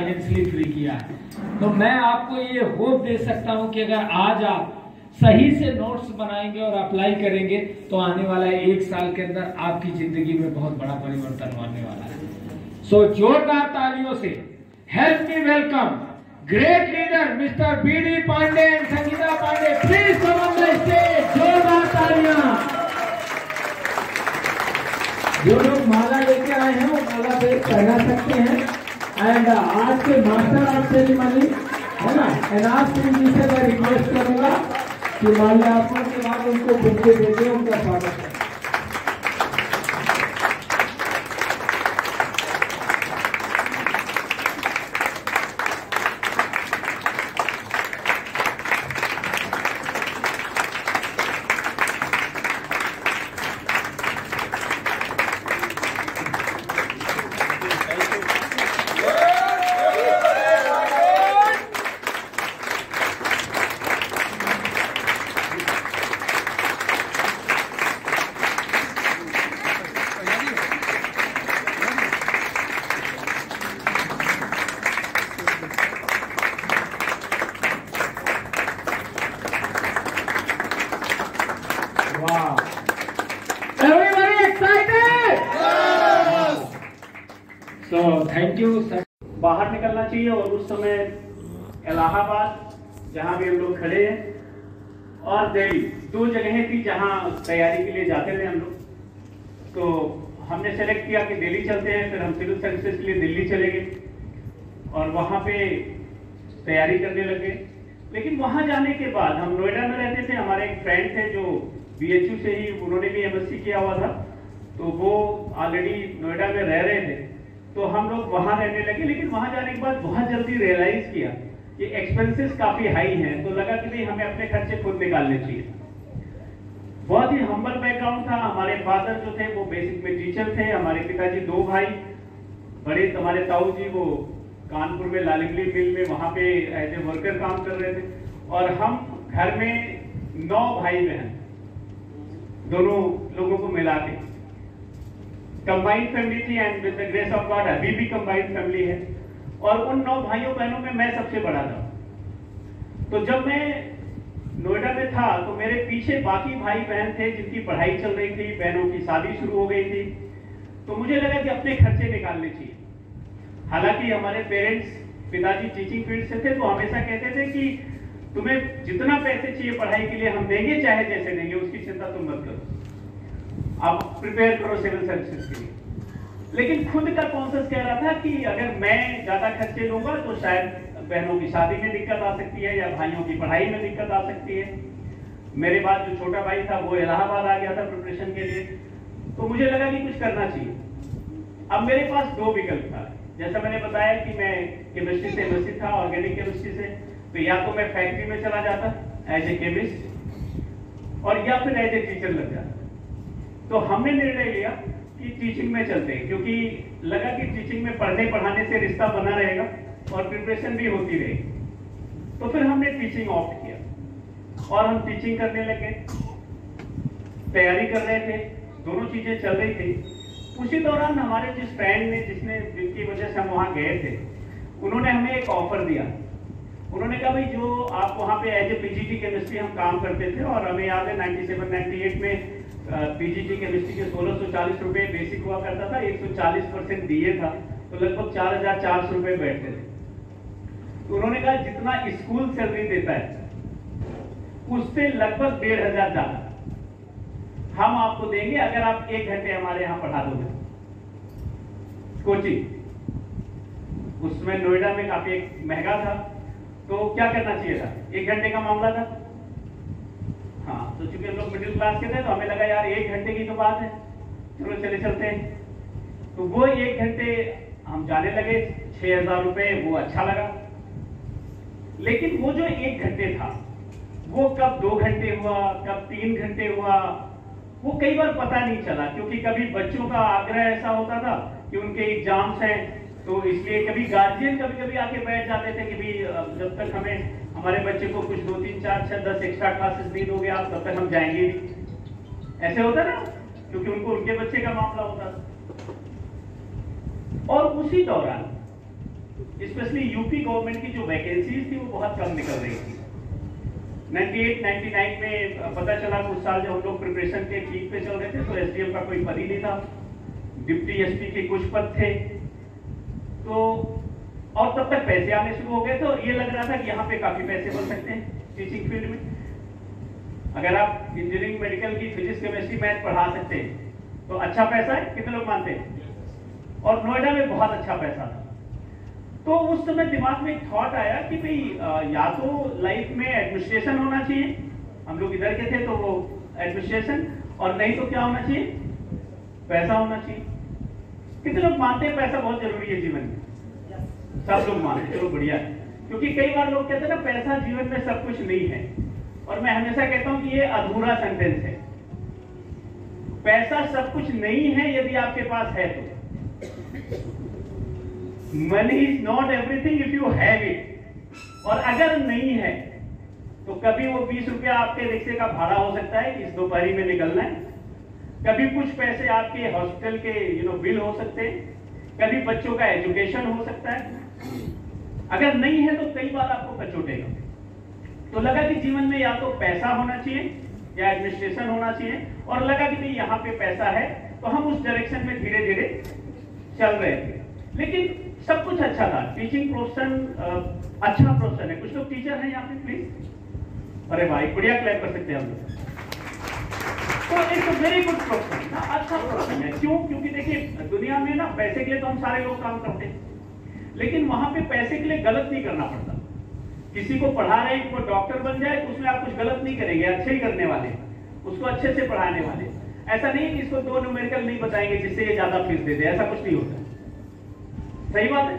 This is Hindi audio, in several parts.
फाइनेंशियली फ्री किया है। तो मैं आपको ये होप दे सकता हूं कि अगर आज आप सही से नोट्स बनाएंगे और अप्लाई करेंगे तो आने वाला है 1 साल के अंदर आपकी जिंदगी में बहुत बड़ा परिवर्तन होने वाला है। सो जोरदार तालियों से help me welcome great leader mister BD Pandey and Sangeeta Pandey. Please come on the stage. जोरदार तालियां। जो लोग माला लेके आए हैं वो माला पे पहना सकते हैं। एंड आज के मास्टर ऑफ सेरेमनी है ना एनाज सिंह जी से मैं रिक्वेस्ट करूंगा कि माल्यार्पण के बाद उनको बुके देते उनका स्वागत है। Wow. Everybody excited? Yes. So thank you sir. बाहर निकलना चाहिए और उस समय इलाहाबाद जहाँ भी हम लोग खड़े हैं और दिल्ली 2 जगहें थी जहाँ तैयारी के लिए जाते थे हम लोग। तो हमने सेलेक्ट किया कि दिल्ली चलते हैं, फिर हम सिविल सर्विसेज के लिए दिल्ली चले गए और वहाँ पे तैयारी करने लगे। लेकिन वहाँ जाने के बाद हम नोएडा में रहते थे, हमारे एक फ्रेंड थे जो BHU से ही उन्होंने भी MSc किया हुआ था, तो वो ऑलरेडी नोएडा में रह रहे थे, तो हम लोग वहाँ रहने लगे। लेकिन वहाँ जाने के बाद बहुत जल्दी रियलाइज किया कि एक्सपेंसेस काफी हाई हैं, तो लगा कि नहीं हमें अपने खर्चे खुद निकालने चाहिए। बहुत ही हम्बल बैकग्राउंड था। हमारे फादर जो थे वो बेसिक में टीचर थे, हमारे पिताजी 2 भाई, बड़े हमारे ताऊ जी वो कानपुर में लालिमली मिल में वहाँ पे एज ए वर्कर काम कर रहे थे, और हम घर में 9 भाई बहन, दोनों लोगों को मिला के कंबाइंड फैमिली थी। And with the grace of God अभी भी कंबाइंड फैमिली है। और उन 9 भाइयों बहनों में मैं सबसे बड़ा था। तो जब मैं नोएडा में था तो मेरे पीछे बाकी भाई बहन थे जिनकी पढ़ाई चल रही थी, बहनों की शादी शुरू हो गई थी। तो मुझे लगा कि अपने खर्चे निकालने चाहिए। हालांकि हमारे पेरेंट्स, पिताजी टीचिंग फील्ड से थे, तो हमेशा कहते थे कि तुम्हें जितना पैसे चाहिए पढ़ाई के लिए हम देंगे, चाहे जैसे देंगे, उसकी चिंता तुम मत करो, आप प्रिपेयर करो सिविल सर्विसेज के लिए। लेकिन खुद का कॉन्शियस कह रहा था कि अगर मैं ज्यादा खर्चे लूंगा तो शायद बहनों की शादी में दिक्कत आ सकती है या भाइयों की पढ़ाई में दिक्कत आ सकती है। मेरे बाद जो छोटा भाई था वो इलाहाबाद आ गया था प्रिपरेशन के लिए, तो मुझे लगा कि कुछ करना चाहिए। अब मेरे पास 2 विकल्प था। जैसा मैंने बताया कि मैं केमिस्ट्री से MSc था, ऑर्गेनिक केमिस्ट्री से, तो या तो मैं फैक्ट्री में चला जाता एज ए केमिस्ट और या फिर एज ए टीचर लग जाता। तो हमने निर्णय लिया कि टीचिंग में चलते हैं, क्योंकि लगा कि टीचिंग में पढ़ने पढ़ाने से रिश्ता बना रहेगा और प्रिपरेशन भी होती रहेगी। तो फिर हमने टीचिंग ऑप्ट किया और हम टीचिंग करने लगे, तैयारी कर रहे थे, दोनों चीजें चल रही थी। उसी दौरान हमारे जिस फ्रेंड ने, जिनकी वजह से हम वहाँ गए थे, उन्होंने हमें एक ऑफर दिया। उन्होंने कहा भाई जो आप वहाँ पे एज ए PGT केमिस्ट्री हम काम करते थे, और हमें याद है 97-98 में PGT केमिस्ट्री के 1640 रुपए बेसिक हुआ करता था, 140% DA था, तो लगभग 4400 रुपए बैठते थे। तो उन्होंने कहा जितना स्कूल सैलरी देता है उससे लगभग 1500 ज्यादा हम आपको देंगे अगर आप 1 घंटे हमारे यहाँ पढ़ा दोगे कोचिंग। उसमें नोएडा में काफी महंगा था, तो क्या करना चाहिए था, 1 घंटे का मामला था। हाँ, तो चूंकि हम लोग मिडिल क्लास के थे तो हमें लगा यार 1 घंटे की तो बात है, चलो चले चलते हैं। तो वो 1 घंटे हम जाने लगे, 6000 रुपए, वो अच्छा लगा। लेकिन वो जो 1 घंटे था वो कब 2 घंटे हुआ, कब 3 घंटे हुआ, वो कई बार पता नहीं चला, क्योंकि कभी बच्चों का आग्रह ऐसा होता था कि उनके एग्जाम्स हैं, तो इसलिए कभी गार्जियन कभी आके बैठ जाते थे कि भी जब तक हमें हमारे बच्चे को कुछ 2, 3, 4, 6, 10 एक्स्ट्रा क्लासेस नहीं दोगे आप, तब तक हम जाएंगे नहीं। ऐसे होता ना, क्योंकि उनको उनके बच्चे का मामला होता था। और उसी दौरान स्पेशली यूपी गवर्नमेंट की जो वैकेंसीज थी वो बहुत कम निकल रही थी। 98-99 में पता चला उस साल जब हम लोग प्रिपरेशन के पीक पे चल रहे थे तो एसडीएम का कोई पद ही नहीं था, डिप्टी एसपी के कुछ पद थे, तो और तब तक पैसे आने शुरू हो गए थे और ये लग रहा था कि यहाँ पे काफी पैसे बन सकते हैं टीचिंग फील्ड में। अगर आप इंजीनियरिंग, मेडिकल की फिजिक्स, केमिस्ट्री, मैथ पढ़ा सकते हैं तो अच्छा पैसा है, कितने लोग मानते हैं? और नोएडा में बहुत अच्छा पैसा था। तो उस समय दिमाग में एक थॉट आया कि भाई या तो लाइफ में एडमिनिस्ट्रेशन होना चाहिए, हम लोग इधर के थे तो वो एडमिनिस्ट्रेशन, और नहीं तो क्या होना चाहिए? पैसा होना चाहिए। कितने लोग मानते हैं पैसा बहुत जरूरी है जीवन में? सब लोग मानते, चलो बढ़िया है, क्योंकि कई बार लोग कहते हैं ना पैसा जीवन में सब कुछ नहीं है, और मैं हमेशा कहता हूं कि ये अधूरा सेंटेंस है। पैसा सब कुछ नहीं है यदि आपके पास है तो। Money is not everything if you have it. और अगर नहीं है तो कभी वो 20 रुपया आपके रिक्शे का भाड़ा हो सकता है कि इस दोपहरी में निकलना है, कभी कुछ पैसे आपके हॉस्पिटल के बिल हो सकते हैं, कभी बच्चों का एजुकेशन हो सकता है। अगर नहीं है तो कई बार आपको कचोटेगा। तो लगा कि जीवन में या तो पैसा होना चाहिए या एडमिनिस्ट्रेशन होना चाहिए, और लगा कि नहीं यहाँ पे पैसा है, तो हम उस डायरेक्शन में धीरे धीरे चल रहे थे। लेकिन सब कुछ अच्छा था, टीचिंग प्रोफेशन अच्छा प्रोफेशन है। कुछ लोग टीचर हैं यहाँ पे प्लीज? अरे भाई बढ़िया, क्लैप कर सकते हैं हम लोग। तो it's a very good profession, अच्छा प्रोफेशन है। क्यों? क्योंकि देखिए दुनिया में ना पैसे के लिए तो हम सारे लोग काम करते हैं, लेकिन वहां पे पैसे के लिए गलत नहीं करना पड़ता। किसी को पढ़ा रहे हैं, वो डॉक्टर बन जाए तो उसमें आप कुछ गलत नहीं करेंगे, अच्छे ही करने वाले, उसको अच्छे से पढ़ाने वाले। ऐसा नहीं है कि इसको 2 न्यूमेरिकल नहीं बताएंगे जिससे ये ज्यादा फीस दे दे, ऐसा कुछ नहीं होता। सही बात है,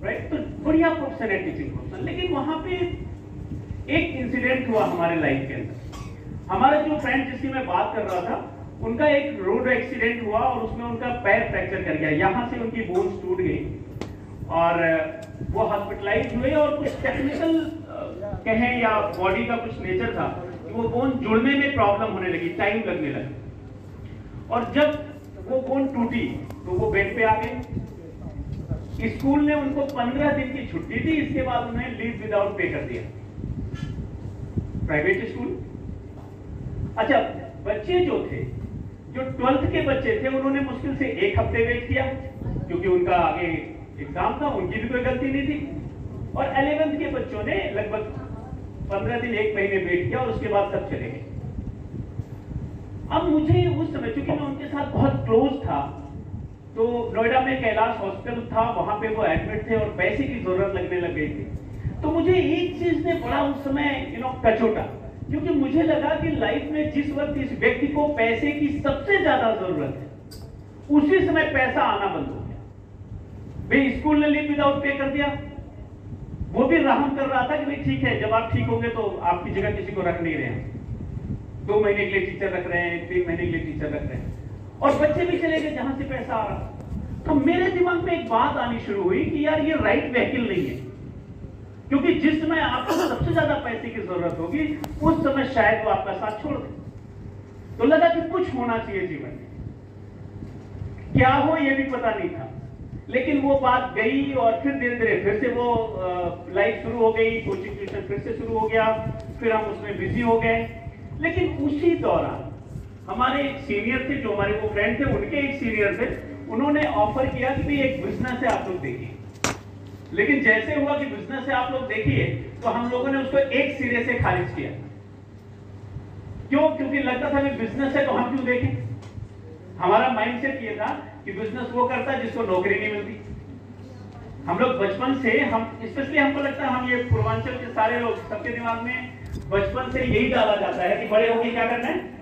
राइट? तो बढ़िया प्रोफेशन है टीचिंग प्रोफेशन। लेकिन वहां पे एक इंसिडेंट हुआ हमारे लाइफ के अंदर। हमारा जो फ्रेंड जिसकी मैं बात कर रहा था, उनका एक रोड एक्सीडेंट हुआ और उसमें उनका पैर फ्रैक्चर कर गया, यहां से उनकी बोन्स टूट गई और वो हॉस्पिटलाइज हुए। और कुछ टेक्निकल कहें या बॉडी का कुछ नेचर था कि वो बोन जुड़ने में प्रॉब्लम होने लगी, टाइम लगने लगा। और जब वो बोन टूटी तो वो बेड पे आ गए। स्कूल ने उनको 15 दिन की छुट्टी दी, इसके बाद उन्हें लीव विदाउट पे कर दिया, प्राइवेट स्कूल। अच्छा, बच्चे जो थे, जो 12th के बच्चे थे, उन्होंने मुश्किल से 1 हफ्ते वेट किया क्योंकि उनका आगे एग्जाम था, उनकी भी कोई गलती नहीं थी। और 11th के बच्चों ने लगभग 15 दिन 1 महीने वेट किया और उसके बाद सब चले गए। अब मुझे उस समय, चूंकि मैं उनके साथ बहुत क्लोज था, तो नोएडा में कैलाश हॉस्पिटल था, वहां पे वो एडमिट थे और पैसे की जरूरत लगने लग गई थी। तो मुझे एक चीज ने बड़ा उस समय कचोटा, क्योंकि मुझे लगा कि लाइफ में जिस वक्त इस व्यक्ति को पैसे की सबसे ज्यादा जरूरत है, उसी समय पैसा आना बंद हो गया। भाई स्कूल ने लीव विदाउट पे कर दिया, वो भी रहम कर रहा था कि भाई ठीक है, जब आप ठीक होंगे तो आपकी जगह किसी को रख नहीं रहे हैं, 2 महीने के लिए टीचर रख रहे हैं, 3 महीने के लिए टीचर रख रहे हैं, और बच्चे भी चले गए जहां से पैसा आ रहा। तो मेरे दिमाग में एक बात आनी शुरू हुई कि यार ये राइट व्हीकल नहीं है, क्योंकि जिस समय आपको सबसे ज्यादा पैसे की जरूरत होगी उस समय शायद वो आपका साथ छोड़ दे। तो लगा कि कुछ होना चाहिए जीवन में, क्या हो ये भी पता नहीं था। लेकिन वो बात गई और फिर धीरे धीरे फिर से वो लाइफ शुरू हो गई, कोचिंग ट्यूशन फिर से शुरू हो गया, फिर हम उसमें बिजी हो गए। लेकिन उसी दौरान हमारे एक सीनियर थे, जो हमारे वो फ्रेंड थे, उनके एक सीनियर थे, उन्होंने ऑफर किया कि भाई एक बिजनेस है आप लोग देखिए। लेकिन जैसे हुआ कि बिजनेस है आप लोग देखिए, तो हम लोगों ने उसको एक सिरे से खारिज किया। क्यों? क्योंकि लगता था कि बिजनेस है तो हम क्यों देखें। हमारा माइंडसेट ये था कि बिजनेस वो करता है जिसको नौकरी नहीं मिलती। हम लोग बचपन से, हम स्पेशली हमको लगता है, हम ये पूर्वांचल के सारे लोग, सबके दिमाग में बचपन से यही डाला जाता है कि बड़े होकर क्या करना है,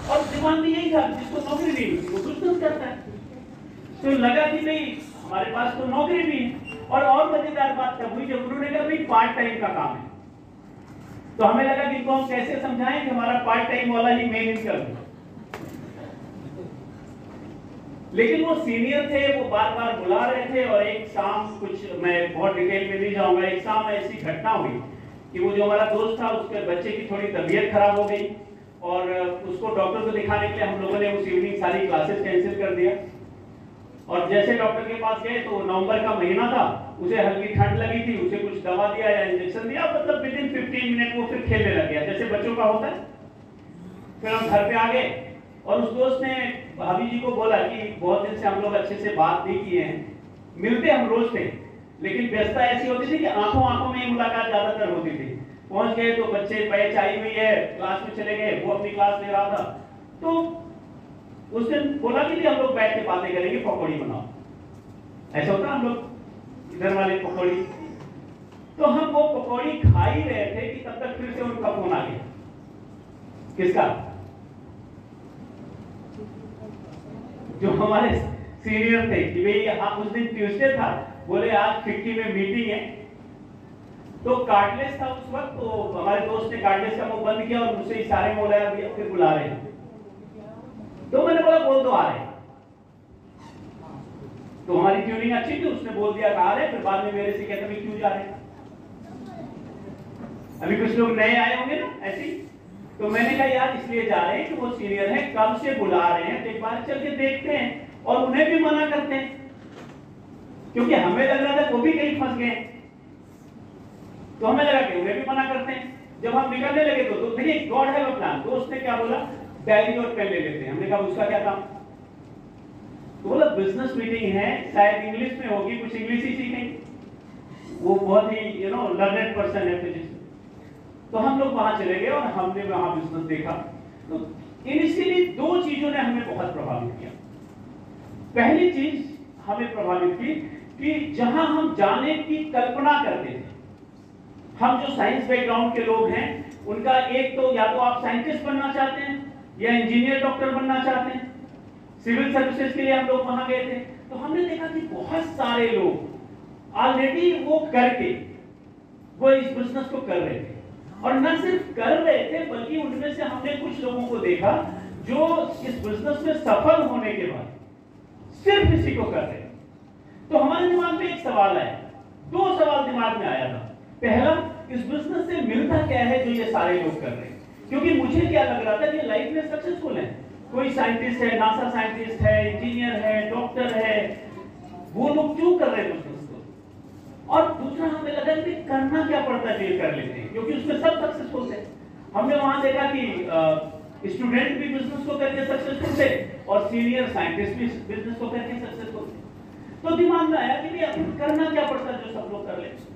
और दिमाग में यही था जिसको नौकरी नहीं मिलती वो बिजनेस करता है। तो लगा कि नहीं हमारे पास तो नौकरी भी है। और मजेदार बात तब हुई जब उन्होंने कहा भाई पार्ट टाइम का काम है। तो हमें लगा कि इनको हम कैसे समझाएं कि हमारा पार्ट टाइम वाला ही मेन इनकम है। लेकिन वो सीनियर थे, वो बार बार बुला रहे थे। और एक शाम, कुछ मैं बहुत डिटेल में नहीं जाऊंगा, एक शाम ऐसी घटना हुई कि वो जो हमारा दोस्त था उसके बच्चे की थोड़ी तबीयत खराब हो गई और उसको डॉक्टर को दिखाने के लिए हम लोगों ने उस इवनिंग सारी क्लासेस कैंसिल कर दिया। और जैसे डॉक्टर के पास गए तो नवंबर का महीना था, उसे हल्की ठंड लगी थी, उसे कुछ दवा दिया या इंजेक्शन दिया, मतलब विद इन 15 मिनट वो फिर खेलने लग गया जैसे बच्चों का होता है। फिर हम घर पे आ गए और उस दोस्त ने भाभी जी को बोला कि बहुत दिन से हम लोग अच्छे से बात नहीं किए हैं, मिलते हम रोज थे लेकिन व्यस्तता ऐसी होती थी कि आंखों आंखों में मुलाकात ज्यादातर होती थी। पहुंच गए तो बच्चे बैच आई हुई है, क्लास में चले गए, वो अपनी क्लास ले रहा था, तो उस दिन बोला कि हम लोग बैठ के बातें करेंगे, पकौड़ी बनाओ। ऐसा होता हम लोग इधर वाले पकौड़ी, तो हम वो पकौड़ी खा ही रहे थे कि तब तक फिर से उनका फोन आ गया। किसका? जो हमारे सीनियर थे कि भाई हाँ उस दिन ट्यूसडे था, बोले आज फिक्की में मीटिंग है। तो कार्डलेस था उस वक्त, तो हमारे दोस्त ने कार्डलेस का मुंह बंद किया और मुझसे इशारे में बोला फिर बुला रहे हैं। तो मैंने बोला बोल दो आ रहे। तो हमारी ट्यूनिंग अच्छी थी, उसने बोल दिया आ रहे, फिर बाद में मेरे से कहते भाई क्यों जा रहे। अभी कुछ लोग नए आए होंगे ना ऐसे, तो मैंने कहा यार इसलिए जा रहे हैं कि वो सीनियर है, कब से बुला रहे हैं, तो एक बार चल के देखते हैं। और उन्हें भी मना करते हैं क्योंकि हमें लग रहा था वो भी कहीं फंस गए, तो हमें लगा कि उन्हें भी मना करते हैं। जब हम निकलने लगे तो देखिए गॉड हैव अ प्लान। दोस्त ने क्या बोला, डायरी और पेन ले लेते हैं। हमने कहा उसका क्या काम, तो बोला बिजनेस मीटिंग है, शायद इंग्लिश में होगी, कुछ इंग्लिश ही सीखेंगे। वो बहुत ही लर्नेड पर्सन है फिजिक्स। तो हम लोग वहां चले गए और हमने वहां बिजनेस देखा। तो इनिशियली दो चीजों ने हमें बहुत प्रभावित किया। पहली चीज हमें प्रभावित की कि जहां हम जाने की कल्पना करते थे, हम जो साइंस बैकग्राउंड के लोग हैं उनका एक तो या तो आप साइंटिस्ट बनना चाहते हैं या इंजीनियर डॉक्टर बनना चाहते हैं, सिविल सर्विसेज के लिए हम लोग वहां गए थे। तो हमने देखा कि बहुत सारे लोग ऑलरेडी वो करके वो इस बिजनेस को कर रहे थे, और न सिर्फ कर रहे थे बल्कि उनमें से हमने कुछ लोगों को देखा जो इस बिजनेस में सफल होने के बाद सिर्फ इसी को कर रहे। तो हमारे दिमाग में एक सवाल आया, दो सवाल दिमाग में आया था। पहला, इस बिजनेस से मिलता क्या है जो ये सारे लोग कर रहे हैं, क्योंकि मुझे क्या लग रहा था कि लाइफ में सक्सेसफुल है, कोई साइंटिस्ट है, नासा साइंटिस्ट है, इंजीनियर है, डॉक्टर है, वो लोग क्यों कर रहे हैं बिजनेस को। और दूसरा हमें लगा कि करना क्या पड़ता है जो कर लेते हैं, क्योंकि उसमें सब सक्सेसफुल थे। हमने वहां देखा कि स्टूडेंट भी बिजनेस को करके सक्सेसफुल थे और सीनियर साइंटिस्ट भी बिजनेस को करके सक्सेसफुल थे। तो दिमाग में आया कि करना क्या पड़ता है जो सब लोग कर लेते।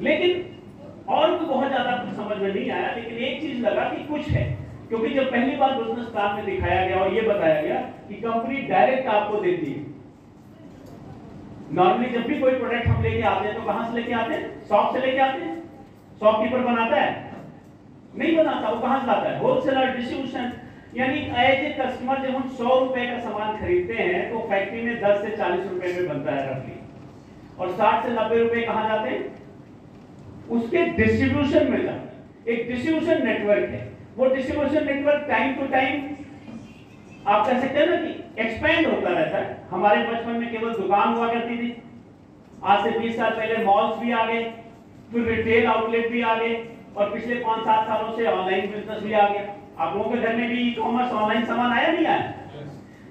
लेकिन और तो बहुत ज्यादा कुछ समझ में नहीं आया, लेकिन एक चीज लगा कि कुछ है, क्योंकि जब पहली बार बिजनेस प्लान में दिखाया गया और ये बताया गया कि कंपनी डायरेक्ट आपको देती है। नॉर्मली जब भी कोई प्रोडक्ट हम लेके आते हैं तो कहां से लेके आते हैं, शॉप से लेके आते हैं। शॉपकीपर बनाता है? नहीं बनाता। वो कहां से लाता है? Wholesaler, distribution. यानी एज ए कस्टमर जब हम 100 रुपए का सामान खरीदते हैं तो फैक्ट्री में 10 से 40 रुपए में बनता है रफली, और 60 से 90 रुपए कहां जाते हैं? उसके डिस्ट्रीब्यूशन में जाते हैं। एक डिस्ट्रीब्यूशन नेटवर्क है, वो distribution network time to time आप कह सकते हैं ना कि एक्सपेंड होता रहता है। हमारे बचपन में केवल दुकान हुआ करती थी, आज से 20 साल पहले मॉल्स भी आ गए, फिर रिटेल आउटलेट भी आ गए, और पिछले 5-7 सालों से ऑनलाइन बिजनेस भी आ गया। आप लोगों के घर में भी ई कॉमर्स ऑनलाइन सामान आया नहीं आया?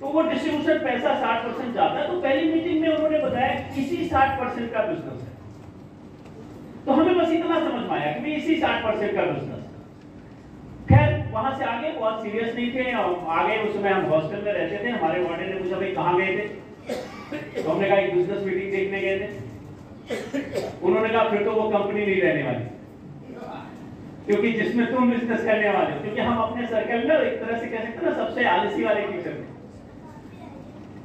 तो वो डिस्ट्रीब्यूशन पैसा 60% जाता है। तो पहली मीटिंग में उन्होंने बताया इसी 60% का बिजनेस है। तो हमें बस इतना समझ में आया कि इसी 60% का बिजनेस। खैर वहां से आगे बहुत सीरियस नहीं थे, और आगे उस समय हम हॉस्टल में रहते थे। हमारे वार्डन ने पूछा भाई कहाँ गए थे, तो हमने कहा एक बिजनेस मीटिंग देखने गए थे। उन्होंने कहा फिर तो वो कंपनी नहीं रहने वाली, क्योंकि जिसमें तुम बिजनेस करने वाले हो। क्योंकि हम अपने सर्कल में एक तरह से कह सकते हैं ना सबसे आलसी वाले टीचर थे।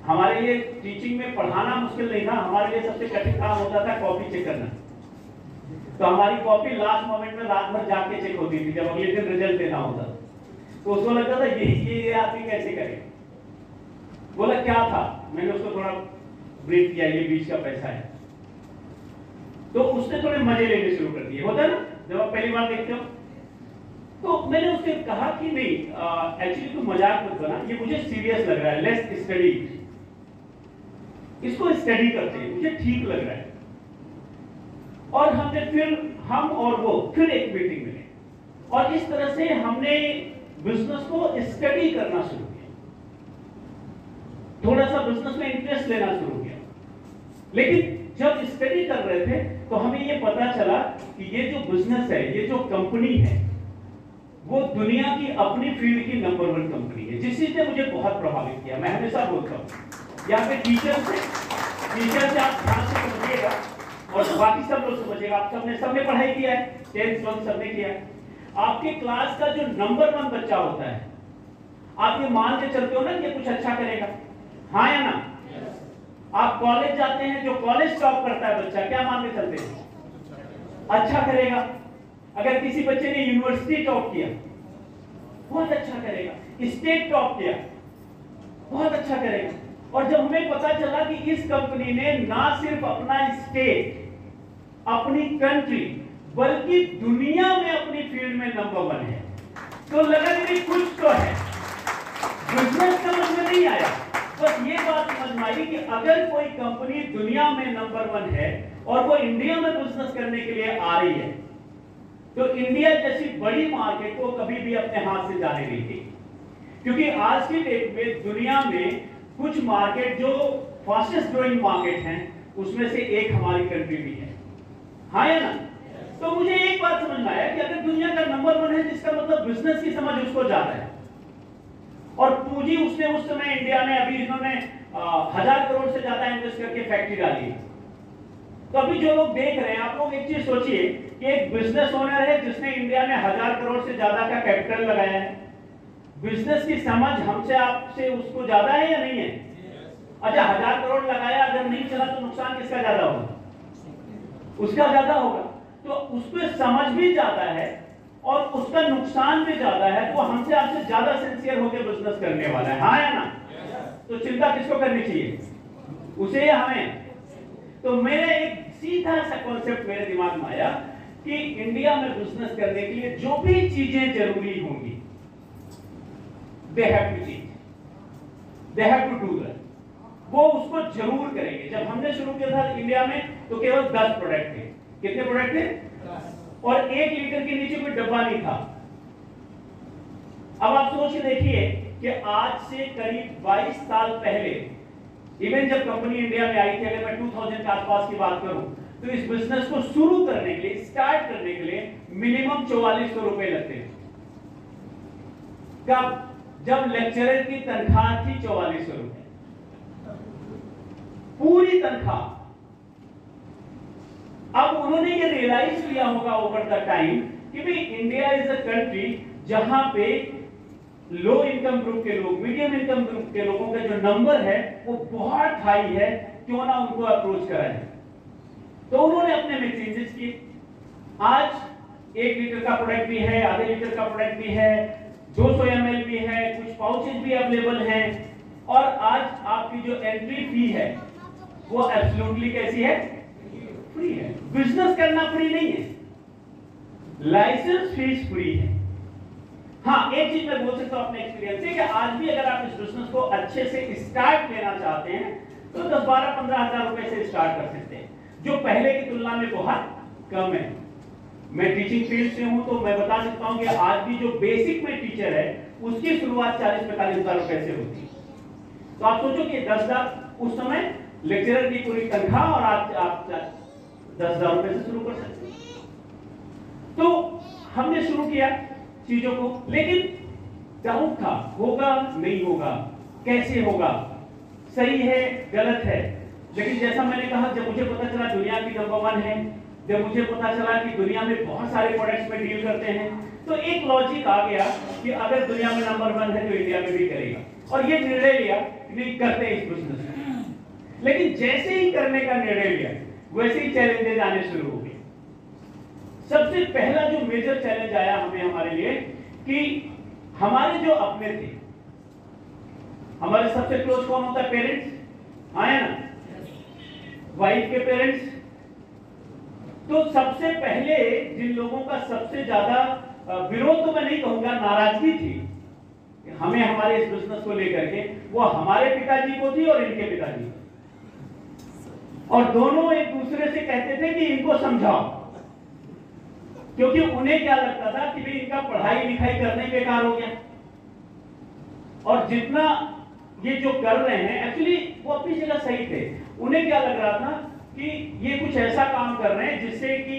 हमारे लिए टीचिंग में पढ़ाना मुश्किल नहीं था, हमारे लिए सबसे कठिन काम होता था कॉपी चेक करना। तो हमारी कॉपी लास्ट मोमेंट में रात भर जाग के चेक होती थी जब अगले दिन रिजल्ट देना होता। तो उसको लगता था ये आदमी कैसे करे। बोला क्या था, मैंने उसको थोड़ा ब्रीफ किया, ये बीच का पैसा है। तो उसने थोड़े मजे लेने शुरू कर दिए। होता है ना जब आप पहली बार देखते हो। तो मैंने उससे कहा कि नहीं एक्चुअली तू मजाक मत बना, ये मुझे सीरियस लग रहा है, लेट्स स्टडी, इसको स्टडी करते हैं, मुझे ठीक लग रहा है। और हमने फिर हम और वो फिर एक मीटिंग मिले, और इस तरह से हमने बिजनेस को स्टडी करना शुरू किया। थोड़ा सा बिजनेस में इंटरेस्ट लेना शुरू किया। लेकिन जब स्टडी कर रहे थे तो हमें ये पता चला कि ये जो बिजनेस है, ये जो कंपनी है, वो दुनिया की अपनी फील्ड की नंबर 1 कंपनी है, जिस चीज ने मुझे बहुत प्रभावित किया। मैं हमेशा बोलता हूँ यहाँ पे टीचर से आप ध्यान से समझिएगा और बाकी सब लोग समझिएगा। आप सबने पढ़ाई किया है, 10th 12th सबने किया है। आपके क्लास का जो नंबर 1 बच्चा होता है, आप ये मान के चलते हो ना कि ये कुछ अच्छा करेगा, हाँ या ना? आप कॉलेज जाते हैं, जो कॉलेज टॉप करता है बच्चा, क्या मान के चलते हैं? अच्छा करेगा। अगर किसी बच्चे ने यूनिवर्सिटी टॉप किया, बहुत अच्छा करेगा। स्टेट टॉप किया, बहुत अच्छा करेगा। और जब हमें पता चला कि इस कंपनी ने ना सिर्फ अपना स्टेट, अपनी कंट्री, बल्कि दुनिया में अपनी फील्ड में नंबर 1 है, तो लगा कि कुछ तो है। बिजनेस समझ में नहीं आया, बस ये बात समझ में आई कि अगर कोई कंपनी दुनिया में नंबर 1 है और वो इंडिया में बिजनेस करने के लिए आ रही है, तो इंडिया जैसी बड़ी मार्केट को कभी भी अपने हाथ से जाने नहीं दी। क्योंकि आज की डेट में दुनिया में कुछ मार्केट जो फास्टेस्ट ग्रोइंग मार्केट हैं, उसमें से एक हमारी कंट्री भी है, हाँ या ना? तो मुझे एक बात समझ में आया कि अगर दुनिया का नंबर 1 है, जिसका मतलब बिजनेस की समझ उसको ज्यादा है, और पूंजी उसने उस समय इंडिया में, अभी इन्होंने 1000 करोड़ से ज्यादा इन्वेस्ट करके फैक्ट्री डाली है। तो अभी जो लोग देख रहे हैं, आप लोग एक चीज सोचिए कि एक बिजनेस ओनर है जिसने इंडिया में 1000 करोड़ से ज्यादा का कैपिटल लगाया है। बिजनेस की समझ हमसे आपसे उसको ज्यादा है या नहीं है? अच्छा, 1000 करोड़ लगाया, अगर नहीं चला तो नुकसान किसका ज्यादा होगा? उसका ज्यादा होगा। तो उसको समझ भी ज्यादा है और उसका नुकसान भी ज्यादा है, तो हमसे आपसे ज्यादा सिंसियर होकर बिजनेस करने वाला है, हाँ या ना? तो चिंता किसको करनी चाहिए, उसे या हमें? तो मेरे एक सीधा सा कॉन्सेप्ट मेरे दिमाग में आया कि इंडिया में बिजनेस करने के लिए जो भी चीजें जरूरी होंगी, they have to change, they have to do that, वो उसको जरूर करेंगे। जब हमने शुरू किया था इंडिया में तो केवल 10 प्रोडक्ट थे। कितने प्रोडक्ट थे? और 1 लीटर के नीचे कोई डब्बा नहीं था। अब आप सोच के देखिए कि आज से करीब 22 साल पहले, इवन जब कंपनी इंडिया में आई थी, अगर मैं 2000 के आसपास की बात करूं, तो इस बिजनेस को शुरू करने के लिए, स्टार्ट करने के लिए मिनिमम 4400 रुपए लगते थे। कब? जब लेक्चरर की तनख्वाह थी 4400 रुपए, पूरी तनख्वाह। अब उन्होंने ये रियलाइज किया होगा ओवर द टाइम कि भाई इंडिया इज अ कंट्री जहां पे लो इनकम ग्रुप के लोग, मीडियम इनकम ग्रुप के लोगों का जो नंबर है वो बहुत हाई है, क्यों ना उनको अप्रोच करा जाए। तो उन्होंने अपने में चेंजेस किए। आज 1 लीटर का प्रोडक्ट भी है, आधे लीटर का प्रोडक्ट भी है, 200 ml भी है, कुछ पाउचेज भी अवेलेबल हैं, और आज आपकी जो एंट्री फी है वो एब्सोल्युटली कैसी है? फ्री है। बिजनेस करना फ्री नहीं है, लाइसेंस फीस फ्री है। हाँ, एक चीज मैं बोल सकता हूं अपने एक्सपीरियंस से कि आज भी अगर आप इस बिजनेस को अच्छे से स्टार्ट लेना चाहते हैं तो 10-12-15 हजार रुपए से स्टार्ट कर सकते हैं, जो पहले की तुलना में बहुत कम है। मैं टीचिंग फील्ड से हूं तो मैं बता सकता हूं कि आज भी जो बेसिक में टीचर है उसकी शुरुआत 40-45 हजार रुपए से होती है। तो आप सोचो कि 10 हजार उस समय लेक्चरर की पूरी तनख्वाह, और आप 10 हजार रुपए से शुरू कर सकते हैं। तो हमने शुरू किया चीजों को, लेकिन डाउट था, होगा नहीं होगा, कैसे होगा, सही है गलत है। लेकिन जैसा मैंने कहा, जब मुझे पता चला दुनिया की नंबर 1 है, जब मुझे पता चला कि दुनिया में बहुत सारे प्रोडक्ट्स में डील करते हैं, तो एक लॉजिक आ गया कि अगर दुनिया में नंबर 1 है तो इंडिया में भी करेगा, और ये निर्णय लिया नहीं करते इस बिजनेस में। लेकिन जैसे ही करने का निर्णय लिया वैसे ही चैलेंजेस आने शुरू हो गए। सबसे पहला जो मेजर चैलेंज आया हमें हमारे लिए कि हमारे जो अपने थे, हमारे सबसे क्लोज कौन होता है? पेरेंट्स, हाँ है ना? वाइफ के पेरेंट्स। तो सबसे पहले जिन लोगों का सबसे ज्यादा विरोध तो मैं नहीं कहूंगा, नाराजगी थी हमें हमारे इस बिजनेस को लेकर के, वो हमारे पिताजी को थी और इनके पिताजी को। और दोनों एक दूसरे से कहते थे कि इनको समझाओ, क्योंकि उन्हें क्या लगता था कि भाई इनका पढ़ाई लिखाई करने बेकार हो गया, और जितना ये जो कर रहे हैं एक्चुअली वो अपनी जगह सही थे। उन्हें क्या लग रहा था कि ये कुछ ऐसा काम कर रहे हैं जिससे कि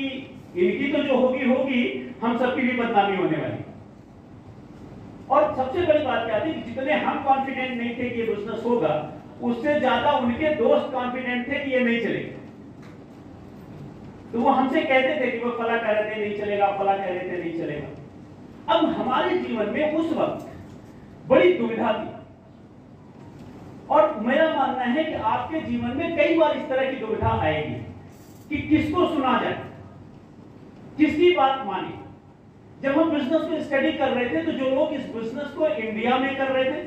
इनकी तो जो होगी हम सबकी भी बदनामी होने वाली। और सबसे बड़ी बात क्या थी कि जितने हम कॉन्फिडेंट नहीं थे कि ये बिजनेस होगा, उससे ज्यादा उनके दोस्त कॉन्फिडेंट थे कि ये नहीं चलेगा। तो वो हमसे कहते थे कि वो फला कह रहे थे नहीं चलेगा, फला कह रहे थे नहीं चलेगा। अब हमारे जीवन में उस वक्त बड़ी दुविधा थी, और मेरा मानना है कि आपके जीवन में कई बार इस तरह की दुविधा आएगी कि किसको सुना जाए, किसकी बात माने। जब हम बिजनेस को स्टडी कर रहे थे तो जो लोग इस बिजनेस को इंडिया में कर रहे थे,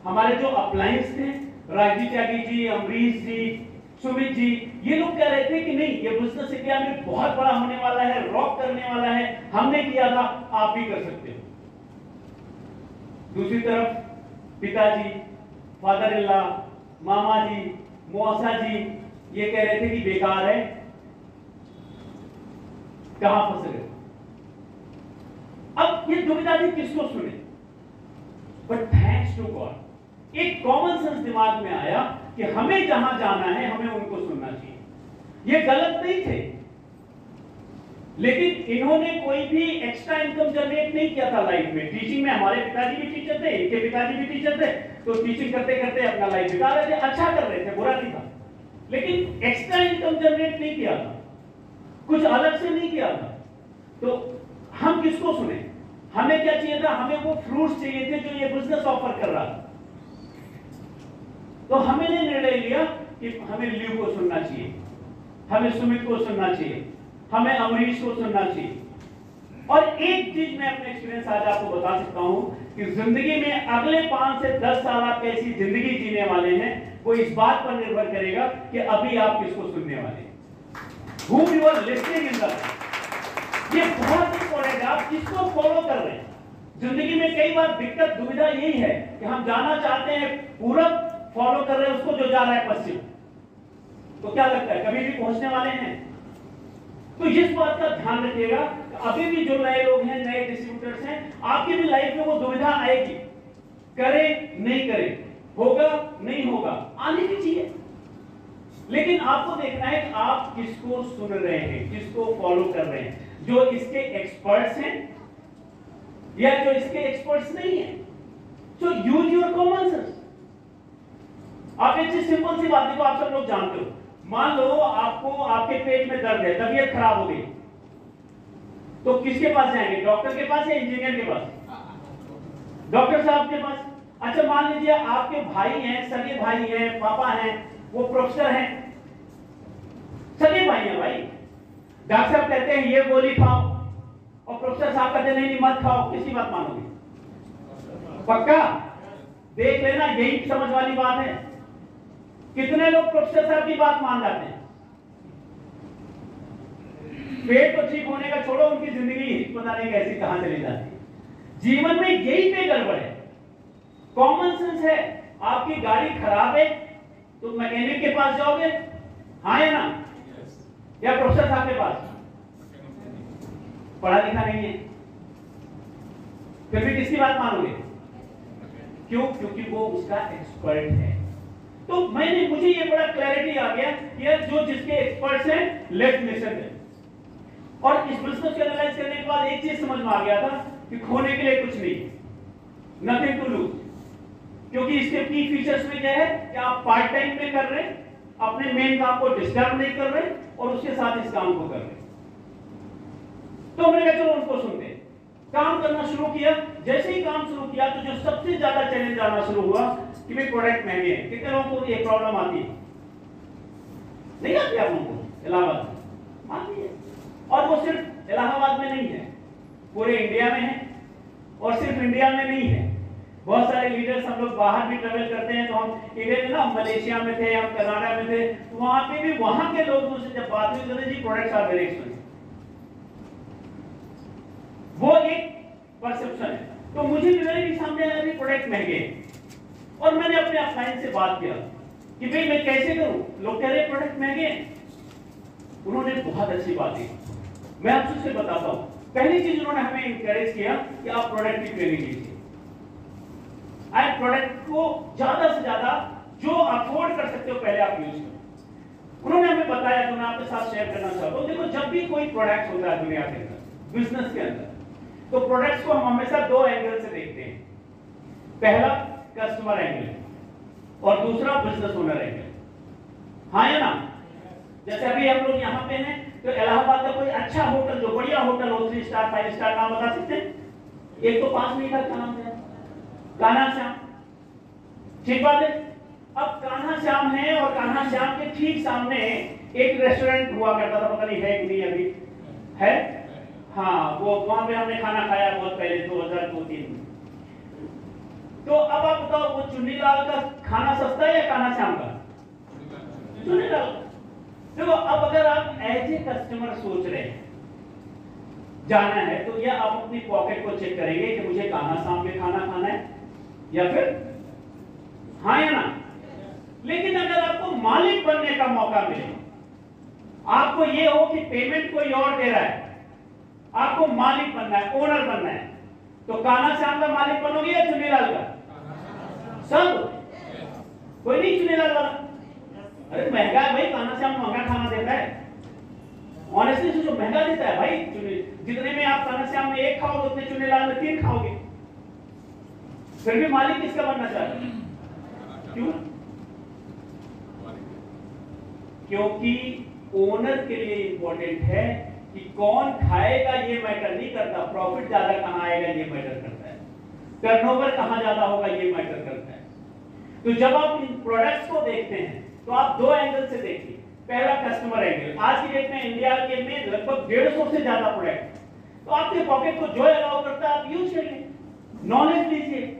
हमारे जो अपलायंस थे, राजीव त्यागी जी, अमरीश जी, सुमित जी, ये लोग कह रहे थे कि नहीं, ये बिजनेस इंडिया में बहुत बड़ा होने वाला है, रॉक करने वाला है, हमने किया था, आप भी कर सकते हो। दूसरी तरफ पिताजी, फादर इन लॉ, मामा जी, मौसा जी ये कह रहे थे कि बेकार है, कहां फंस गए। अब ये दुविधा थी किसको सुने, बट थैंक्स टू गॉड एक कॉमन सेंस दिमाग में आया कि हमें जहां जाना है हमें उनको सुनना चाहिए। ये गलत नहीं थे, लेकिन इन्होंने कोई भी एक्स्ट्रा इनकम जनरेट नहीं किया था लाइफ में। टीचिंग में हमारे पिताजी भी टीचर थे, इनके पिताजी भी टीचर थे, तो टीचिंग करते करते अपना लाइफ बिता रहे थे, अच्छा कर रहे थे, बुरा नहीं था, लेकिन एक्स्ट्रा इनकम जनरेट नहीं किया था, कुछ अलग से नहीं किया था। तो हम किसको सुने, हमें क्या चाहिए था, हमें वो फ्रूट्स चाहिए थे जो ये बिजनेस ऑफर कर रहा था। तो हमने निर्णय लिया कि हमें ल्यू को सुनना चाहिए, हमें सुमित को सुनना चाहिए, हमें अमरीश को सुनना चाहिए। और एक चीज मैं अपने एक्सपीरियंस आज आपको बता सकता हूं कि जिंदगी में अगले 5 से 10 साल आप कैसी जिंदगी जीने वाले हैं वो इस बात पर निर्भर करेगा कि अभी आप किसको सुनने वाले हैं, whom you are listening in the life। ये बहुत इंपॉर्टेंट है, आप किसको फॉलो कर रहे हैं। जिंदगी में कई बार दिक्कत दुविधा यही है कि हम जाना चाहते हैं पूरब, फॉलो कर रहे हैं उसको जो जा रहा है पश्चिम। तो क्या लगता है कभी भी पहुंचने वाले हैं। तो इस बात का ध्यान रखिएगा, अभी भी जो नए लोग हैं, नए डिस्ट्रीब्यूटर्स हैं, आपकी भी लाइफ में वो दुविधा आएगी, करें नहीं करें, होगा नहीं होगा, आनी भी चाहिए। लेकिन आपको देखना है कि आप किसको सुन रहे हैं, किसको फॉलो कर रहे हैं, जो इसके एक्सपर्ट्स हैं या जो इसके एक्सपर्ट्स नहीं हैं। सो यूज योर कॉमन सेंस। आप एक चीज सिंपल सी बात देखो, आप सब लोग जानते हो, मान लो आपको आपके पेट में दर्द है, तबीयत खराब हो गई, तो किसके पास जाएंगे, डॉक्टर के पास या इंजीनियर के पास, डॉक्टर साहब के पास। अच्छा मान लीजिए आपके भाई हैं, सगे भाई हैं, पापा हैं, वो प्रोफेसर हैं, सगे भाई हैं भाई, डॉक्टर साहब कहते हैं ये गोली खाओ और प्रोफेसर साहब कहते हैं नहीं मत खाओ, किसकी बात मानोगे, पक्का देख लेना, यही समझ वाली बात है। कितने लोग प्रोफेसर साहब की बात मान जाते हैं, पेट को ठीक होने का छोड़ो, उनकी जिंदगी पता नहीं कैसी कहां चली जाती है। जीवन में यही पे गड़बड़ है, कॉमन सेंस है। आपकी गाड़ी खराब है तो मैकेनिक के पास जाओगे, हाँ या ना, या प्रोफेसर साहब के पास, पढ़ा लिखा नहीं है फिर भी किसकी बात मानोगे, क्यों, क्योंकि वो उसका एक्सपर्ट है। तो मुझे ये बड़ा क्लैरिटी आ गया कि जो जिसके एक्सपर्ट्स हैं लेफ्ट लिसन है। और इस बिजनेस को एनालाइज करने के बाद एक चीज समझ में आ गया था कि खोने के लिए कुछ नहीं, नथिंग टू लूज, क्योंकि इसके की फीचर्स में क्या है कि आप पार्ट टाइम में कर रहे हैं, अपने मेन काम को डिस्टर्ब नहीं कर रहे और उसके साथ इस काम को कर रहे। तो हमने कहा चलो उनको सुनते हैं, काम करना शुरू किया। जैसे ही काम शुरू किया तो जो सबसे ज्यादा चैलेंज आना शुरू हुआ कि भाई प्रोडक्ट महंगे हैं। कितने लोगों को ये प्रॉब्लम आती है, नहीं आती आप लोगों को, इलाहाबाद आती है। और वो सिर्फ इलाहाबाद में नहीं है, पूरे इंडिया में है, और सिर्फ इंडिया में नहीं है, बहुत सारे लीडर्स हम लोग बाहर भी ट्रेवल करते हैं। तो हम इवन ना मलेशिया में थे, हम कनाडा में थे, तो वहां पे भी वहां के लोगों से जब बात हुई तो जी प्रोडक्ट्स आर वेरी एक्सपेंसिव, वो एक परसेप्शन है। तो मुझे मेरे भी सामने आया कि प्रोडक्ट महंगे हैं, और मैंने अपने अपलायंस से बात किया कि भाई मैं कैसे करूं, लोग कह रहे प्रोडक्ट महंगे हैं। उन्होंने बहुत अच्छी बात की, मैं आपसे उससे बताता हूं। पहली चीज उन्होंने हमें इंकरेज किया कि आप प्रोडक्ट की ट्रेनिंग लीजिए। आज प्रोडक्ट को ज्यादा से ज्यादा जो अफोर्ड कर सकते हो पहले आप यूज करो। उन्होंने हमें बताया, तो मैं आपके साथ शेयर करना चाहता हूं। देखो, जब भी कोई प्रोडक्ट होता है दुनिया के अंदर, बिजनेस के अंदर, तो प्रोडक्ट्स को हम हमेशा दो एंगल से देखते हैं। पहला कस्टमर एंगल और दूसरा बिजनेस ओनर एंगल, हाँ या ना? जैसे अभी हम लोग यहाँ पे हैं, तो इलाहाबाद का कोई अच्छा होटल, जो बढ़िया होटल हो, 3 स्टार 5 स्टार, नाम बता सकते हैं? एक तो 5 मिनट का नाम है, कान्हा श्याम, ठीक बात है। अब कान्हा श्याम है और कान्हा श्याम के ठीक सामने एक रेस्टोरेंट हुआ करता था, पता नहीं है कि नहीं अभी है? हाँ, वो वहां पे हमने खाना खाया बहुत पहले, 2002-3 में। तो अब आप बताओ, वो चुन्नीलाल का खाना सस्ता है या कान्हा श्याम का? चुन्नीलाल। देखो, अब अगर आप एज ए कस्टमर सोच रहे हैं जाना है, तो या आप अपनी पॉकेट को चेक करेंगे कि मुझे कान्हा श्याम में खाना खाना है या फिर, हाँ या ना? लेकिन अगर आपको मालिक बनने का मौका मिले, आपको ये हो कि पेमेंट कोई और दे रहा है, आपको मालिक बनना है, ओनर बनना है, तो कान्हा श्याम का मालिक बनोगे या चुन्नीलाल का? सब, कोई नहीं चुन्नीलाल वाला। अरे महंगा है भाई, कान्हा श्याम महंगा खाना देता है, ऑनेस्टली सोचो, महंगा देता है भाई। जितने में आप कान्हा श्याम में 1 खाओगे, उतने चुन्नीलाल में 3 खाओगे। फिर भी मालिक किसका बनना चाहते हैं? क्यों? क्योंकि ओनर के लिए इंपॉर्टेंट है कि कौन खाएगा ये मैटर नहीं करता, प्रॉफिट ज्यादा कहां आएगा ये मैटर करता है, टर्नओवर कहां ज्यादा होगा ये मैटर करता है। तो जब आप इन प्रोडक्ट्स को देखते हैं, तो आप दो एंगल से देखिए। पहला कस्टमर एंगल, आज की डेट में इंडिया के में लगभग 150 से ज्यादा प्रोडक्ट, तो आपके पॉकेट को जो अलाउ करता है आप यूज करिए, नॉलेज लीजिए।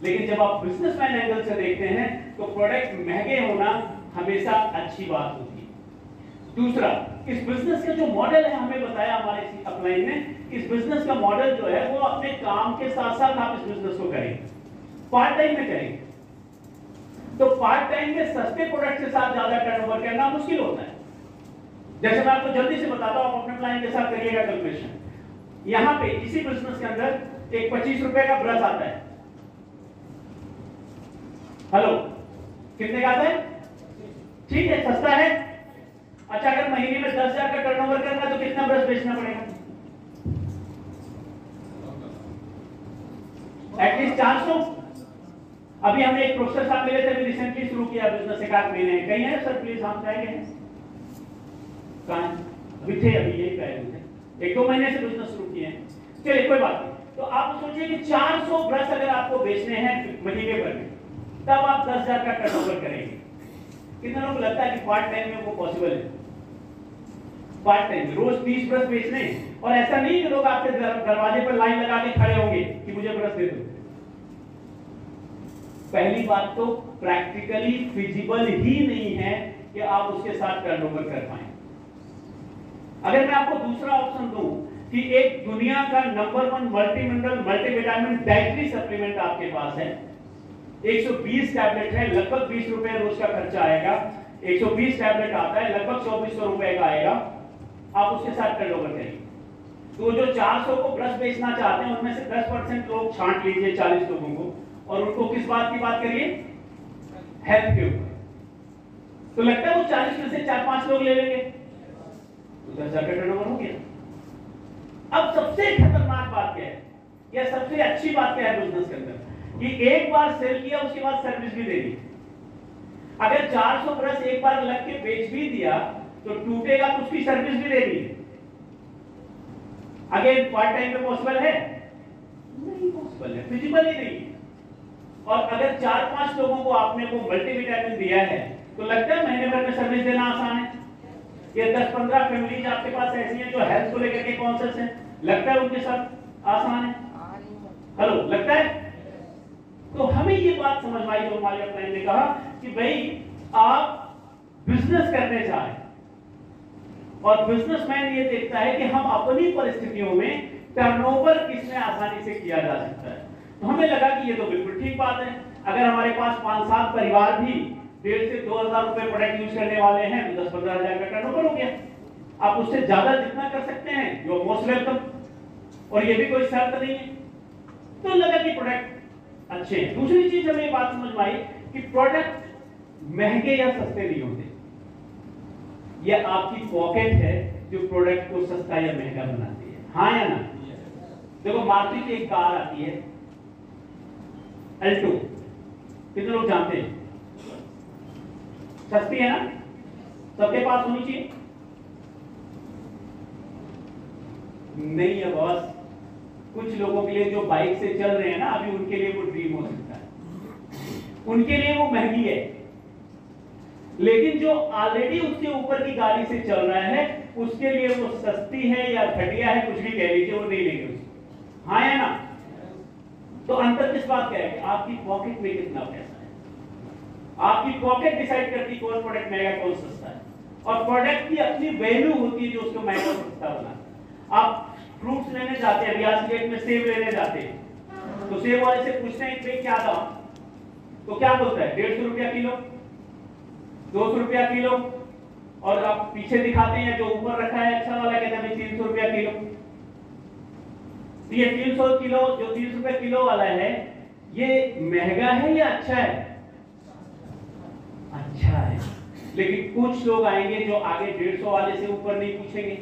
लेकिन जब आप बिजनेसमैन एंगल से देखते हैं, तो प्रोडक्ट महंगे होना हमेशा अच्छी बात होती है। दूसरा, इस बिजनेस का जो मॉडल है, हमें बताया हमारे अपलाइन ने, इस बिजनेस का मॉडल जो है वो अपने काम के साथ साथ आप इस बिजनेस को करेंगे, पार्ट टाइम में करेंगे। तो पार्ट टाइम में सस्ते प्रोडक्ट के साथ ज्यादा टर्नओवर करना मुश्किल होता है। जैसे मैं आपको जल्दी से बताता हूं, आप अपने प्लान के साथ करिएगा कैलकुलेशन। यहां पे इसी बिजनेस के अंदर एक 25 रुपए का ब्रश आता है। हेलो, कितने का आता है? ठीक है, सस्ता है। अच्छा, अगर महीने में 10,000 का टर्नओवर करना है तो कितना ब्रश बेचना पड़ेगा? एटलीस्ट 400। अभी हमने एक प्रोफेसर साहब मिले थे, अभी रिसेंटली शुरू किया बिजनेस, 1 महीने कहीं है सर, प्लीज हम चाहेंगे कहां अभी थे, अभी यही पहले थे, 1-2 महीने से बिजनेस शुरू किए हैं। चलिए कोई बात नहीं। तो आप सोचिए कि 400 ब्रश अगर आपको बेचने हैं महीने भर में, तब आप 10,000 का टर्नओवर करेंगे। कितना लोगों को लगता है कि पार्ट टाइम में वो पॉसिबल है? पार्ट टाइम रोज 30 ब्रश बेचने, और ऐसा नहीं कि लोग आपके दरवाजे पर लाइन लगा के खड़े होंगे कि मुझे ब्रश दे दो। पहली बात तो प्रैक्टिकली फिजिबल ही नहीं है कि आप उसके साथ टर्नओवर कर पाए। अगर मैं आपको दूसरा ऑप्शन दूं कि एक दुनिया का number 1 multi mineral multivitamin dietary supplement आपके पास है, 120 टैबलेट है, लगभग 20 रुपए रोज का खर्चा आएगा, 120 टैबलेट आता है, लगभग 2400 रुपए का आएगा, आप उसके साथ टर्नओवर करिए। तो जो 400 को ब्रश बेचना चाहते हैं, उनमें से 10% लोग छांट लीजिए 40 लोगों को, और उनको किस बात की बात करिए? हेल्थ के ऊपर। तो लगता है वो 40 में से 4-5 लोग ले लेंगे, तो 10,000 का टर्नओवर हो गया। अब सबसे खतरनाक बात क्या है, या सबसे अच्छी बात क्या है बिजनेस के अंदर, कि एक बार सेल किया उसके बाद सर्विस भी देनी। अगर 400 ब्रश एक बार लग के बेच भी दिया तो टूटेगा तो उसकी सर्विस भी देनी है। अगेन पार्ट टाइम में पॉसिबल है? नहीं पॉसिबल है, फिजिबल ही नहीं है। और अगर 4-5 लोगों को आपने वो मल्टीविटामिन दिया है, तो लगता है महीने भर में सर्विस देना आसान है? ये 10-15 फैमिलीज आपके पास ऐसी हैं जो हेल्थ को लेकर के कॉन्शियस हैं, लगता है उनके साथ आसान है? हेलो, लगता है? तो हमें ये बात समझ में आई जो हमारे अपलाइन ने कहा कि भाई आप बिजनेस करने चाहें, और बिजनेसमैन ये देखता है कि हम अपनी परिस्थितियों में टर्नओवर किसमें आसानी से किया जा सकता है। तो हमें लगा कि ये तो बिल्कुल ठीक बात है। अगर हमारे पास 5-7 परिवार भी 1,500 से 2,000 रुपए प्रोडक्ट यूज करने वाले हैं, तो 10-15 हजार का टर्नओवर हो गया। आप उससे ज्यादा जितना कर सकते हैं, यू आर मोस्ट वेलकम, और ये भी कोई शर्त नहीं है। तो लगा कि प्रोडक्ट अच्छे हैं। दूसरी चीज हमें बात समझ में आई कि प्रोडक्ट महंगे या सस्ते नहीं होते, यह आपकी पॉकेट है जो प्रोडक्ट को सस्ता या महंगा बनाती है। हाँ या ना? देखो मारुति की एक कार आती है अल्टो, कितने लोग जानते हैं? सस्ती है ना, सबके पास होनी चाहिए। नहीं है बॉस, कुछ लोगों के लिए जो बाइक से चल रहे हैं ना अभी, उनके लिए वो ड्रीम हो सकता है, उनके लिए वो महंगी है। लेकिन जो ऑलरेडी उसके ऊपर की गाड़ी से चल रहा है उसके लिए वो सस्ती है या घटिया है, कुछ भी कह लीजिए, वो नहीं लेंगे उसको। हाँ या ना? तो अंतर किस बात का है कि आपकी पॉकेट में कितना पैसा है। आपकी पॉकेट डिसाइड करती है कौन प्रोडक्ट महंगा कौन सस्ता है, और प्रोडक्ट की अपनी वैल्यू होती है जो उसको महंगा सस्ता बनाता है। आप फ्रूट्स लेने जाते हैं, अभी आज की डेट में सेब लेने जाते हैं, तो सेब वाले से पूछते हैं कि क्या दाम, तो क्या बोलता है 150 रुपया किलो, 200 रुपया किलो, और आप पीछे दिखाते हैं जो ऊपर रखा है अच्छा वाला, कहते हैं 300 रुपया किलो। तो ये 300 किलो जो 30 रुपए किलो वाला है, ये महंगा है या अच्छा है? अच्छा है। लेकिन कुछ लोग आएंगे जो आगे 150 वाले से ऊपर नहीं पूछेंगे,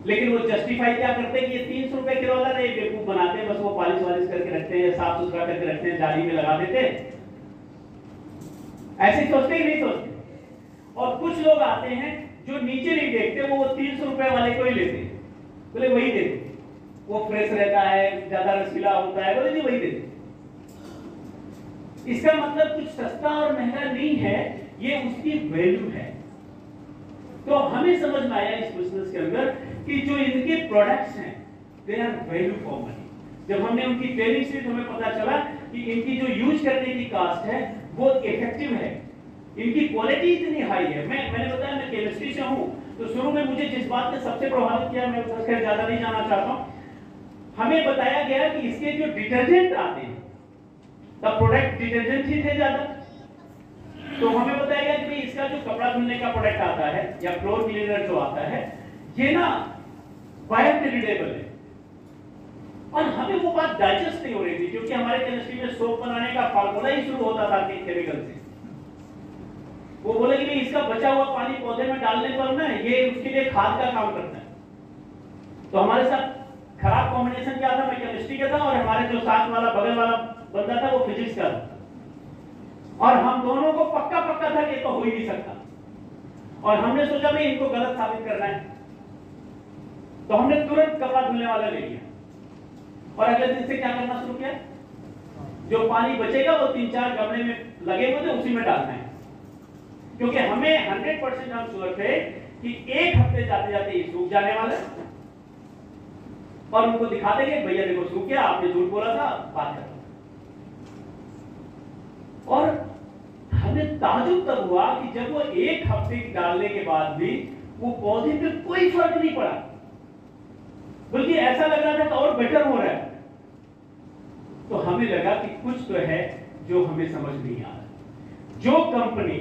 लेकिन वो जस्टिफाई क्या करते हैं कि ये 300 रुपए किलो वाला नहीं, बेवकूफ बनाते हैं, बस वो पॉलिश वालिश करके रखते हैं, साफ सुथरा करके रखते हैं, जाली में लगा देते हैं, ऐसे सोचते ही नहीं सोचते। और कुछ लोग आते हैं जो नीचे नहीं देखते, वो 300 रुपए वाले को ही लेते हैं, बोले वही दे दो, वो फ्रेश रहता है, ज्यादा रसीला होता है, बोले नहीं वही दे दो। इसका मतलब कुछ सस्ता और महंगा नहीं है, ये उसकी वैल्यू है। तो हमें समझ में आया इस बिजनेस के अंदर कि जो इनके प्रोडक्ट्स हैं they are value for money. जब हमने उनकी ट्रेनिंग से हमें पता चला कि इनकी जो यूज करने की कास्ट है वो इफेक्टिव है, इनकी क्वालिटी इतनी हाई है। मैंने बताया मैं केमिस्ट्री से हूं, तो शुरू में मुझे जिस बात ने सबसे प्रभावित किया, मैं उस पर ज्यादा नहीं जाना चाहता हूं, हमें बताया गया कि इसके जो डिटर्जेंट आते हैं, तब प्रोडक्ट डिटर्जेंट ही थे ज्यादा, तो हमें बताया गया कि इसका जो कपड़ा धुलने का प्रोडक्ट आता है या फ्लोर क्लीनर जो आता है, ये ना बायोडिग्रेडेबल है। और हमें वो बात डाइजेस्ट नहीं हो रही थी, क्योंकि हमारे केमिस्ट्री में सोप बनाने का फार्मूला ही शुरू होता था केमिकल से। वो बोले कि इसका बचा हुआ पानी पौधे में डालने पर ना ये उसके लिए खाद का काम करता है। तो हमारे साथ खराब कॉम्बिनेशन क्या था, मैं केमिस्ट्री का था और हमारे जो साथ वाला बगल वाला बंदा था वो फिजिक्स का था, और हम दोनों को पक्का था कि तो हो ही नहीं सकता, और हमने सोचा भाई इनको गलत साबित करना है, तो हमने तुरंत कपड़ा धुलने वाला ले लिया, और अगले दिन से क्या करना शुरू किया, जो पानी बचेगा वो 3-4 गमले में लगे हुए थे उसी में डालना है, क्योंकि हमें 100% हम श्योर थे कि एक हफ्ते जाते जाते ये सूख जाने वाला है, और उनको दिखा देंगे भैया देखो सूख गया, आपने झूठ बोला था, बात खत्म। और हमें ताजुब तब हुआ कि जब वो एक हफ्ते डालने के बाद भी वो पौधे पे कोई फर्क नहीं पड़ा, बल्कि ऐसा लग रहा था कि और बेटर हो रहा है। तो हमें लगा कि कुछ तो है जो हमें समझ नहीं आ रहा। जो कंपनी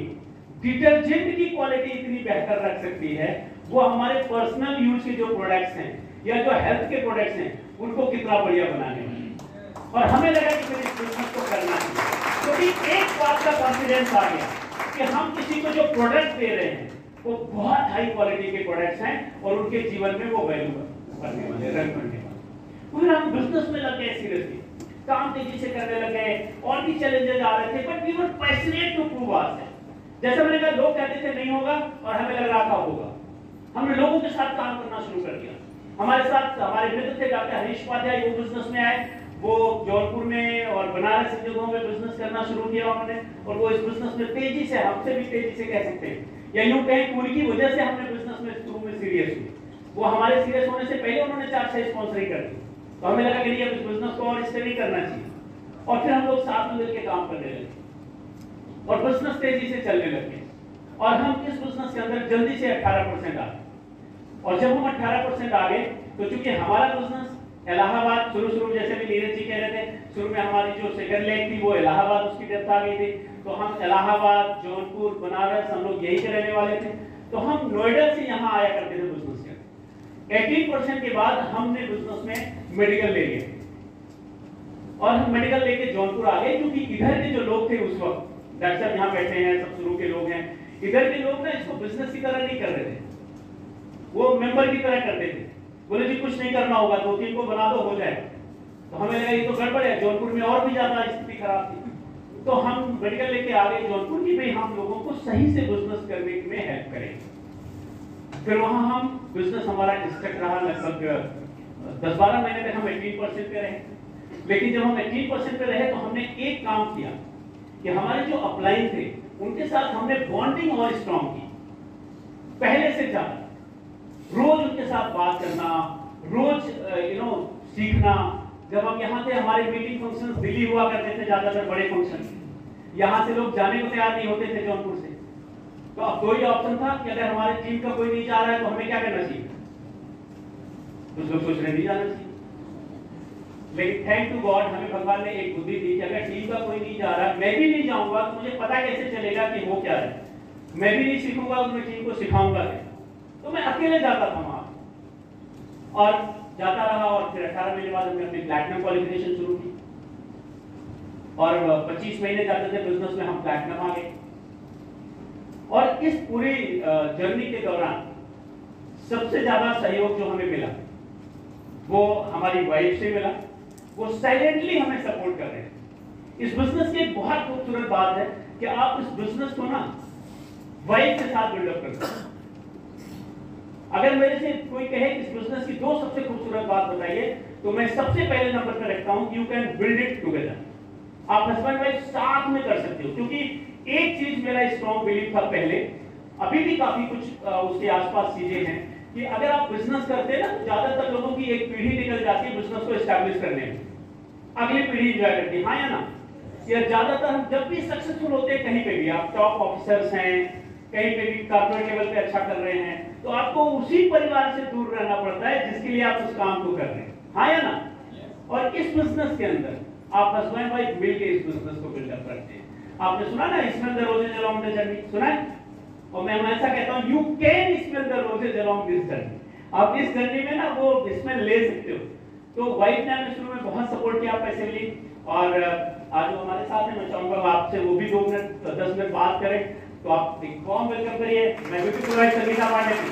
डिटर्जेंट की क्वालिटी इतनी बेहतर रख सकती है, वो हमारे पर्सनल यूज के जो प्रोडक्ट्स हैं या जो हेल्थ के प्रोडक्ट्स हैं उनको कितना बढ़िया बनाने वाले। और हमें लगा कि फिर इस बिजनेस को करना चाहिए, क्योंकि एक बात का कॉन्फिडेंस आ गया कि हम किसी को जो प्रोडक्ट दे रहे हैं वो बहुत हाई क्वालिटी के प्रोडक्ट्स हैं और उनके जीवन में वो वैल्यू करने वाले, रन करने वाले। फिर हम बिजनेस में लग गए, सीरियसली काम तेजी से करने लगे, और भी चैलेंजेस आ रहे थे, but we were passionate to prove ourselves. जैसे मैंने कहा, लोग कहते थे नहीं होगा और हमें लग रहा था होगा। हमने लोगों के साथ काम करना शुरू कर दिया। हमारे साथ हमारे मित्र थे डॉक्टर हरीश उपाध्याय, वो बिजनेस में आए, वो जौनपुर में और बनारस इन जगहों में बिजनेस करना शुरू किया उन्होंने, और वो इस बिजनेस में तेजी से, हमसे भी तेजी से कह सकते हैं, या यूं कहें कि उनकी वजह से हमने बिजनेस में शुरू में सीरियस हुए। वो हमारे सीरियस होने से पहले उन्होंने 4-6 स्पॉन्सरिंग कर दी, तो हमें लगा कि अब इस बिजनेस को और स्टडी करना चाहिए, और फिर हम लोग साथ में मिलकर काम करने लगे और बिजनेस तेजी से चलने लगे। और हम इस बिजनेस के अंदर जल्दी से 18% आ गए, और जब हम 18% आ गए तो चूंकि हमारा बिजनेस इलाहाबाद, शुरू जैसे भी नीरज जी कह रहे थे, शुरू में हमारी जो सेकंड लेग थी वो इलाहाबाद, उसकी डेप्थ आ गई थी, तो हम इलाहाबाद, जौनपुर, बनारस, हम लोग यही के रहने वाले थे, तो हम नोएडा से यहाँ आया करते थे बिजनेस के। 18% के बाद हमने बिजनेस में मेडिकल ले लिया, और हम मेडिकल लेके जौनपुर आ गए, क्योंकि इधर के जो लोग थे उस वक्त, डॉक्टर साहब यहाँ बैठे हैं, सब शुरू के लोग हैं, इधर के लोग ना इसको बिजनेस की तरह नहीं कर रहे थे, वो मेंबर की तरह करते थे। बोले जी कुछ नहीं करना होगा, 2-3 को बना दो हो जाए। तो हमें लगा ये तो गड़बड़ है, जौनपुर में और भी ज्यादा स्थिति खराब थी। तो हम मेडिकल लेके आ गए जौनपुर की, भाई हम लोगों को सही से बिजनेस करने में हेल्प करेंगे। फिर वहां हम बिजनेस हमारा स्टक रहा, लगभग 10-12 महीने तक हम 18% पे रहे। लेकिन जब हम 18% पे रहे तो हमने एक काम किया कि हमारे जो अपलाइन थे उनके साथ हमने बॉन्डिंग और स्ट्रॉन्ग की, पहले से ज्यादा। रोज उनके साथ बात करना, रोज सीखना। जब हम यहाँ थे, हमारे मीटिंग फंक्शंस दिल्ली हुआ करते थे, ज्यादातर बड़े फंक्शन, यहाँ से लोग जाने को तैयार नहीं होते थे जौनपुर से। तो अब दो ही ऑप्शन था कि अगर हमारे टीम का कोई नहीं जा रहा है तो हमें क्या करना चाहिए। कुछ लोग सोच रहे नहीं जाना चाहिए, लेकिन थैंक टू गॉड हमें भगवान ने एक बुद्धि दी कि अगर टीम का कोई नहीं जा रहा, मैं भी नहीं जाऊंगा, तो मुझे पता कैसे चलेगा कि वो क्या है। मैं भी नहीं सीखूंगा तो मैं टीम को सिखाऊंगा। तो मैं अकेले जाता था वहां और जाता रहा, और फिर 18 महीने बाद हमने अपनी प्लैटिनम क्वालिफिकेशन शुरू की, और 25 महीने जाते थे बिजनेस में, हम प्लैटिनम आ गए। और इस पूरी जर्नी के दौरान सबसे ज्यादा सहयोग जो हमें मिला वो हमारी वाइफ से मिला। वो साइलेंटली हमें सपोर्ट कर रहे हैं। इस बिजनेस की एक बहुत खूबसूरत बात है कि आप इस बिजनेस को ना वाइफ के साथ बिल्डअप करते हैं। अगर मेरे से कोई कहे इस बिजनेस की 2 सबसे खूबसूरत बात बताइए, तो मैं सबसे पहले नंबर पर रखता हूं, you can build it together. आप हस्बैंड वाइफ साथ में कर सकते हो। क्योंकि एक चीज मेरा स्ट्रॉन्ग बिलीव था पहले, अभी भी काफी कुछ उसके आसपास चीजें हैं, कि अगर आप बिजनेस करते हैं ना, तो ज्यादातर लोगों की एक पीढ़ी निकल जाती है बिजनेस को एस्टैब्लिश करने में, अगली पीढ़ी एंजॉय करती है, हाँ या ना। या ज्यादातर हम जब भी सक्सेसफुल होते हैं, कहीं पे भी आप टॉप ऑफिसर्स हैं, कहीं पे भी कॉर्पोरेट लेवल पे अच्छा कर रहे हैं, तो आपको उसी परिवार से दूर रहना पड़ता है जिसके लिए आप उस काम को कर रहे हैं, हाँ या ना। और इस बिजनेस के अंदर आप हस्बैंड वाइफ मिलकर इस बिजनेस को बिल्डअप करते हैं। आपने सुना ना, smell the roses along the journey, सुना है? और मैं हमेशा कहता हूं, you can smell the roses along this journey. आप इस जर्नी में ना वो स्मेल ले सकते हो। तो वाइफ ने हमें शुरू में बहुत सपोर्ट किया पैसे लिए, और आज वो हमारे साथ है। मैं चाहूंगा आपसे वो भी 2 मिनट 10 मिनट बात करें। तो आप एक वार्म वेलकम करिए मैं ब्यूटी प्रोवाइड संगीता पांडे की।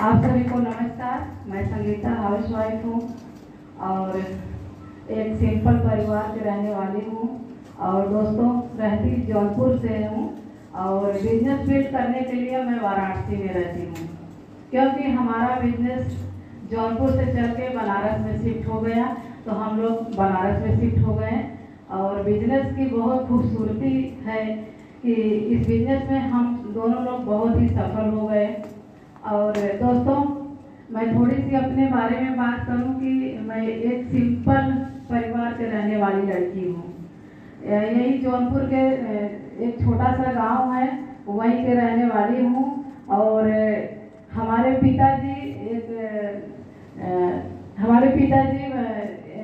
आप सभी को नमस्कार। मैं संगीता हाउसवाइफ हूँ और एक सिंपल परिवार से रहने वाली हूँ, और दोस्तों रहती जौनपुर से हूँ, और बिजनेस बिल्ड करने के लिए मैं वाराणसी में रहती हूँ। क्योंकि हमारा बिजनेस जौनपुर से चल के बनारस में शिफ्ट हो गया, तो हम लोग बनारस में शिफ्ट हो गए। और बिजनेस की बहुत खूबसूरती है कि इस बिजनेस में हम दोनों लोग बहुत ही सफल हो गए। और दोस्तों मैं थोड़ी सी अपने बारे में बात करूं कि मैं एक सिंपल परिवार से रहने वाली लड़की हूं। यही जौनपुर के एक छोटा सा गांव है, वहीं के रहने वाली हूं। और हमारे पिताजी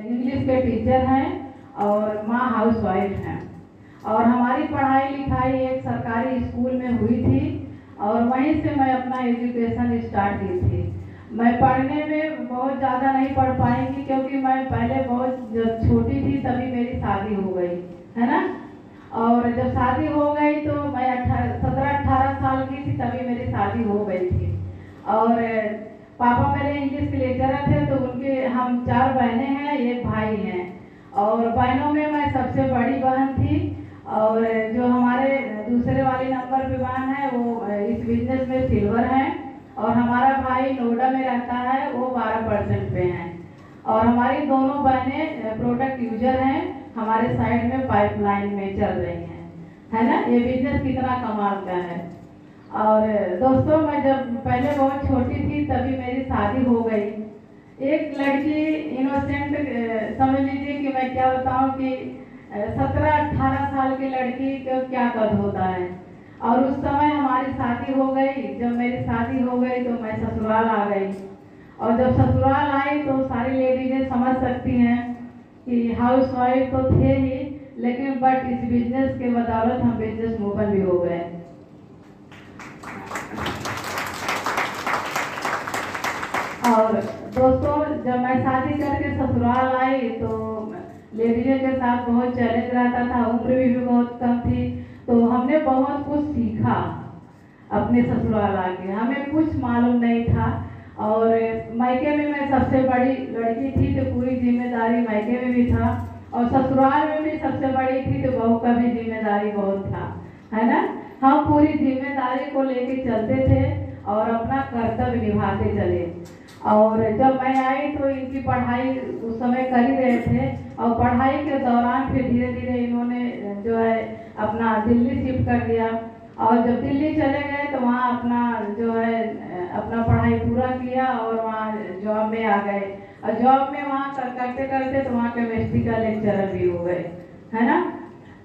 इंग्लिश के टीचर हैं और माँ हाउसवाइफ हैं। और हमारी पढ़ाई लिखाई एक सरकारी स्कूल में हुई थी, और वहीं से मैं अपना एजुकेशन स्टार्ट की थी। मैं पढ़ने में बहुत ज़्यादा नहीं पढ़ पाएंगी, क्योंकि मैं पहले बहुत जब छोटी थी तभी मेरी शादी हो गई, है ना। और जब शादी हो गई तो मैं 17-18 साल की थी, तभी मेरी शादी हो गई थी। और पापा मेरे इंग्लिश के लेक्चरर थे, तो उनके हम 4 बहनें हैं, 1 भाई हैं। और बहनों में मैं सबसे बड़ी बहन थी। और जो हमारे दूसरे वाली नंबर पे बहन है वो इस बिजनेस में सिल्वर है, और हमारा भाई नोएडा में रहता है, वो 12% पे हैं। और हमारी दोनों बहनें प्रोडक्ट यूजर हैं, हमारे साइड में पाइपलाइन में चल रही हैं, है ना। ये बिजनेस कितना कमाल का है। और दोस्तों मैं जब पहले बहुत छोटी थी तभी मेरी शादी हो गई। एक लड़की इनोसेंट, समझ लीजिए कि मैं क्या बताऊं कि 17-18 साल की लड़की को क्या कद होता है। और उस समय हमारी शादी हो गई। जब मेरी शादी हो गई तो मैं ससुराल आ गई। और जब ससुराल आई तो सारी लेडीजें समझ सकती हैं कि हाउसवाइफ तो थे ही, लेकिन बट इस बिजनेस के बदौलत हम बिजनेस वूमन भी हो गए। और दोस्तों, जब मैं शादी करके ससुराल आई तो लेडीजों के साथ बहुत चैलेंज रहता था, उम्र भी बहुत कम थी, तो हमने बहुत कुछ सीखा अपने ससुराल आके। हमें कुछ मालूम नहीं था और मायके में मैं सबसे बड़ी लड़की थी तो पूरी जिम्मेदारी मायके में भी था, और ससुराल में भी सबसे बड़ी थी तो बहू का भी जिम्मेदारी बहुत था, है ना। हम पूरी जिम्मेदारी को लेके चलते थे और अपना कर्तव्य निभाते चले। और जब मैं आई तो इनकी पढ़ाई उस समय कर ही रहे थे, और पढ़ाई के दौरान फिर धीरे धीरे इन्होंने जो है अपना दिल्ली शिफ्ट कर दिया। और जब दिल्ली चले गए तो वहाँ अपना जो है अपना पढ़ाई पूरा किया और वहाँ जॉब में आ गए, और जॉब में वहाँ करते करते तो वहाँ केमिस्ट्री का लेक्चरर भी हो गए, है ना।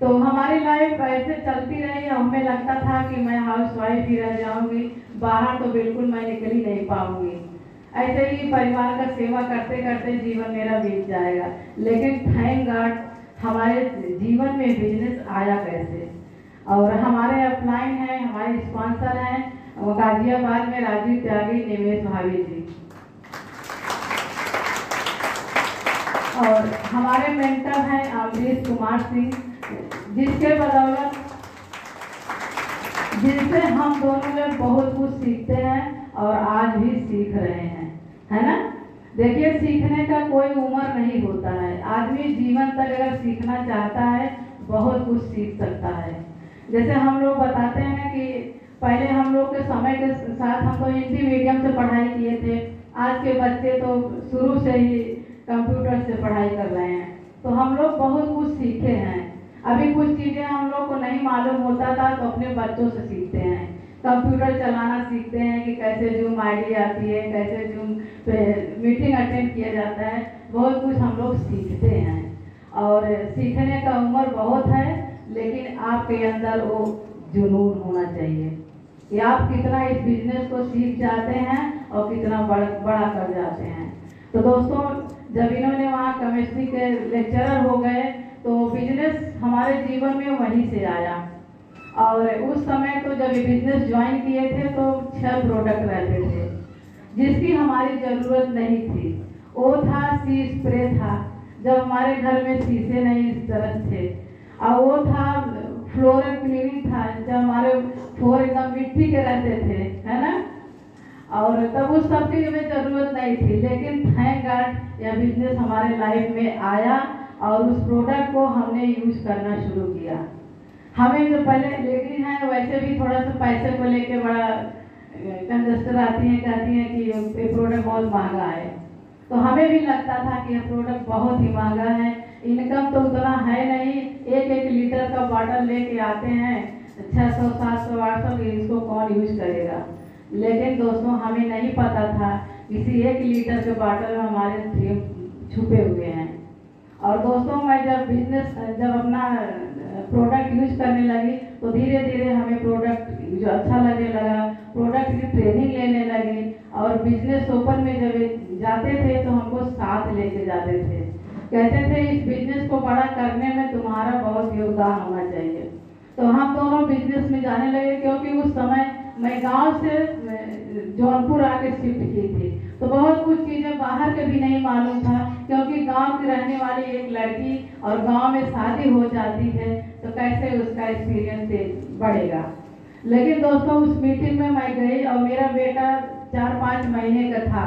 तो हमारी लाइफ ऐसे चलती रही। हमें लगता था कि मैं हाउस वाइफ ही रह जाऊंगी, बाहर तो बिल्कुल मैं निकल ही नहीं पाऊंगी। ऐसे ही परिवार का सेवा करते करते जीवन मेरा बीत जाएगा। लेकिन थैंक गॉड हमारे जीवन में बिजनेस आया कैसे। और हमारे अपलाइन हैं, हमारे स्पॉन्सर हैं गाजियाबाद में राजीव त्यागी, निवेश भाभी जी, और हमारे मेंटर हैं अमरीश कुमार सिंह, जिसके बदौलत जिनसे हम दोनों में बहुत कुछ सीखते हैं और आज भी सीख रहे हैं, है ना। देखिए, सीखने का कोई उम्र नहीं होता है। आदमी जीवन तक अगर सीखना चाहता है बहुत कुछ सीख सकता है। जैसे हम लोग बताते हैं कि पहले हम लोग के समय के साथ हम तो हिंदी मीडियम से पढ़ाई किए थे, आज के बच्चे तो शुरू से ही कंप्यूटर से पढ़ाई कर रहे हैं, तो हम लोग बहुत कुछ सीखे हैं। अभी कुछ चीज़ें हम लोग को नहीं मालूम होता था तो अपने बच्चों से सीखते हैं। कंप्यूटर चलाना सीखते हैं कि कैसे जूम आईडी आती है, कैसे जूम पे मीटिंग अटेंड किया जाता है, बहुत कुछ हम लोग सीखते हैं। और सीखने का उम्र बहुत है, लेकिन आपके अंदर वो जुनून होना चाहिए कि आप कितना इस बिजनेस को सीख जाते हैं और कितना बड़ा कर जाते हैं। तो दोस्तों, जब इन्होंने वहाँ केमिस्ट्री के लेक्चरर हो गए तो बिजनेस हमारे जीवन में वहीं से आया। और उस समय तो जब ये बिजनेस ज्वाइन किए थे तो 6 प्रोडक्ट रहते थे जिसकी हमारी ज़रूरत नहीं थी। वो था सी स्प्रे था, जब हमारे घर में शीशे नहीं इस तरह थे, और वो था फ्लोर क्लीनिंग था, जब हमारे फ्लोर एकदम मिट्टी के रहते थे, है ना। और तब उस सब की हमें ज़रूरत नहीं थी, लेकिन थैंक गॉड यह बिजनेस हमारे लाइफ में आया और उस प्रोडक्ट को हमने यूज करना शुरू किया। हमें जो पहले लेडीज हैं वैसे भी थोड़ा सा पैसे को लेके बड़ा कंजस्टर आती हैं, कहती हैं कि ये प्रोडक्ट बहुत महंगा है। तो हमें भी लगता था कि यह प्रोडक्ट बहुत ही महंगा है, इनकम तो उतना है नहीं, 1-1 लीटर का बॉटल लेके आते हैं 600, 700, 800, इसको कौन यूज करेगा। लेकिन दोस्तों, हमें नहीं पता था इसी 1 लीटर के बॉटल में हमारे ड्रीम छुपे हुए हैं। और दोस्तों, मैं जब अपना प्रोडक्ट यूज करने लगी तो धीरे धीरे हमें प्रोडक्ट जो अच्छा लगने लगा, प्रोडक्ट की ट्रेनिंग लेने लगी। और बिजनेस ओपन में जब जाते थे तो हमको साथ लेके जाते थे, कहते थे इस बिजनेस को बड़ा करने में तुम्हारा बहुत योगदान होना चाहिए। तो हम दोनों बिजनेस में जाने लगे, क्योंकि उस समय मैं गांव से जौनपुर आके शिफ्ट की थी, तो बहुत कुछ चीज़ें बाहर के भी नहीं मालूम था, क्योंकि गांव की रहने वाली एक लड़की और गांव में शादी हो जाती है तो कैसे उसका एक्सपीरियंस बढ़ेगा। लेकिन दोस्तों, उस मीटिंग में मैं गई और मेरा बेटा 4-5 महीने का था।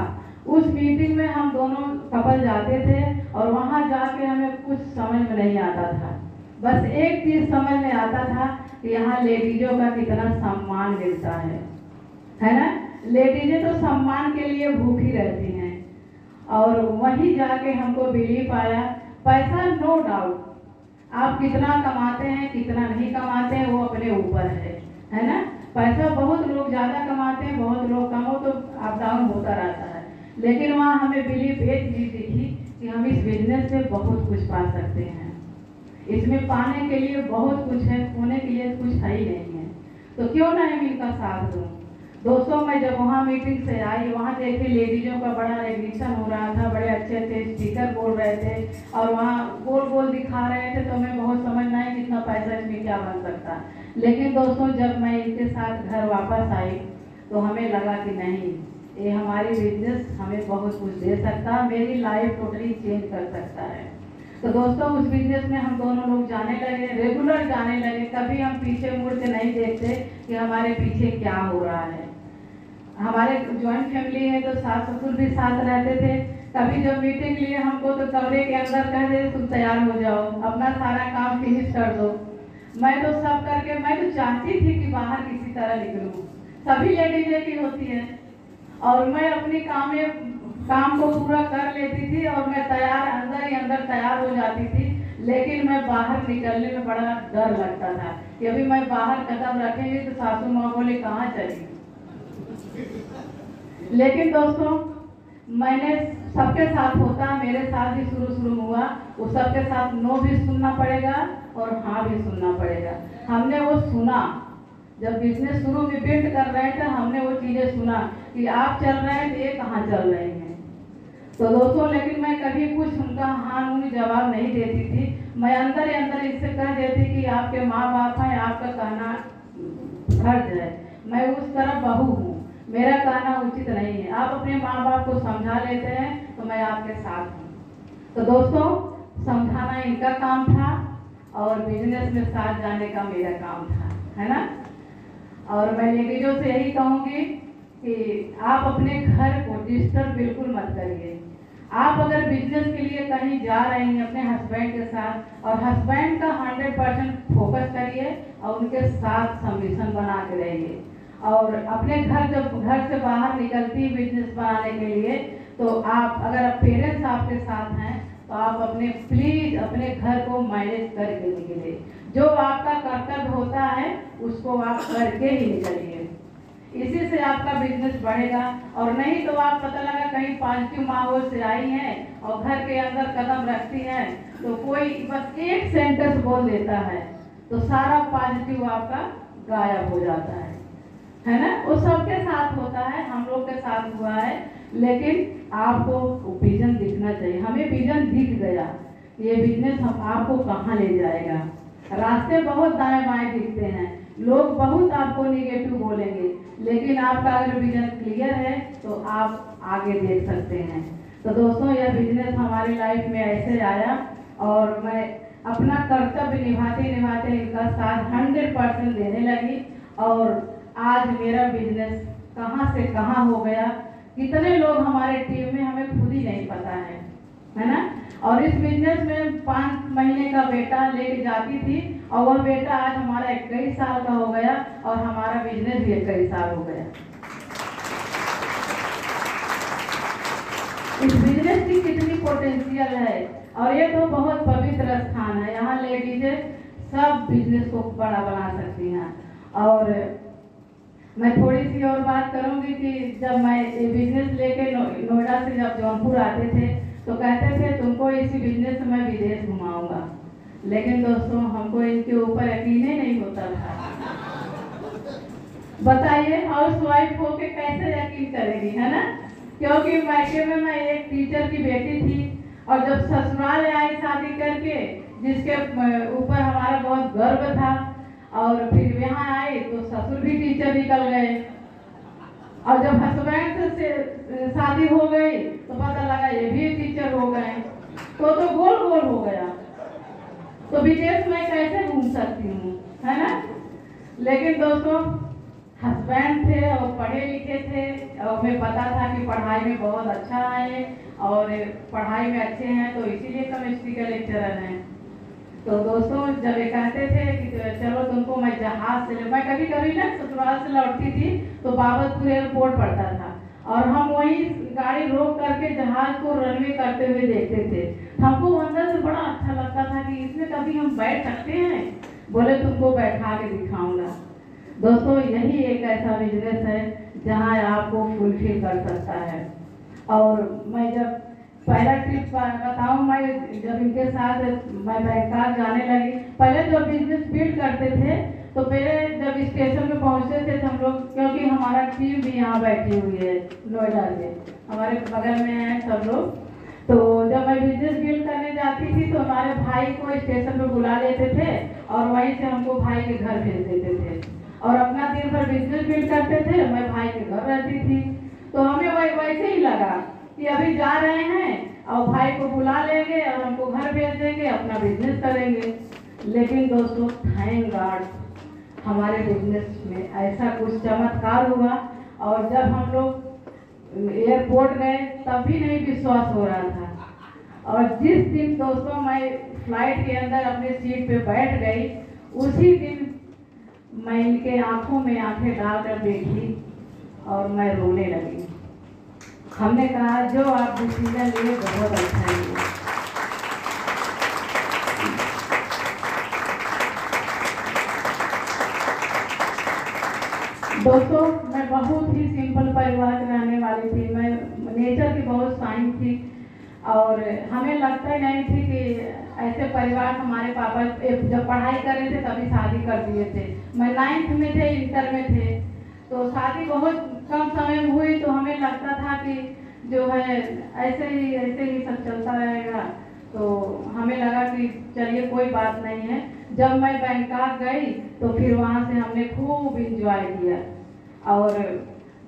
उस मीटिंग में हम दोनों कपल जाते थे और वहाँ जाके हमें कुछ समझ में नहीं आता था। बस एक चीज़ समझ में आता था कि यहाँ लेडीजों का कितना सम्मान मिलता है ना। लेडीजें तो सम्मान के लिए भूखी रहती हैं। और वहीं जाके हमको बिलीफ आया, पैसा नो डाउट आप कितना कमाते हैं कितना नहीं कमाते हैं वो अपने ऊपर है ना। पैसा बहुत लोग ज़्यादा कमाते हैं, बहुत लोग कम हो तो अप डाउन होता रहता है। लेकिन वहाँ हमें बिलीफ एक चीज़ दिखी कि हम इस बिजनेस से बहुत कुछ पा सकते हैं। इसमें पाने के लिए बहुत कुछ है, खोने के लिए कुछ है ही नहीं है, तो क्यों ना हम इनका साथ दूँ। दोस्तों, मैं जब वहाँ मीटिंग से आई, वहाँ देखे लेडीजों का बड़ा रिकग्निशन हो रहा था, बड़े अच्छे अच्छे स्पीकर बोल रहे थे और वहाँ गोल गोल दिखा रहे थे, तो हमें बहुत समझ पैसा इसमें क्या बन सकता। लेकिन दोस्तों जब मैं इनके साथ घर वापस आई तो हमें लगा कि नहीं, ये हमारी बिजनेस हमें बहुत कुछ दे सकता, मेरी लाइफ टोटली चेंज कर सकता है। तो दोस्तों उस बिजनेस में हम दोनों लोग जाने लगे, रेगुलर जाने लगे। कभी हम पीछे मुड़ के नहीं देखते कि हमारे पीछे क्या हो रहा है। हमारे जॉइंट फैमिली है तो सास ससुर भी साथ रहते थे। कभी जब मीटिंग लिए हमको तो कमरे के अंदर कह दे तुम तैयार हो जाओ, अपना सारा काम फिनिश कर दो। मैं तो सब करके, मैं तो चाहती थी कि बाहर किसी तरह निकलूं, सभी लेडीज की होती है। और मैं अपनी काम को पूरा कर लेती थी और मैं तैयार, अंदर ही अंदर तैयार हो जाती थी। लेकिन मैं बाहर निकलने में बड़ा डर लगता था कि अभी मैं बाहर कदम रखेंगी तो सासू माँ बोले कहाँ चली। लेकिन दोस्तों मैंने, सबके साथ होता, मेरे साथ भी शुरू हुआ, वो सबके साथ नो भी सुनना पड़ेगा और हाँ भी सुनना पड़ेगा। हमने वो सुना, जब बिजनेस शुरू में बिल्ड कर रहे थे हमने वो चीज़ें सुना कि आप चल रहे हैं तो ये कहाँ चल रहे हैं। तो दोस्तों लेकिन मैं कभी कुछ उनका हाँ में जवाब नहीं देती थी। मैं अंदर ही अंदर इससे कह देती कि आपके माँ बाप हैं, आपका कहना फर्ज है, मैं उस तरह बहू हूँ, मेरा कहना उचित नहीं है। आप अपने माँ बाप को समझा लेते हैं तो मैं आपके साथ हूँ। तो दोस्तों समझाना इनका काम था और बिजनेस में साथ जाने का मेरा काम था, है ना। और मैं लेडीजों से यही कहूँगी कि आप अपने घर को डिस्टर्ब बिल्कुल मत करिए। आप अगर बिजनेस के लिए कहीं जा रही हैं अपने हस्बैंड के साथ, और हस्बैंड का 100% फोकस करिए और उनके साथ सबमिशन बना के रहिए। और अपने घर, जब घर से बाहर निकलती है बिजनेस बनाने के लिए, तो आप अगर पेरेंट्स आपके साथ हैं तो आप अपने प्लीज अपने घर को मैनेज करके निकलिए। जो आपका कर्तव्य होता है उसको आप करके ही निकलिए, इसी से आपका बिजनेस बढ़ेगा। और नहीं तो आप पता लगा कहीं पॉजिटिव माहौल से आई हैं और घर के अंदर कदम रखती हैं तो कोई बस एक सेंटेंस बोल देता है तो सारा पॉजिटिव आपका गायब हो जाता है ना। वो सबके साथ होता है, हम लोग के साथ हुआ है। लेकिन आपको विजन दिखना चाहिए। हमें विजन दिख गया, ये बिजनेस हम आपको कहाँ ले जाएगा। रास्ते बहुत दाएं बाएं दिखते हैं, लोग बहुत आपको निगेटिव बोलेंगे, लेकिन आपका अगर विजन क्लियर है तो आप आगे देख सकते हैं। तो दोस्तों यह बिजनेस हमारी लाइफ में ऐसे आया और मैं अपना कर्तव्य निभाते निभाते इनका साथ 100% देने लगी। और आज मेरा बिजनेस कहाँ से कहाँ हो गया, कितने लोग हमारे टीम में हमें खुद ही नहीं पता है ना। और इस बिजनेस में 5 महीने का बेटा लेके जाती थी और वह बेटा आज हमारा 21 साल का हो गया और हमारा बिजनेस भी 21 साल हो गया। इस बिजनेस की कितनी पोटेंशियल है। और ये तो बहुत पवित्र स्थान है, यहाँ लेडीजें सब बिजनेस को बड़ा बना सकती हैं। और मैं थोड़ी सी और बात करूंगी कि जब मैं ये बिजनेस लेके नोएडा से जब जौनपुर आते थे तो कहते थे तुमको इसी बिजनेस में मैं विदेश घुमाऊंगा। लेकिन दोस्तों हमको इनके ऊपर यकीन ही नहीं होता था। बताइए हाउस वाइफ होके कैसे यकीन करेगी, है ना। क्योंकि मायके में मैं एक टीचर की बेटी थी और जब ससुराल आई शादी करके, जिसके ऊपर हमारा बहुत गर्व था, और फिर यहाँ आए तो ससुर भी टीचर निकल गए और जब हस्बैंड से शादी हो गई तो पता लगा ये भी टीचर हो गए, तो गोल गोल हो गया। तो विदेश में कैसे घूम सकती हूँ, है ना। लेकिन दोस्तों हस्बैंड थे और पढ़े लिखे थे और हमें पता था कि पढ़ाई में बहुत अच्छा है और पढ़ाई में अच्छे हैं, तो इसीलिए केमिस्ट्री के लेक्चरर हैं। तो दोस्तों जब ये कहते थे कि चलो तुमको मैं जहाज से, मैं कभी कभी ना ससुराल से लौटती थी तो बाबतपुर एयरपोर्ट पड़ता था और हम वहीं गाड़ी रोक करके जहाज को रनवे करते हुए देखते थे। हमको अंदर से बड़ा अच्छा लगता था कि इसमें कभी हम बैठ सकते हैं। बोले तुमको बैठा के दिखाऊंगा। दोस्तों यही एक ऐसा बिजनेस है जहां आपको फुलफिल कर सकता है। और मैं जब पहला ट्रिप बताऊं, मैं जब इनके साथ मैं बैंकॉक जाने लगी, पहले जब बिजनेस बिल्ड करते थे तो पहले जब स्टेशन पे पहुंचते थे तो हम लोग, क्योंकि हमारा टीम भी यहाँ बैठी हुई है नोएडा से, हमारे बगल में है सब लोग, तो जब मैं बिजनेस बिल्ड करने जाती थी तो हमारे भाई को स्टेशन पर बुला लेते थे और वहीं से हमको भाई के घर भेज देते थे और अपना दिन भर बिजनेस बिल्ड करते थे। मैं भाई के घर रहती थी तो हमें वैसे ही लगा कि अभी जा रहे हैं और भाई को बुला लेंगे और हमको घर भेज देंगे, अपना बिजनेस करेंगे। लेकिन दोस्तों थैंक गॉड हमारे बिजनेस में ऐसा कुछ चमत्कार हुआ और जब हम लोग एयरपोर्ट गए तब भी नहीं विश्वास हो रहा था। और जिस दिन दोस्तों मैं फ्लाइट के अंदर अपने सीट पे बैठ गई उसी दिन मैं इनके आंखों में आंखें डालकर देखी और मैं रोने लगी। हमने कहा जो आप डिसीजन लिए बहुत अच्छा लिया। दोस्तों मैं बहुत ही सिंपल परिवार में रहने वाली थी। मैं नेचर की बहुत साइन थी और हमें लगता ही नहीं थी कि ऐसे परिवार हमारे पापा जब पढ़ाई कर रहे थे तभी शादी कर दिए थे। मैं 9th में थे, इंटर में थे, तो शादी बहुत कम समय में हुई तो हमें लगता था कि जो है ऐसे ही सब चलता रहेगा। तो हमें लगा कि चलिए कोई बात नहीं है। जब मैं बैंकॉक गई तो फिर वहाँ से हमने खूब इंजॉय किया और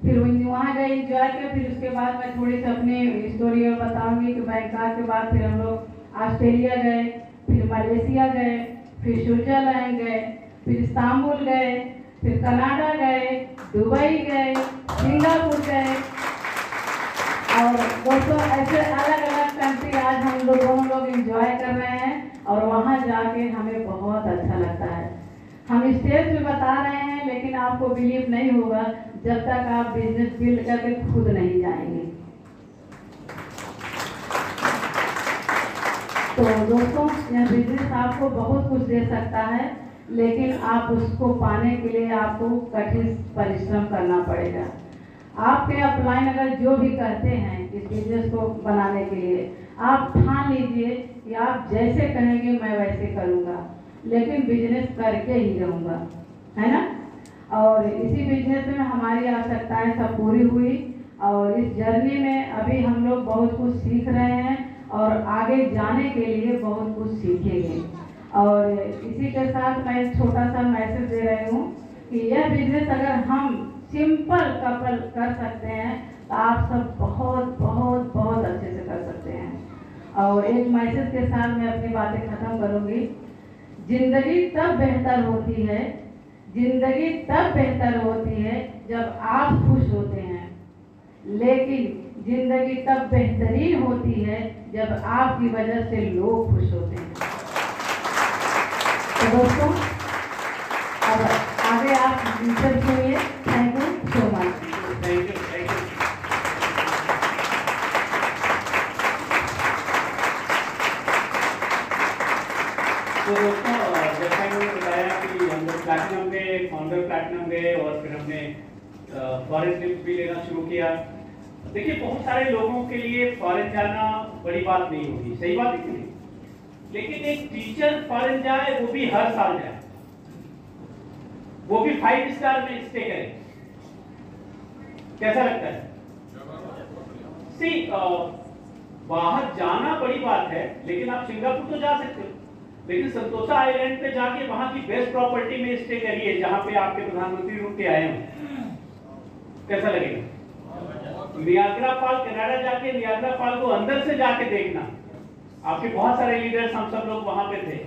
फिर वहाँ गए इंजॉय किया। फिर उसके बाद मैं थोड़ी सी अपनी स्टोरी और बताऊंगी कि बैंकॉक के बाद फिर हम लोग ऑस्ट्रेलिया गए, फिर मलेशिया गए, फिर स्विट्जरलैंड गए, फिर इस्तांबुल गए, फिर कनाडा गए, दुबई गए, सिंगापुर गए और दोस्तों ऐसे अलग अलग कंट्री आज हम लोग इंजॉय कर रहे हैं और वहाँ जाके हमें बहुत अच्छा लगता है। हम स्टेज पे बता रहे हैं लेकिन आपको बिलीव नहीं होगा जब तक आप बिजनेस बिल्ड करके खुद नहीं जाएंगे। तो दोस्तों यह बिजनेस आपको बहुत कुछ दे सकता है लेकिन आप उसको पाने के लिए आपको कठिन परिश्रम करना पड़ेगा। आपके अपलाइन अगर जो भी करते हैं इस बिजनेस को बनाने के लिए आप ठान लीजिए कि आप जैसे कहेंगे मैं वैसे करूँगा, लेकिन बिजनेस करके ही रहूँगा, है ना। और इसी बिजनेस में हमारी आवश्यकताएं सब पूरी हुई और इस जर्नी में अभी हम लोग बहुत कुछ सीख रहे हैं और आगे जाने के लिए बहुत कुछ सीखेंगे। और इसी के साथ मैं एक छोटा सा मैसेज दे रही हूँ कि यह बिजनेस अगर हम सिंपल कपल कर सकते हैं तो आप सब बहुत बहुत बहुत अच्छे से कर सकते हैं। और एक मैसेज के साथ मैं अपनी बातें खत्म करूँगी। जिंदगी तब बेहतर होती है, जिंदगी तब बेहतर होती है जब आप खुश होते हैं, लेकिन जिंदगी तब बेहतरीन होती है जब आपकी वजह से लोग खुश होते हैं। तो दोस्तों अब आगे आप टीचर सुनिए। Thank you so much. Thank you. तो दोस्तों जैसा मैंने बताया कि हम लोग प्लैटिनम गए, फाउंडर प्लैटिनम गए और फिर हमने फॉरेन ट्रिप भी लेना शुरू किया। देखिए बहुत सारे लोगों के लिए फॉरेन जाना बड़ी बात नहीं होगी, सही बात है कि नहीं, लेकिन एक टीचर फॉरेन जाए वो भी हर साल जाए, वो भी 5 स्टार में स्टे करे, कैसा लगता है? बाहर जाना बड़ी बात है लेकिन आप सिंगापुर तो जा सकते हो, लेकिन संतोषा आइलैंड पे जाके वहां की बेस्ट प्रॉपर्टी में स्टे करिए जहां पे आपके प्रधानमंत्री रुक के आए हो, कैसा लगेगा? नियाग्रा फॉल कनाडा जाके नियाग्रा फॉल को अंदर से जाके देखना। आपके बहुत सारे लीडर्स हम सब लोग वहां पे थे,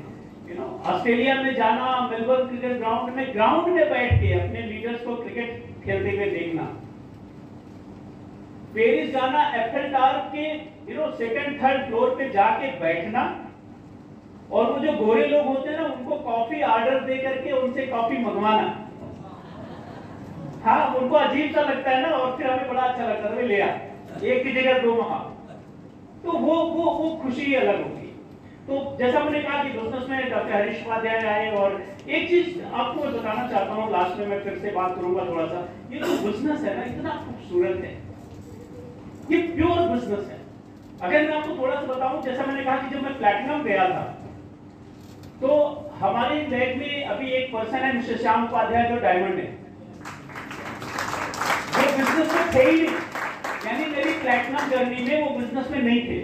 ऑस्ट्रेलिया में जाना, मेलबर्न क्रिकेट ग्राउंड में बैठ के अपने लीडर्स को क्रिकेट खेलते हुए देखना। पेरिस जाना, एफएल टावर के सेकंड थर्ड फ्लोर पे जाके बैठना और वो जो गोरे लोग होते हैं ना उनको कॉफी ऑर्डर दे करके उनसे कॉफी मंगवाना। हाँ उनको अजीब सा लगता है ना और फिर हमें बड़ा अच्छा लगता है, ले आ एक की जगह 2 मंगा, तो वो खुशी अलग होगी। तो जैसा मैंने कहा कि दोस्तों में डॉक्टर हरीश उपाध्याय आए और एक चीज आपको मैं बताना चाहता हूँ, लास्ट में मैं फिर से बात करूंगा थोड़ा सा। ये जो बिजनेस है ना इतना खूबसूरत है, ये प्योर बिजनेस है। अगर मैं आपको थोड़ा सा बताऊं, जैसा मैंने कहा कि जब मैं प्लैटिनम गया था तो हमारे लैब में अभी एक पर्सन है मिस्टर श्याम उपाध्याय जो डायमंड है, वो बिजनेस में थे ही नहीं, यानी मेरी प्लैटिनम जर्नी में वो बिजनेस में नहीं थे।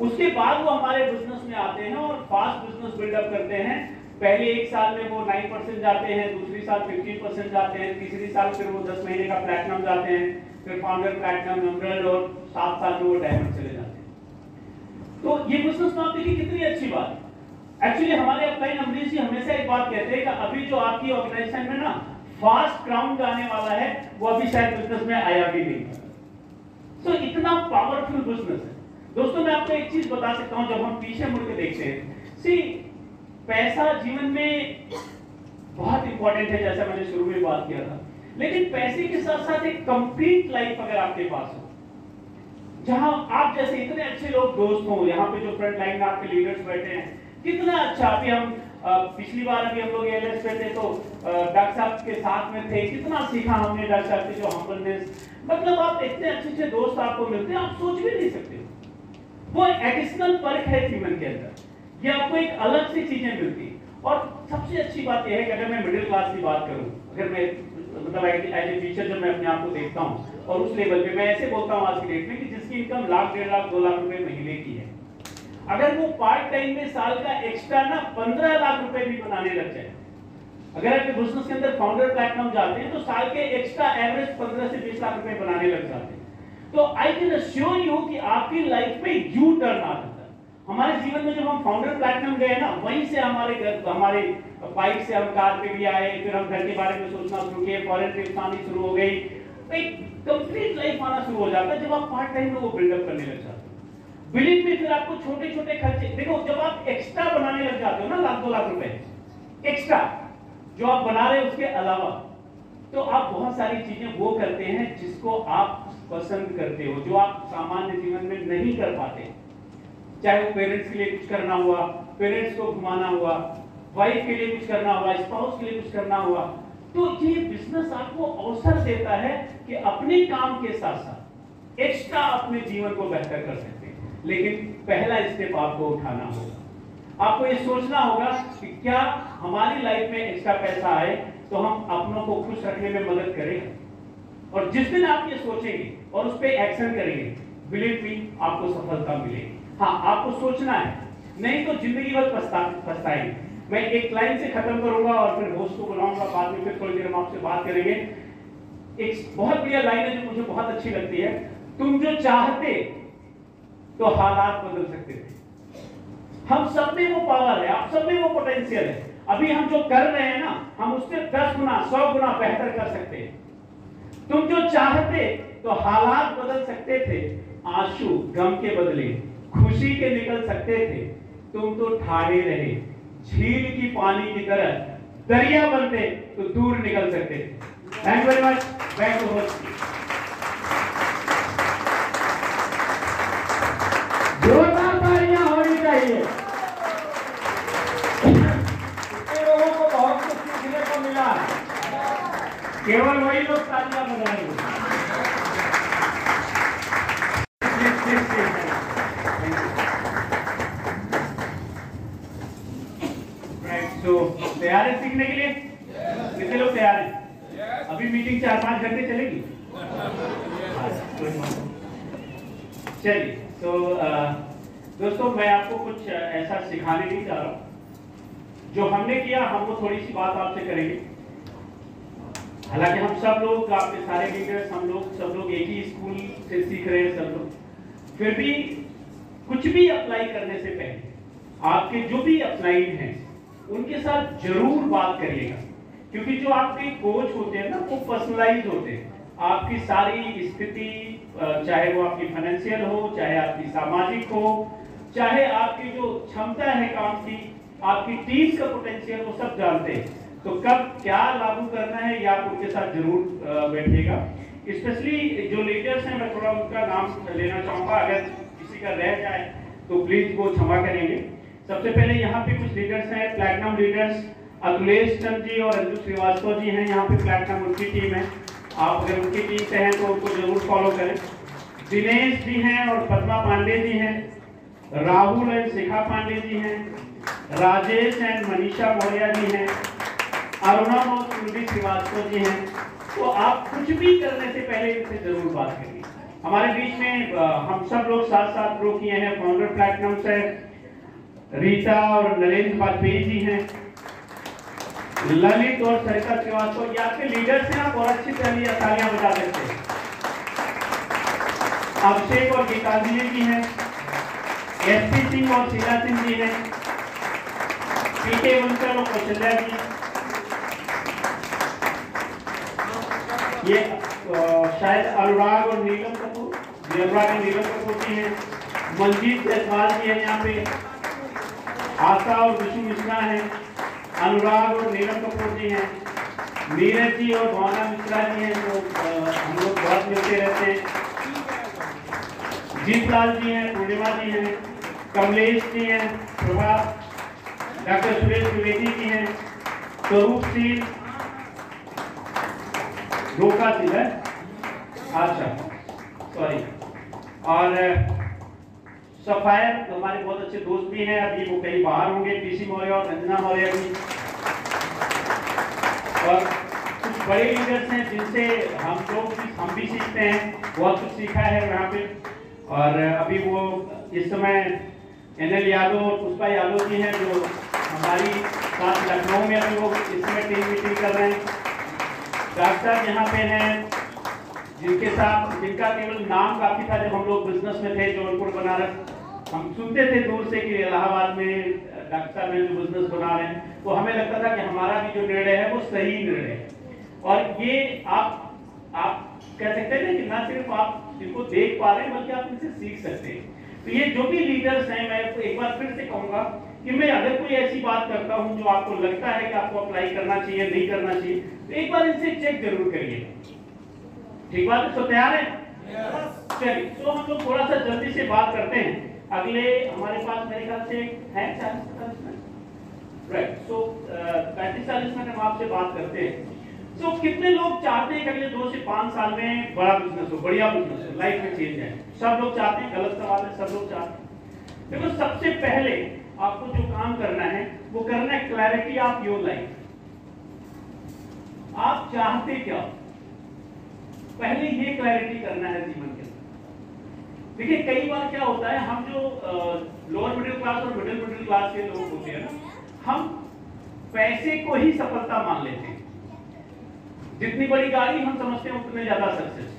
उसके बाद वो हमारे बिजनेस में आते हैं और फास्ट बिजनेस बिल्डअप करते हैं। पहले 1 साल में वो 9% जाते हैं, दूसरी साल 15% जाते हैं, तीसरी साल फिर वो 10 महीने का प्लैटिनम जाते हैं, फिर फाउंडर प्लैटिनम, एमरल्ड और 7 साल में वो डायमंड चले जाते हैं। तो ये बिजनेस में आप देखिए कितनी अच्छी बात है। एक्चुअली हमारे अपलाइन अमरीश जी हमेशा एक बात कहते हैं कि अभी जो आपकी ऑर्गेनाइजेशन में ना फास्ट क्राउन जाने वाला है वो अभी शायद बिजनेस में आया भी नहीं। तो इतना पावरफुल बिजनेस है। दोस्तों मैं आपको एक चीज बता सकता हूं, जब हम पीछे मुड़ के देखते हैं, सी पैसा जीवन में बहुत इंपॉर्टेंट है, जैसा मैंने शुरू में बात किया था, लेकिन पैसे के साथ साथ एक कंप्लीट लाइफ अगर आपके पास हो, जहां आप जैसे इतने अच्छे लोग दोस्त हो, यहाँ पे जो फ्रंट लाइन में आपके लीडर्स बैठे हैं, कितना अच्छा। अभी हम पिछली बार अभी हम लोग एलएस पे थे तो डॉक्टर साहब के साथ में थे, कितना सीखा हमने डॉक्टर साहब की जो हम्बलनेस, मतलब आप इतने अच्छे अच्छे दोस्त आपको मिलते हैं, आप सोच भी नहीं सकते। वो एडिशनल पर्क है जीवन के अंदर, ये आपको एक अलग सी चीजें मिलती। और सबसे अच्छी बात यह है कि अगर मैं मिडिल क्लास की बात करूं, अगर मैं मतलब एज ए टीचर जब मैं अपने आप को देखता हूं और उस लेवल पे, मैं ऐसे बोलता हूं आज की डेट में कि जिसकी इनकम लाख, 1.5 लाख, 2 लाख रुपए महीने की है, अगर वो पार्ट टाइम में साल का एक्स्ट्रा ना 15 लाख रुपए भी बनाने लग जाए, अगर आपके बिजनेस के अंदर फाउंडर प्लैटिनम जाते हैं तो साल के एक्स्ट्रा एवरेज 15 से 20 लाख रुपए बनाने लग जाते हैं। तो आई कैन अश्योर यू कि आपकी लाइफ में यू टर्न आ जाता है। हमारे जीवन में जब हम फाउंडर प्लैटिनम गए ना, वहीं से हमारे घर, हमारे बाइक से हम कार पे भी आए, फिर हम घर के बारे में सोचना शुरू किए, फॉरेन ट्रिप आनी शुरू हो गई, एक कंप्लीट लाइफ आना शुरू हो जाता है जब आप पार्ट टाइम में वो बिल्डअप करने लग जाते हैं। बिलीव में फिर आपको छोटे छोटे खर्चे, देखो जब आप एक्स्ट्रा बनाने लग जाते हो ना, लाख 2 लाख रुपए एक्स्ट्रा जो आप बना रहे हो उसके अलावा, तो आप बहुत सारी चीजें वो करते हैं जिसको आप पसंद करते हो, जो आप सामान्य जीवन में नहीं कर पाते। चाहे वो पेरेंट्स के लिए कुछ करना हुआ, पेरेंट्स को घुमाना हुआ, वाइफ के लिए कुछ करना हुआ, स्पाउस के लिए कुछ करना हुआ, तो ये बिजनेस आपको अवसर देता है कि अपने काम के साथ साथ एक्स्ट्रा अपने जीवन को बेहतर कर सकते हैं। लेकिन पहला स्टेप आपको उठाना होगा, आपको ये सोचना होगा कि क्या हमारी लाइफ में एक्स्ट्रा पैसा आए तो हम अपनों को खुश रखने में मदद करें। और जिस दिन आप ये सोचेंगे और उस पर एक्शन करेंगे, बिलीव मी आपको सफलता मिलेगी। हाँ, आपको सोचना है, नहीं तो जिंदगी भर पछताएंगे। मैं एक लाइन से खत्म करूंगा और फिर होस्ट को बुलाऊंगा, बाद में फिर थोड़ी देर हम आपसे बात करेंगे। एक बहुत बढ़िया लाइन है जो मुझे बहुत अच्छी लगती है, तुम जो चाहते तो हालात बदल सकते थे। हम सब में वो पावर है, आप सब में वो पोटेंशियल है। अभी हम जो कर रहे हैं ना, हम उससे 10 गुना 100 गुना बेहतर कर सकते हैं। तुम जो चाहते तो हालात बदल सकते थे, आंसू गम के बदले खुशी के निकल सकते थे। तुम तो ठाड़े रहे, झील की पानी की तरह दरिया बनते तो दूर निकल सकते थे। Thank you very much. Back to host. जोरदार तालियां होनी चाहिए। कितने लोगों को बहुत कुछ सीखने को मिला, केवल वही लोग तालियां बजाएंगे। तो तैयार है सीखने के लिए? कितने लोग तैयार हैं? अभी मीटिंग 4-5 घंटे चलेगी। चलिए, तो दोस्तों मैं आपको कुछ ऐसा सिखाने नहीं जा रहा हूं। जो हमने किया हम वो थोड़ी सी बात आपसे करेंगे। हालांकि हम सब लोग, आपके सारे लीडर्स, हम लोग सब लोग एक ही स्कूल से सीख रहे हैं सब लोग, फिर भी कुछ भी अप्लाई करने से पहले आपके जो भी अप्लाइड हैं उनके साथ जरूर बात करिएगा, क्योंकि जो आपके कोच होते हैं ना वो पर्सनलाइज होते हैं। आपकी सारी स्थिति, चाहे वो आपकी फाइनेंशियल हो, चाहे आपकी सामाजिक हो, चाहे आपकी जो क्षमता है काम की, आपकी टीम का पोटेंशियल, वो सब जानते हैं। तो कब क्या लागू करना है ये आप उनके साथ जरूर बैठिएगा। स्पेशली जो लीडर्स हैं, मैं थोड़ा उनका नाम लेना चाहूंगा, अगर किसी का रह जाए तो प्लीज वो क्षमा करेंगे। सबसे पहले यहाँ पे कुछ लीडर्स हैं, प्लैटिनम लीडर्स अखिलेश चंद जी और अंजू श्रीवास्तव जी हैं। यहाँ पे प्लैटिनम उनकी टीम है, आप अगर उनकी टीम से हैं तो उनको जरूर फॉलो करें। दिनेश जी हैं और पद्मा पांडे जी हैं, राहुल एंड शिखा पांडे जी हैं, राजेश एंड मनीषा मौर्य जी हैं, अरुणा और श्रीवास्तव जी हैं। तो आप कुछ भी करने से पहले इनसे जरूर बात करिए। हमारे बीच में हम सब लोग साथ साथ ग्रो किए हैं। फाउंडर प्लैटिनम से रीता और नरेंद्र वाजपेयी जी हैं, ललित और सरिता श्रीवास्तव, ये आपके लीडर्स हैं, आप और अच्छी तरह तालियां बजा सकते हैं। अभिषेक और गीतांजलि जी हैं, एसपी सिंह और शीला सिंह जी हैं, पीके वंशल और कौशल्या जी, ये शायद अनुराग और नीलम कपूर, अनुराग और नीलम कपूर जी हैं, मंजीत जायसवाल जी हैं यहाँ पे, आशा और विष्णु मिश्रा हैं, अनुराग और नीलम कपूर जी हैं, नीरज जी और भावना मिश्रा जी हैं, जो हम लोग बहुत मिलते रहते हैं, जीतलाल जी हैं, पूर्णिमा जी हैं, कमलेश जी हैं, प्रभा, डॉक्टर सुरेश द्विवेदी जी हैं, स्वरूप सिंह, रोका सिंह है, अच्छा सॉरी, और सफायर हमारे बहुत अच्छे दोस्त भी हैं, अभी वो कहीं बाहर होंगे, पीसी मौर्य और रंजना मौर्य भी, और कुछ बड़े लीडर्स हैं जिनसे हम भी सीखते हैं, बहुत कुछ सीखा है यहाँ पे। और अभी वो इस समय एनएल यादव और पुष्पा यादव जी हैं, जो हमारी साथ लखनऊ में अभी वो इस समय टीम मीटिंग कर रहे हैं। डॉक्टर साहब यहाँ पे हैं, जिनका केवल नाम काफी था। जब हम लोग बिजनेस में थे जौनपुर बनारस, हम सुनते थे दूर से कि इलाहाबाद में डॉक्टर साहब ने जो बिजनेस बना रहे हैं, तो हमें लगता था कि हमारा भी जो निर्णय है वो सही निर्णय है। और ये आप कह सकते हैं ना कि ना सिर्फ आप जिनको देख पा रहे हैं बल्कि आप इनसे सीख सकते हैं। तो ये जो भी लीडर्स हैं, मैं एक बार फिर से कहूंगा कि मैं अगर कोई ऐसी बात करता हूं जो आपको लगता है कि आपको अप्लाई करना चाहिए, नहीं करना चाहिए, तो एक बार इनसे चेक जरूर करिए। ठीक बात है? तो तैयार है? चलिए, तो हम लोग थोड़ा सा जल्दी से बात करते हैं। अगले हमारे पास मेरे ख्याल से है 40-45 मिनट, राइट। सो 35-40 मिनट हम आपसे बात करते हैं। तो कितने लोग चाहते हैं कि अगले 2 से 5 साल में बड़ा बिजनेस हो, बढ़िया बिजनेस हो, लाइफ में चेंज है? सब लोग चाहते हैं? गलत सवाल है, सब लोग चाहते हैं। देखो, सबसे पहले आपको जो काम करना है वो करना है क्लैरिटी ऑफ योर लाइफ। आप चाहते क्या? पहले ये क्लैरिटी करना है जीवन के अंदर। देखिए, कई बार क्या होता है, हम जो लोअर मिडिल क्लास और मिडिल क्लास के लोग होते हैं ना, हम पैसे को ही सफलता मान लेते हैं। जितनी बड़ी गाड़ी हम समझते हैं उतने ज्यादा सक्सेस,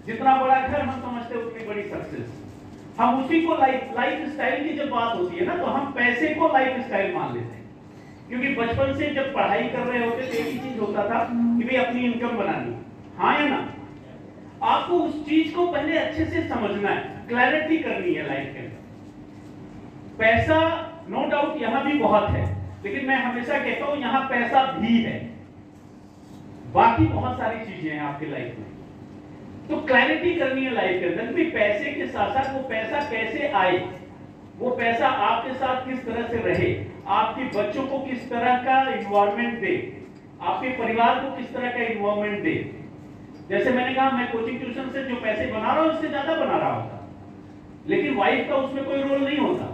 जितना बड़ा घर हम समझते हैं उतनी बड़ी सक्सेस। हम उसी को लाइफ स्टाइल की जब बात होती है ना, तो हम पैसे को लाइफ स्टाइल मान लेते हैं। क्योंकि बचपन से जब पढ़ाई कर रहे होते थे, एक ही चीज होता था कि भाई अपनी इनकम बनानी, हाँ या ना? आपको उस चीज को पहले अच्छे से समझना है, क्लैरिटी करनी है लाइफ के अंदर। पैसा नो डाउट यहां भी बहुत है, लेकिन मैं हमेशा कहता हूं यहां पैसा भी है, बाकी बहुत सारी चीजें हैं आपकी लाइफ में। तो क्लैरिटी करनी है लाइफ के अंदर कि पैसे के साथ साथ वो पैसा कैसे आए, वो पैसा आपके साथ किस तरह से रहे, आपके बच्चों को किस तरह का इन्वायरमेंट दे, आपके परिवार को किस तरह का इन्वायरमेंट दे। जैसे मैंने कहा, मैं कोचिंग ट्यूशन से जो पैसे बना रहा हूं उससे ज्यादा बना रहा होता, लेकिन वाइफ का उसमें कोई रोल नहीं होता।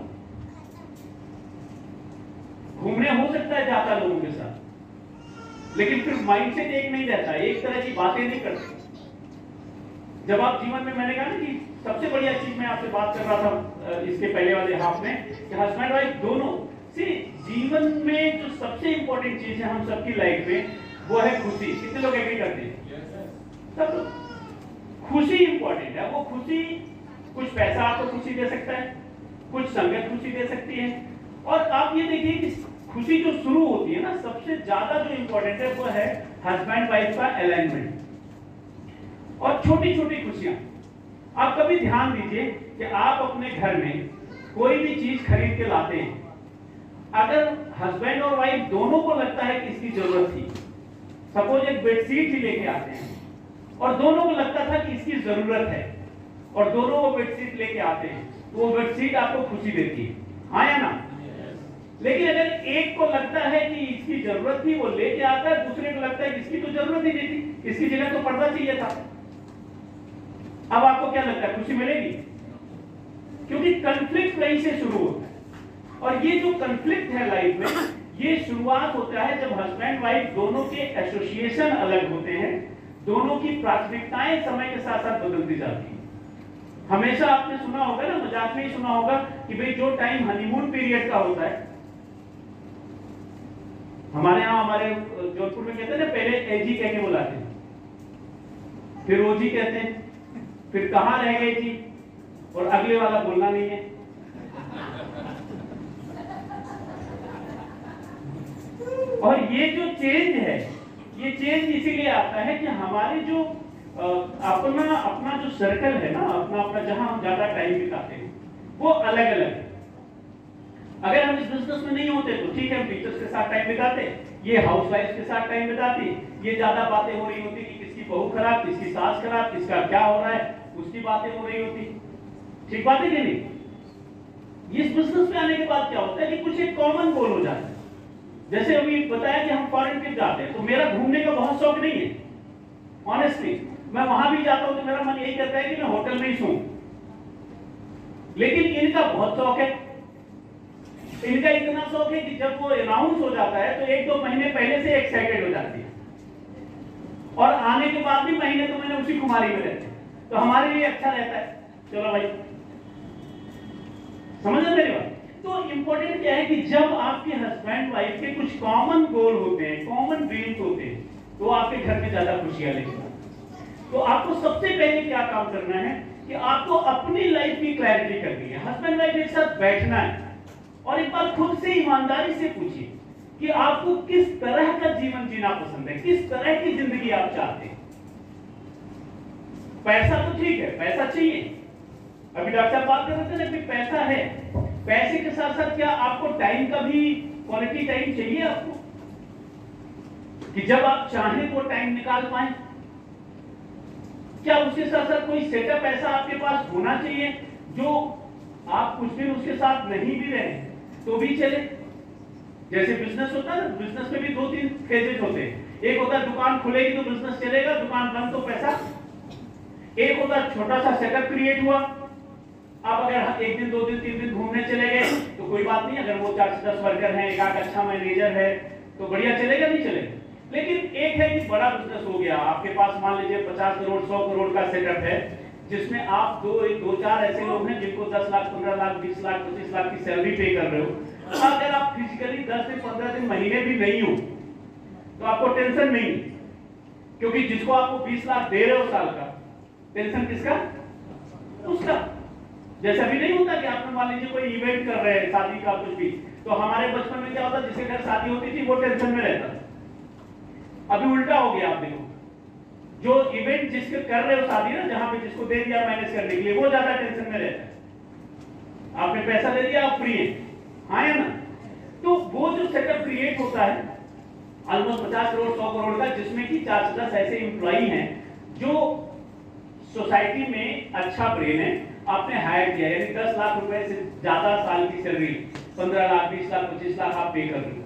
घूमने हो सकता है जाता लोगों के साथ, लेकिन फिर माइंडसेट एक नहीं रहता, एक तरह की बातें नहीं करते। जब आप जीवन में, मैंने कहा ना कि सबसे बढ़िया चीज मैं आपसे बात कर रहा था इसके पहले वाले हाफ में, कि हस्बैंड वाइफ दोनों से जीवन में जो सबसे इंपॉर्टेंट चीज है हम सबकी लाइफ में, वो है खुशी। कितने लोग एग्री करते हैं? सब लोग। खुशी इंपॉर्टेंट है। वो खुशी, कुछ पैसा आपको खुशी दे सकता है, कुछ संगत खुशी दे सकती है, और आप ये देखिए कि खुशी जो शुरू होती है ना, सबसे ज्यादा जो इंपॉर्टेंट है वो है हस्बैंड वाइफ का अलाइनमेंट। और छोटी छोटी खुशियां, आप कभी ध्यान दीजिए कि आप अपने घर में कोई भी चीज खरीद के लाते हैं, अगर हस्बैंड और वाइफ दोनों को लगता है कि इसकी जरूरत थी, सपोज एक बेडशीट ही लेके आते हैं और दोनों को लगता था कि इसकी जरूरत है, और दोनों वो बेडशीट लेके आते हैं, तो वो बेडशीट आपको खुशी देती है, हाँ या ना? लेकिन अगर एक को लगता है कि इसकी जरूरत थी, वो लेके आता है, दूसरे को लगता है कि इसकी तो जरूरत ही नहीं थी, इसकी जगह तो पर्दा चाहिए था, अब आपको क्या लगता है, खुशी मिलेगी? क्योंकि कंफ्लिक्ट वहीं से शुरू होता है। और ये जो कंफ्लिक्ट है लाइफ में, ये शुरुआत होता है जब हस्बैंड वाइफ दोनों के एसोसिएशन अलग होते हैं, दोनों की प्राथमिकताएं समय के साथ साथ बदलती जाती हैं। हमेशा आपने सुना होगा ना, मजाक में ही सुना होगा कि भाई जो टाइम हनीमून पीरियड का होता है, हमारे यहाँ, हमारे जोधपुर में कहते हैं ना, पहले एजी कह के बुलाते हैं, फिर ओजी कहते हैं, फिर कहां रह गए जी, और अगले वाला बोलना नहीं है। और ये जो चेंज है, ये चेंज इसीलिए आता है कि हमारे जो अपना जो सर्कल है ना, अपना जहां हम ज्यादा टाइम बिताते हैं वो अलग अलग है। अगर हम इस बिजनेस में नहीं होते तो ठीक है, हम टीचर्स के साथ टाइम बिताते, ये हाउसवाइफ के साथ टाइम बिताती, ये ज्यादा बातें हो रही होती कि किसकी बहू खराब, किसकी सास खराब, किसका क्या हो रहा है, उसकी बातें हो रही होती। ठीक बात है कि नहीं? इस बिजनेस में आने के बाद क्या होता है कि कुछ एक कॉमन गोल हो जाता है। जैसे अभी बताया कि हम फॉरेन ट्रिप जाते हैं, तो मेरा घूमने का बहुत शौक नहीं है ऑनेस्टली। मैं वहां भी जाता हूं तो मेरा मन यही करता है कि मैं होटल में ही सोऊं, लेकिन इनका बहुत शौक है। इनका इतना शौक है कि जब वो अनाउंस हो जाता है तो 1-2 महीने पहले से एक्साइटेड हो जाती है, और आने के बाद भी महीने तो मैंने उसी कुमारी में रहते हैं। तो हमारे लिए अच्छा रहता है, चलो भाई, समझ रहे मेरी बात? तो इंपॉर्टेंट क्या है कि जब आपके हस्बैंड वाइफ के कुछ कॉमन गोल होते हैं, कॉमन ड्रीम्स होते हैं, तो आपके घर में ज्यादा खुशियां लेके आती हैं। तो आपको सबसे पहले क्या काम करना है कि आपको अपनी लाइफ की क्लैरिटी करनी है। हस्बैंड वाइफ एक साथ बैठना है और एक बार खुद से ईमानदारी से पूछिए कि आपको किस तरह का जीवन जीना पसंद है, किस तरह की जिंदगी आप चाहते हैं। पैसा तो ठीक है, पैसा चाहिए, अभी डॉक्टर साहब बात कर रहे थे ना कि पैसा है, पैसे के साथ साथ क्या आपको टाइम का भी क्वालिटी टाइम चाहिए आपको, कि जब आप चाहें वो टाइम निकाल पाए। क्या उसके साथ साथ कोई सेटअप ऐसा आपके पास होना चाहिए जो आप कुछ दिन उसके साथ नहीं भी रहे तो भी चले। जैसे बिजनेस होता है, बिजनेस में भी 2-3 फेजेज होते हैं। एक होता है दुकान खुलेगी तो बिजनेस चलेगा, दुकान बंद तो पैसा। एक होता है छोटा सा सेटअप क्रिएट हुआ, आप अगर 1 दिन 2 दिन 3 दिन घूमने चले गए तो कोई बात नहीं, अगर वो 4 से 10 वर्कर हैं, एक अच्छा मैनेजर है तो बढ़िया चलेगा, नहीं चलेगा। लेकिन एक है कि बड़ा बिजनेस हो गया, आपके पास मान लीजिए 50 करोड़ 100 करोड़ का सेटअप है, जिसमें आप 2-4 ऐसे लोग हैं जिनको 10 लाख 15 लाख 20 लाख 25 लाख की सैलरी पे कर रहे हो। अगर आप फिजिकली 10 से 15 दिन महीने भी नहीं हो तो आपको टेंशन नहीं, क्योंकि जिसको आपको 20 लाख दे रहे हो साल का, टेंशन किसका? उसका। जैसा भी नहीं होता कि आपने मान लीजिए कोई इवेंट कर रहे हैं शादी का कुछ भी, तो हमारे बचपन में क्या होता, जिसके घर शादी होती थी वो टेंशन में रहता। अभी उल्टा हो गया, आप देखो, जो इवेंट जिसके कर रहे हो शादी ना, जहां पे जिसको दे दिया मैनेज करने के लिए, वो ज्यादा टेंशन में रहता है। आपने पैसा दे दिया, आप फ्री है, हाँ या ना? तो वो जो सेटअप क्रिएट होता है ऑलमोस्ट 50 करोड़ 100 करोड़ का, जिसमें कि 4 से 10 ऐसे एम्प्लॉई हैं जो सोसाइटी में अच्छा ब्रेन है, आपने हायर किया, यानी 10 लाख रुपए से ज्यादा साल की सैलरी, 15 लाख 20 लाख 25 लाख आप पे कर रहे हो,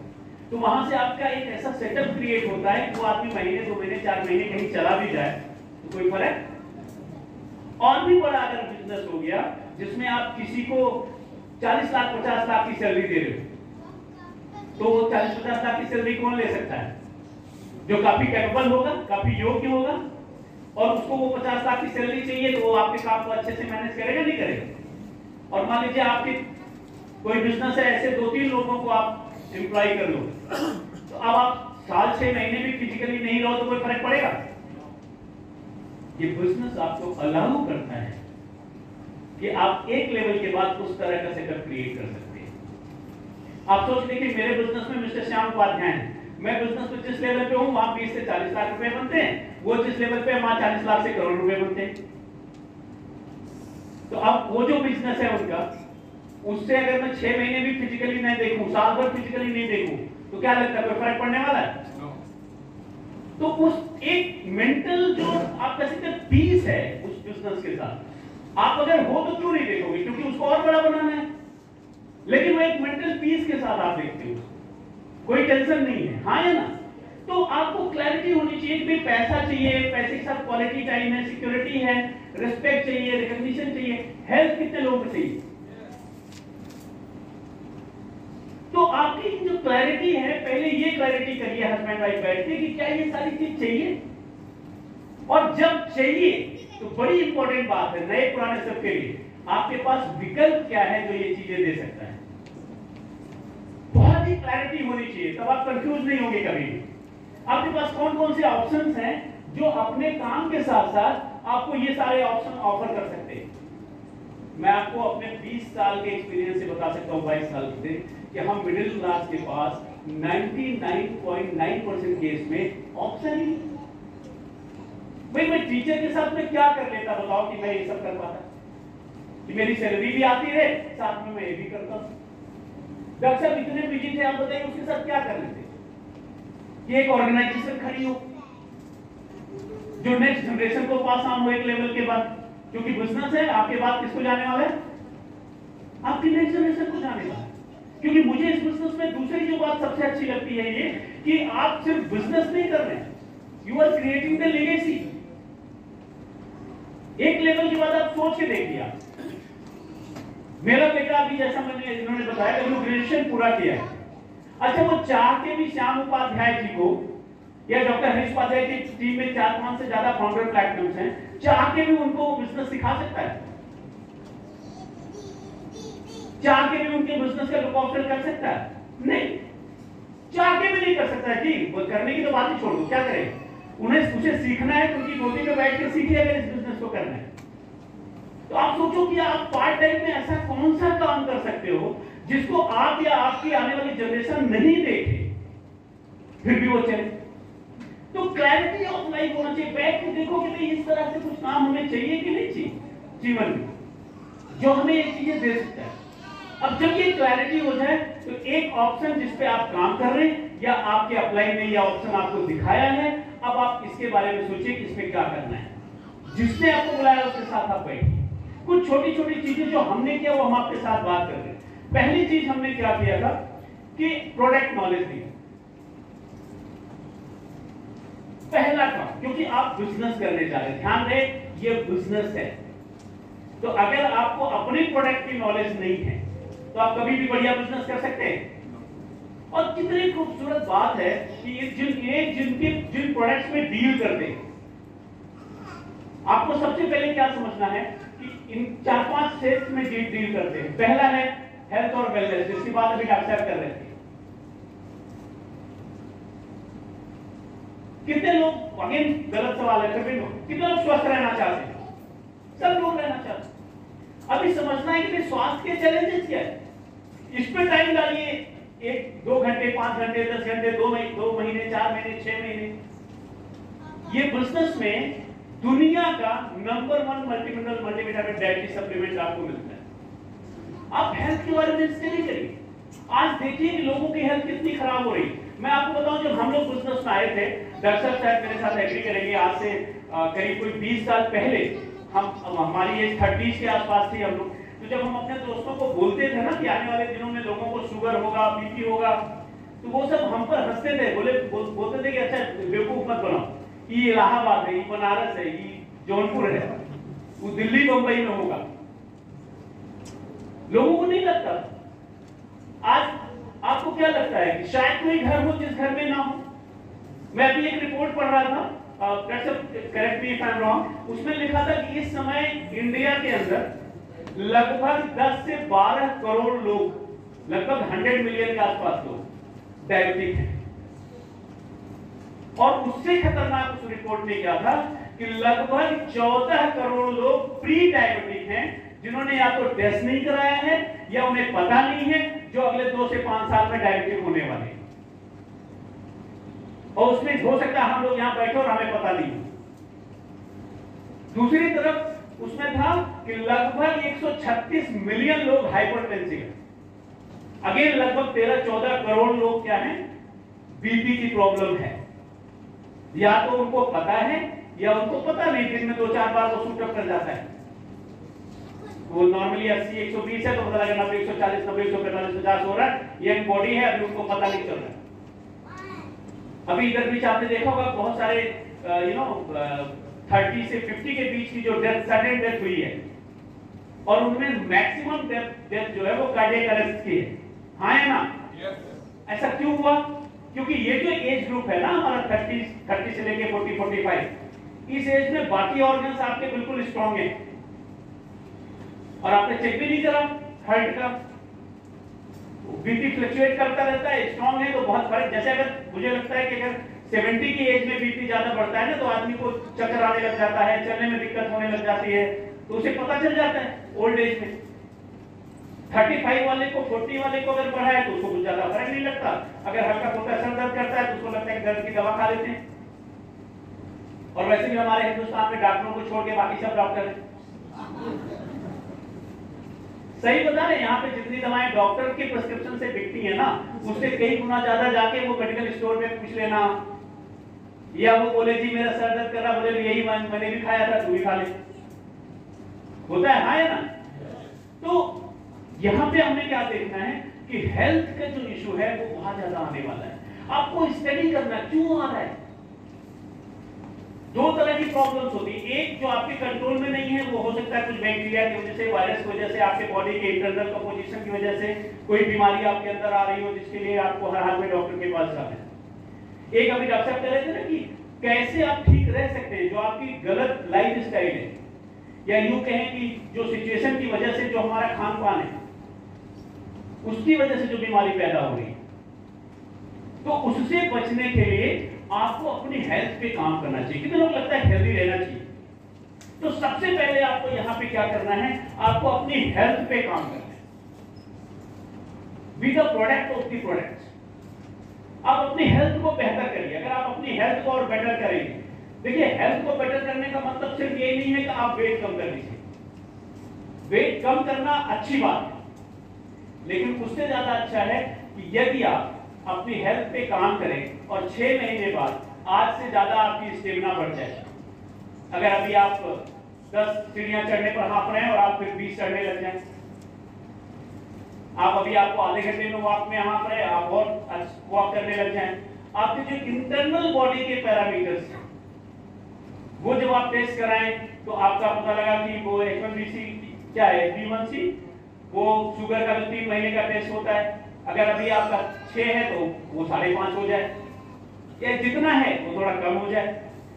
तो वहां से आपका एक ऐसा सेटअप क्रिएट होता है कि वो आदमी महीने 2 महीने 4 महीने कहीं चला भी जाए तो कोई फर्क। और भी बड़ा अगर बिजनेस हो गया जिसमें आप किसी को 40 लाख 50 लाख की सैलरी दे रहे हो, तो वो 40-50 लाख की सैलरी कौन ले सकता है? जो काफी कैपेबल होगा, काफी योग्य होगा, और उसको वो 50 लाख की सैलरी चाहिए, तो वो आपके काम को अच्छे से मैनेज करेगा, नहीं करेगा? और मान लीजिए आपके कोई बिजनेस है, ऐसे 2-3 लोगों को आप एम्प्लॉय कर लो, तो अब आप साल 6 महीने भी फिजिकली नहीं रहो तो कोई फर्क पड़ेगा? ये बिजनेस आपको अलाउ करता है कि आप एक लेवल के बाद उस तरह का सेटअप क्रिएट कर सकते हैं। आप सोच लें कि मेरे बिजनेस में मिस्टर श्याम उपाध्याय हैं, मैं बिजनेस में जिस लेवल पे हूं वहां 20 से 40 लाख रुपए बनते हैं, वो जिस लेवल पे वहां 40 लाख से करोड़ रुपए बनते हैं। तो अब वो जो बिजनेस है उनका, उससे अगर मैं 6 महीने भी फिजिकली नहीं देखूं, साल भर फिजिकली नहीं देखूं, तो क्या लगता है कोई फर्क पड़ने वाला है? तो उस एक मेंटल जो आप कह सकते हैं पीस है उस बिजनेस के साथ, आप अगर हो तो क्यों नहीं देखोगे, क्योंकि उसको और बड़ा बनाना है, लेकिन वो एक मेंटल पीस के साथ आप देखते हो, कोई टेंशन नहीं है, हाँ या ना? तो आपको क्लैरिटी होनी चाहिए कि पैसा चाहिए, पैसे के साथ क्वालिटी टाइम है, सिक्योरिटी है, रिस्पेक्ट चाहिए, रिकॉग्निशन चाहिए, हेल्थ कितने लोगों को चाहिए। तो आपकी जो क्लैरिटी है, पहले ये क्लैरिटी करिए हस्बैंड वाइफ बैठ के कि क्या ये सारी चीज चाहिए, और जब चाहिए तो बड़ी इंपॉर्टेंट बात है नए पुराने सबके लिए, आपके पास विकल्प क्या है जो ये चीजें दे सकता है। बहुत ही क्लैरिटी होनी चाहिए, तब आप कंफ्यूज नहीं होंगे कभी भी। आपके पास कौन कौन से ऑप्शंस हैं जो अपने काम के साथ साथ आपको ये सारे ऑप्शन ऑफर कर सकते हैं। मैं आपको अपने 20 साल के एक्सपीरियंस से बता सकता हूं, 22 साल से, कि हम मिडिल क्लास के पास 99.9% केस में ऑप्शन ही। भाई मैं टीचर के साथ में क्या कर लेता, बताओ कि मैं ये सब कर पाता, कि मेरी सैलरी भी आती है, साथ में मैं ये भी करता हूं। डॉक्टर साहब इतने बिजी थे, आप बताइए उसके साथ क्या कर लेते, कि एक ऑर्गेनाइजेशन खड़ी हो जो नेक्स्ट जनरेशन को पास ऑन हो एक लेवल के बाद, क्योंकि बिजनेस है, आपके बाद किसको जाने वाला है, आपकी नेक्स्ट जनरेशन को जाने वाला है। क्योंकि मुझे इस बिजनेस में दूसरी जो बात सबसे अच्छी लगती है ये कि आप सिर्फ बिजनेस नहीं कर रहे हैं, you are creating the legacy. एक लेवल के बाद आप सोच के देखिए, मेरा बेटा अभी जैसा मैंने इन्होंने बताया कि ग्रेजुएशन पूरा किया है, अच्छा वो चाह के भी श्याम उपाध्याय जी को या डॉक्टर हरीश उपाध्याय की टीम में 4-5 से ज्यादा फाउंडर प्लेटफॉर्म्स हैं, चाह के भी उनको बिजनेस सिखा सकता है, चाह के भी उनके बिजनेस का लुक आफ्टर कर सकता है? नहीं, चाह के भी नहीं कर सकता है। ठीक, वो करने की तो बात ही छोड़ दो, क्या करें, उन्हें सीखना है, क्योंकि गोदी पे बैठ के सीखिए अगर इस बिजनेस को करना है। तो आप सोचो कि आप पार्ट टाइम में ऐसा कौन सा काम कर सकते हो जिसको आप या आपकी आने वाली जनरेशन नहीं देखे, फिर भी वो चले। तो क्लैरिटी ऑफ लाइफ होना चाहिए, बैठ के देखो कि भाई इस तरह से कुछ काम हमें चाहिए कि नहीं चाहिए जीवन में, जो हमें ये चीजें दे सकता है। अब जब ये क्लैरिटी हो जाए तो एक ऑप्शन जिस पे आप काम कर रहे हैं या आपके अप्लाई में या ऑप्शन आपको दिखाया है, अब आप इसके बारे में सोचिए कि इसमें क्या करना है। जिसने आपको बुलाया उसके साथ आप बैठिए, कुछ छोटी छोटी चीजें जो हमने किया वो हम आपके साथ बात कर रहे हैं। पहली चीज हमने क्या किया था कि प्रोडक्ट नॉलेज दी, पहला काम, क्योंकि आप बिजनेस करने जा रहे हैं, ध्यान रहे ये बिजनेस है। तो अगर आपको अपने प्रोडक्ट की नॉलेज नहीं है तो आप कभी भी बढ़िया बिजनेस कर सकते हैं। और कितनी खूबसूरत बात है कि जिन प्रोडक्ट्स में डील करते हैं, आपको सबसे पहले क्या समझना है कि इन 4-5 सेक्स में डील करते हैं। पहला है हेल्थ और वेलनेस, जिसकी बात अभी डॉक्टर साहब कर रहे थे। कितने लोग, अगेन गलत सवाल है, फिर भी कितने लोग स्वस्थ रहना चाहते हैं? सब लोग रहना चाहते हैं। अभी समझना है कि स्वास्थ्य के चैलेंजेस क्या है, इस पे टाइम डालिए, 1-2 घंटे, 5 घंटे, 10 घंटे, 2 महीने, 4 महीने, 6 महीने। ये बिजनेस में दुनिया का नंबर 1 मल्टीविटामिन डाइटरी सप्लीमेंट आपको मिलता है। आप हेल्थ के बारे में स्टडी करिए। आज देखिए कि लोगों की हेल्थ कितनी खराब हो रही है। मैं आपको बताऊं, जब हम लोग बिजनेस में आए थे, डॉक्टर साहब मेरे साथ एग्री करेंगे, आज से करीब कोई 20 साल पहले, हमारी एज 30 के आसपास थी हम लोग। तो जब हम अपने दोस्तों को बोलते थे ना कि आने वाले दिनों में लोगों को शुगर होगा, बीपी होगा, तो वो सब हम पर हंसते थे, बोलते थे कि अच्छा बेवकूफ मत बनाओ, ये इलाहाबाद है, ये बनारस है, ये जौनपुर है, वो दिल्ली बंबई में होगा। लोगों को नहीं लगता। आज आपको क्या लगता है कि शायद कोई घर हो जिस घर में ना हो? मैं अभी एक रिपोर्ट पढ़ रहा था, correct me if I am wrong, उसमें लिखा था कि इस समय इंडिया के अंदर लगभग 10 से 12 करोड़ लोग, लगभग 100 मिलियन के आसपास लोग डायबिटिक हैं। और उससे खतरनाक उस रिपोर्ट में क्या था कि लगभग 14 करोड़ लोग प्री डायबिटिक हैं, जिन्होंने या तो टेस्ट नहीं कराया है या उन्हें पता नहीं है, जो अगले 2 से 5 साल में डायबिटिक होने वाले हैं। और उसमें हो सकता है हम लोग यहां बैठे और हमें पता नहीं। दूसरी तरफ उसमें था कि लगभग 136 मिलियन लोग हाइपरटेंसिव हैं। अगेन लगभग 13-14 करोड़ लोग क्या हैं, बीपी की प्रॉब्लम है। या तो उनको पता है या उनको पता नहीं, दिन में 2-4 बार वो शूट कर जाता है। वो नॉर्मली 80-120 है तो पता लगा 90-140, 90-145, 50 हो रहा है, यंग बॉडी है, अभी उनको पता नहीं चल रहा। अभी इधर बीच आपने देखा होगा बहुत सारे 30 से 50 के बीच की जो डेथ, सडन डेथ हुई है, और उनमें मैक्सिमम डेथ जो है वो कार्डियक अरेस्ट की है। हाँ है ना? ऐसा क्यों हुआ? क्योंकि ये जो एज ग्रुप है ना हमारा 30 से लेके 40-45, इस एज में बाकी ऑर्गन्स आपके बिल्कुल स्ट्रांग हैं और आपने चेक भी नहीं करा हार्ट का, बीपी फ्लक्चुएट करता रहता है, स्ट्रांग है तो बहुत फर्क। जैसे अगर मुझे लगता है कि अगर 70 की एज में बीपी ज्यादा बढ़ता है ना तो आदमी को चक्कर आने लग जाता है, चलने में दिक्कत होने लग जाती है, तो उसे पता चल जाता है ओल्ड एज में। 35 वाले को 40 वाले को अगर बढ़ा है तो उसको कुछ ज्यादा फर्क नहीं लगता, अगर हल्का फुल्का सर दर्द करता है तो उसको लगता है कि दर्द की दवा खा लेते हैं। और वैसे भी हमारे हिंदुस्तान में डॉक्टरों को छोड़ के बाकी सब डॉक्टर हैं। सही बता रहे, यहाँ पे जितनी दवाएं डॉक्टर के प्रिस्क्रिप्शन से बिकती है ना, उससे कई गुना ज्यादा जाके वो मेडिकल स्टोर में पूछ लेना, या वो बोले जी मेरा सर दर्द कर रहा, बोले यही मैंने भी खाया था, तू भी खा ले। होता है हाँ या ना? तो यहाँ पे हमें क्या देखना है कि हेल्थ का जो इशू है वो बहुत ज्यादा आने वाला है। आपको स्टडी करना क्यों आ रहा है। दो तरह की प्रॉब्लम्स होती है, एक जो आपके कंट्रोल में नहीं है, वो हो सकता है कुछ बैक्टीरिया की वजह से, वायरस की वजह से, आपके बॉडी के इंटरनल कंपोजिशन की वजह से कोई बीमारी आपके अंदर आ रही हो जिसके लिए आपको हर हाल में डॉक्टर के पास जाना है। एक अभी डॉक्टर साहब कह रहे थे ना कि कैसे आप ठीक रह सकते हैं, जो आपकी गलत लाइफ स्टाइल है या यूं कहें कि जो सिचुएशन की वजह से जो हमारा खान पान है उसकी वजह से जो बीमारी पैदा हो रही है, तो उससे बचने के लिए आपको अपनी हेल्थ पे काम करना चाहिए। कितने लोग लगता है हेल्दी रहना चाहिए? तो सबसे पहले आपको यहां पे क्या करना है, आपको अपनी हेल्थ पे काम करना है। Be the product of the products. आप अपनी हेल्थ को बेहतर करिए। अगर आप अपनी हेल्थ को और बेटर करेंगे, देखिए हेल्थ को बेटर करने का मतलब सिर्फ यही नहीं है कि आप वेट कम कर लीजिए। वेट कम करना अच्छी बात है, लेकिन उससे ज्यादा अच्छा है कि यदि आप अपनी हेल्थ पे काम करें और 6 महीने बाद आज से ज्यादा आपकी स्टेमिना बढ़ जाए। अगर अभी आप 10 सीढ़ियां चढ़ने पर हाँफ रहे हैं और आप फिर 20 चढ़ने लग जाएं, आप अभी आपको आधे घंटे में वॉक में हाँफ रहे, आप और वॉक करने लग जाएं, आपके जो इंटरनल बॉडी के पैरामीटर्स हैं वो जब आप टेस्ट कराएं तो आपका पता लगा कि वो H1BC क्या है, B1C, वो शुगर का जो 3 महीने का टेस्ट होता है, अगर अभी आपका 6 है तो वो 5.5 हो जाए, या जितना है वो थोड़ा कम हो जाए।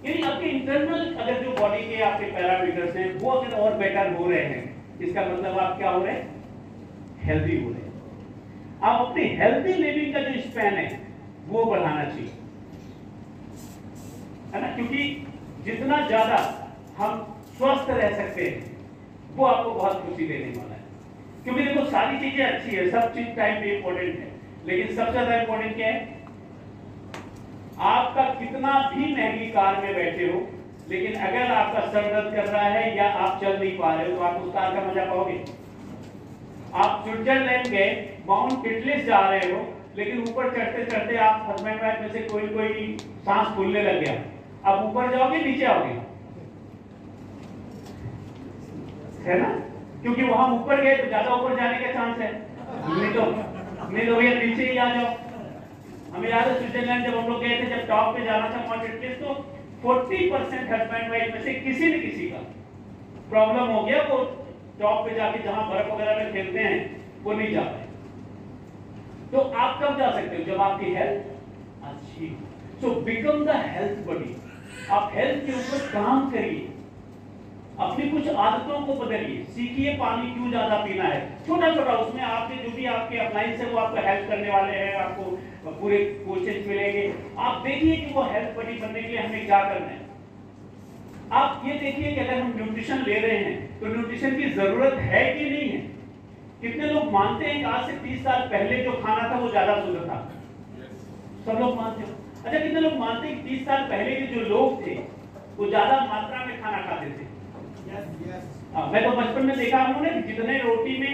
यानी आपके इंटरनल अगर जो बॉडी के आपके पैरामीटर्स हैं वो अगर और बेटर हो रहे हैं, इसका मतलब आप क्या हो रहे हैं, हेल्दी हो रहे हैं। आप अपनी हेल्दी लिविंग का जो स्पैन है वो बढ़ाना चाहिए, है ना, क्योंकि जितना ज्यादा हम स्वस्थ रह सकते हैं वो आपको बहुत खुशी देने वाला है। क्योंकि देखो सारी चीजें अच्छी है, सब चीज टाइम पे इंपॉर्टेंट है, लेकिन सबसे ज्यादा इंपॉर्टेंट क्या है, आपका कितना भी महंगी कार में बैठे हो, लेकिन अगर आपका सर दर्द कर रहा है या आप चल नहीं पा रहे हो तो आप उस कार का मजा पाओगे। आप स्विट्जरलैंड गए, माउंट टिटलिस जा रहे हो, लेकिन ऊपर चढ़ते चढ़ते आप हस्बैंड वाइफ में से कोई सांस फूलने लग गया, आप ऊपर जाओगे नीचे आओगे, है ना, क्योंकि वहां ऊपर गए तो ज्यादा ऊपर जाने का चांस है, नहीं तो भैया नीचे ही आ जाओ। हमें याद है स्विट्जरलैंड जब हम लोग गए थे, जब टॉप पे जाना था माउंट टिटलिस, तो 40% हस्बैंड वाइफ में से किसी न किसी का प्रॉब्लम हो गया, वो टॉप पे जाके जहां बर्फ वगैरह में खेलते हैं वो नहीं जा पाए। तो आप कब जा सकते हो, जब आपकी हेल्थ अच्छी। So become the health body. आप हेल्थ के ऊपर काम करिए, अपनी कुछ आदतों को बदलिए, सीखिए पानी क्यों ज्यादा पीना है, छोटा छोटा, उसमें आपके जो भी आपके अप्लायंस है वो आपको हेल्प करने वाले हैं, आपको पूरे कोचेस मिलेंगे। आप देखिए कि वो हेल्थ बॉडी बनने के लिए हमें क्या करना है। आप ये देखिए कि अगर हम न्यूट्रिशन ले रहे हैं तो न्यूट्रिशन की जरूरत है कि नहीं है। कितने लोग मानते हैं कि आज से 30 साल पहले जो खाना था वो ज्यादा शुद्ध था? सब लोग मानते हो। अच्छा, कितने लोग मानते हैं कि 30 साल पहले के जो लोग थे वो ज्यादा मात्रा में खाना खाते थे? मैं तो बचपन में देखा हूं ना, जितने रोटी में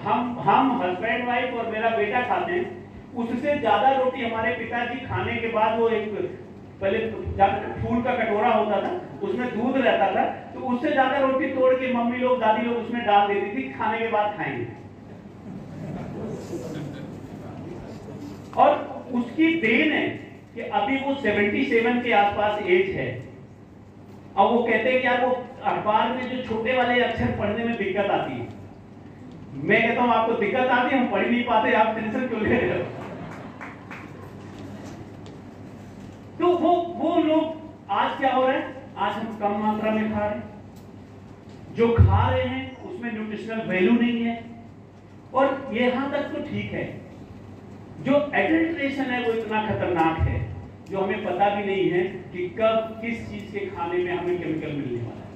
हम हस्बैंड वाइफ और मेरा बेटा खाते हैं, उससे ज्यादा रोटी हमारे पिताजी खाने के बाद, वो एक पहले फूल का कटोरा होता था उसमें दूध रहता था, तो उससे ज्यादा रोटी तोड़ के मम्मी लोग दादी लोग उसमें डाल देती थी, खाने के बाद खाएंगे। और उसकी देन है कि अभी वो 77 के आसपास एज है। अब वो कहते हैं कि यार वो अखबार में जो छोटे वाले अक्षर पढ़ने में दिक्कत आती है। मैं कहता हूं आपको दिक्कत आती है, हम पढ़ नहीं पाते, आप टेंशन क्यों ले रहे हो? तो वो लोग आज क्या हो रहा है, आज हम कम मात्रा में खा रहे हैं, जो खा रहे हैं उसमें न्यूट्रिशनल वैल्यू नहीं है, और यहां तक तो ठीक है, जो एडल्ट्रेशन है वो इतना खतरनाक है जो हमें पता भी नहीं है कि कब किस चीज के खाने में हमें केमिकल मिलने वाला है।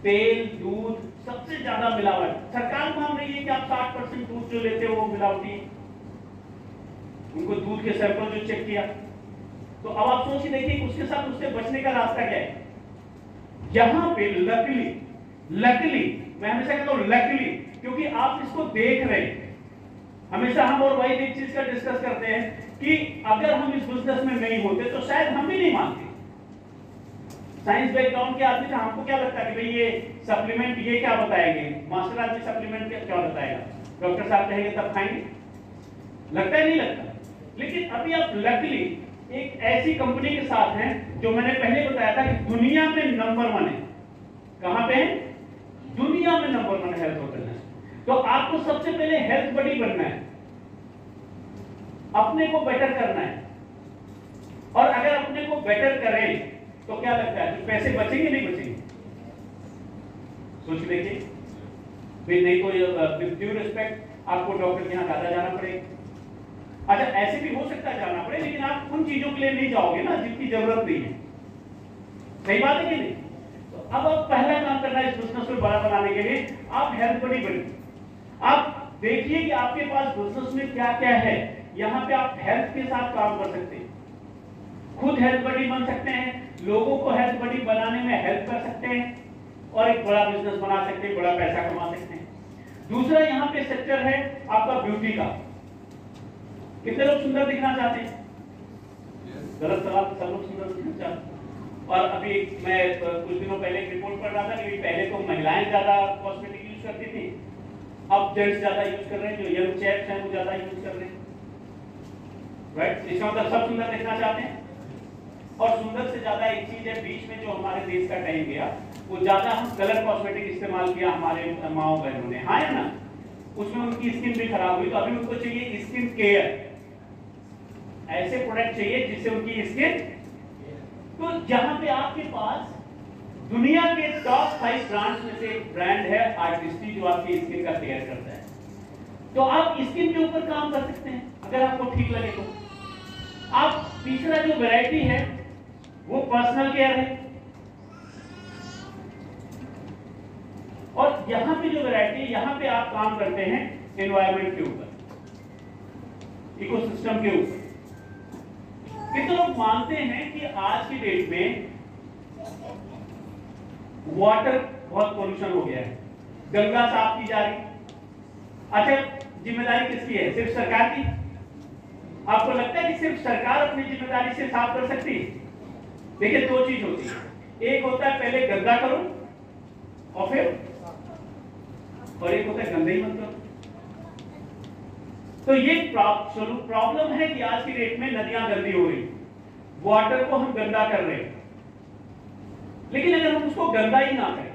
तेल, दूध, सबसे ज्यादा मिलावट। सरकार मान रही है कि आप 60% दूध जो लेते हो वो मिलावटी है। उनको दूध के सैंपल जो चेक किया, तो अब आप सोच देखिए उसके साथ उससे बचने का रास्ता क्या है। यहां पे लकीली मैं हमेशा कहता हूं लकीली, क्योंकि आप इसको देख रहे हैं। हमेशा हम और भाई एक चीज का डिस्कस करते हैं कि अगर हम इस बिजनेस में नहीं होते तो शायद हम भी नहीं मानते। साइंस बैकग्राउंड के आदमी, हमको क्या लगता है कि भाई ये सप्लीमेंट ये क्या बताएंगे, मास्टर आदमी सप्लीमेंट क्या बताएगा, डॉक्टर साहब कहेंगे तब खाएंगे, लगता है नहीं लगता। लेकिन अभी आप लकीली एक ऐसी कंपनी के साथ हैं जो मैंने पहले बताया था कि दुनिया में नंबर 1 है। कहां पे है? दुनिया में नंबर 1 हेल्थ होटल है। तो आपको सबसे पहले हेल्थ बडी बनना है, अपने को बेटर करना है, और अगर अपने को बेटर करें तो क्या लगता है पैसे बचेंगे नहीं बचेंगे? सोच देखिए, फिर नहीं तो विद ड्यू रिस्पेक्ट आपको डॉक्टर के यहां ज्यादा जाना पड़ेगा। अच्छा, ऐसे भी हो सकता है जाना पड़े, लेकिन आप उन चीजों के लिए नहीं जाओगे ना जिनकी जरूरत नहीं है। सही बात है कि नहीं? तो अब आप पहला काम करना है इस बिजनेस को बड़ा बनाने के लिए, आप हेल्थ बडी बनिए। आप देखिए कि आपके पास बिजनेस में क्या क्या है। यहां पे आप हेल्थ के साथ काम कर सकते हैं, खुद हेल्थ बडी बन सकते हैं, लोगों को हेल्थ बडी बनाने में हेल्प कर सकते हैं, और एक बड़ा बिजनेस बना सकते हैं, बड़ा पैसा कमा सकते हैं। दूसरा यहाँ पे सेक्टर है आपका ब्यूटी का। कितने लोग सुंदर दिखना चाहते हैं? गलत सवाल, सब लोग सुंदर दिखना चाहते हैं। और अभी मैं कुछ दिनों पहले एक रिपोर्ट पढ़ रहा था कि पहले तो महिलाएं ज्यादा कॉस्मेटिक यूज करती थी, अब जेंट्स ज्यादा यूज कर रहे हैं, जो यंग चैप्स हैं वो ज्यादा यूज कर रहे हैं। राइट? इसका मतलब सब सुंदर दिखना चाहते हैं। और सुंदर से ज्यादा एक चीज है, बीच में जो हमारे देश का टाइम गया वो ज्यादा हम कलर कॉस्मेटिक इस्तेमाल किया हमारे माओ बहनों ने, हाँ या ना? उसमें उनकी स्किन भी खराब हुई, तो अभी उनको चाहिए स्किन केयर, ऐसे प्रोडक्ट चाहिए जिससे उनकी स्किन। तो जहां पे आपके पास दुनिया के टॉप 5 ब्रांड्स में से एक ब्रांड है आर्टिस्टी, जो आपकी स्किन का केयर करता है, तो आप स्किन के ऊपर काम कर सकते हैं अगर आपको ठीक लगे तो। आप तीसरा जो वैरायटी है वो पर्सनल केयर है, और यहां पे जो वैरायटी है यहां पे आप काम करते हैं एनवायरनमेंट के ऊपर, इकोसिस्टम के ऊपर। कितने लोग मानते हैं कि आज की डेट में वाटर बहुत पोल्यूशन हो गया है, गंगा साफ की जा रही। अच्छा, जिम्मेदारी किसकी है? सिर्फ सरकार की? आपको लगता है कि सिर्फ सरकार अपनी जिम्मेदारी से साफ कर सकती है? देखिए, दो चीज होती है, एक होता है पहले गंदा करो और फिर, और एक होता है गंदा ही मत करो। तो ये प्रॉब्लम है कि आज की डेट में नदियां गंदी हो रही, वाटर को हम गंदा कर रहे हैं। लेकिन अगर हम उसको गंदा ही ना करें,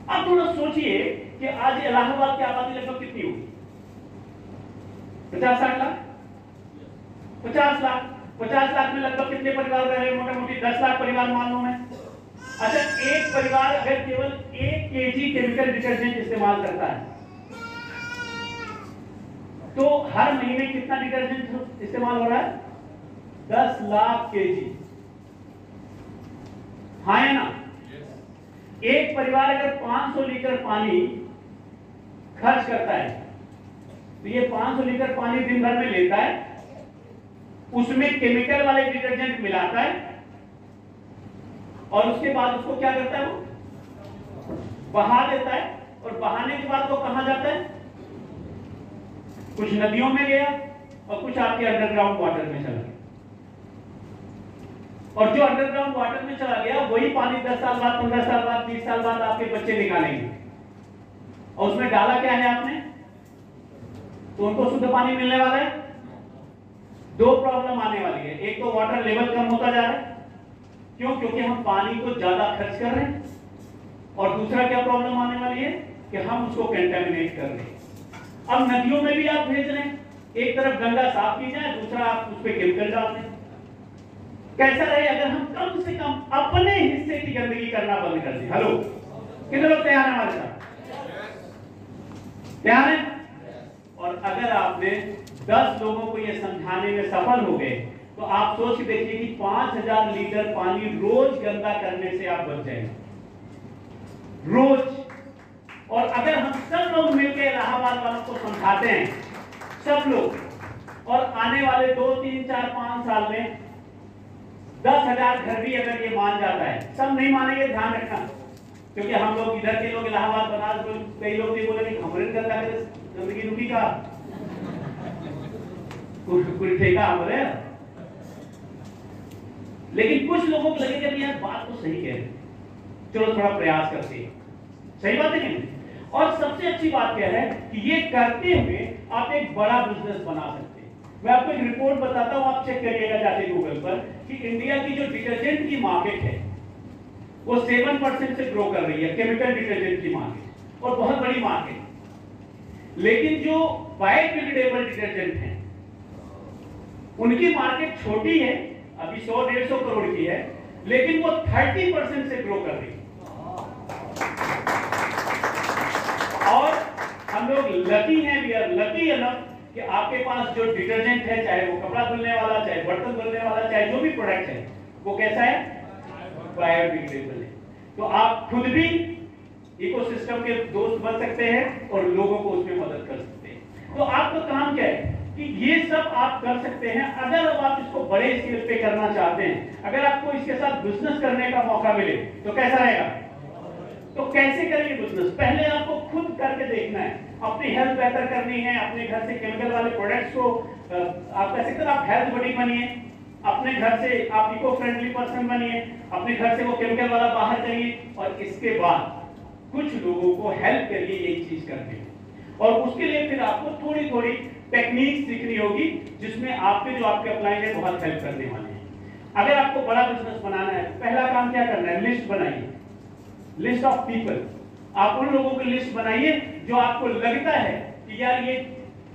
आप थोड़ा सोचिए कि आज इलाहाबाद की आबादी लगभग कितनी होगी? 50-60 लाख? 50 लाख। 50 लाख में लगभग कितने परिवार रह रहे हैं? मोटा मोटी 10 लाख परिवार मान लो मैं। अच्छा, एक परिवार अगर केवल 1 kg केमिकल डिटर्जेंट इस्तेमाल करता है तो हर महीने कितना डिटर्जेंट इस्तेमाल हो रहा है? 10 लाख kg। हाँ या ना? एक परिवार अगर 500 लीटर पानी खर्च करता है तो ये 500 लीटर पानी दिन भर में लेता है, उसमें केमिकल वाले डिटर्जेंट मिलाता है, और उसके बाद उसको क्या करता है? वो बहा देता है, और बहाने के बाद वो कहां जाता है? कुछ नदियों में गया और कुछ आपके अंडरग्राउंड वाटर में चला गया। और जो अंडरग्राउंड वाटर में चला गया वही पानी 10 साल बाद, 15 साल बाद, 20 साल बाद आपके बच्चे निकालेंगे, और उसमें डाला क्या है आपने? तो उनको शुद्ध पानी मिलने वाला है? दो प्रॉब्लम आने वाली है, एक तो वाटर लेवल कम होता जा रहा है, क्यों? क्योंकि हम पानी को ज्यादा खर्च कर रहे हैं, और दूसरा क्या प्रॉब्लम आने वाली है कि हम उसको कंटेमिनेट कर रहे हैं। अब नदियों में भी आप भेज रहे हैं, एक तरफ गंगा साफ की जाए, दूसरा आप उस पर केमिकल डाल दें। कैसा रहे अगर हम कम से कम अपने हिस्से की गंदगी करना बंद कर दें? हेलो, कितने लोग तैयार हैं हमारे साथ? तैयार हैं? और अगर आपने 10 लोगों को यह समझाने में सफल हो गए तो आप सोच के देखिए कि 5000 लीटर पानी रोज गंदा करने से आप बच जाएंगे, रोज। और अगर हम सब लोग मिलकर इलाहाबाद वालों को समझाते हैं, सब लोग, और आने वाले 2, 3, 4, 5 साल में 10,000 घर भी अगर ये मान जाता है, सब नहीं मानेंगे, ध्यान रखना, क्योंकि हम लोग इधर के लोग इलाहाबाद बनारस में कई लोग भी बोलेंगे हमरे गंदा करे गंदगी रुकी का कुछ ठेका हमारे। लेकिन कुछ लोगों को लगेगा यार बात तो सही कह रहे, चलो थोड़ा प्रयास करते हैं, सही बात है नहीं? और सबसे अच्छी बात क्या है कि ये करते हुए आप एक बड़ा बिजनेस बना सकते हैं। मैं आपको एक रिपोर्ट बताता हूं, आप चेक करिएगा जाके गूगल पर कि इंडिया की जो डिटर्जेंट की मार्केट है वो 7% से ग्रो कर रही है, केमिकल डिटर्जेंट की मार्केट, और बहुत बड़ी मार्केट। लेकिन जो बायोडिग्रेडेबल डिटर्जेंट है उनकी मार्केट छोटी है, अभी 100-150 करोड़ की है, लेकिन वो 30% से ग्रो कर रही है। और हम लोग लकी हैं, वी आर लकी इनफ कि आपके पास जो डिटर्जेंट है, चाहे वो कपड़ा धुलने वाला, चाहे बर्तन धुलने वाला, चाहे जो भी प्रोडक्ट है, वो कैसा है? बायोडिग्रेडेबल है। तो आप खुद भी इकोसिस्टम के दोस्त बन सकते हैं और लोगों को उसमें मदद कर सकते हैं। तो आपका काम क्या है कि ये सब आप कर सकते हैं। अगर अब आप इसको बड़े स्केल पे करना चाहते हैं, अगर आपको इसके साथ बिजनेस करने का मौका मिले तो कैसा रहेगा? तो कैसे करेंगे बिजनेस? पहले आपको खुद करके देखना है, अपनी हेल्थ बेहतर करनी है, अपने घर से केमिकल वाले प्रोडक्ट्स को आप कह सकते हैं, आप हेल्थ बड़ी बनिए, अपने घर से आप इको फ्रेंडली पर्सन बनिए, अपने घर से वो केमिकल वाला बाहर करिए, और इसके बाद कुछ लोगों को हेल्प करिए एक चीज करने में। और उसके लिए फिर आपको थोड़ी थोड़ी टेक्निक सीखनी होगी, जिसमें आपके जो आपके अप्लाई है बहुत हेल्प करने वाले हैं। अगर आपको बड़ा बिजनेस बनाना है, पहला काम क्या करना है? लिस्ट बनाइए, लिस्ट ऑफ पीपल। आप उन लोगों की लिस्ट बनाइए जो आपको लगता है कि यार ये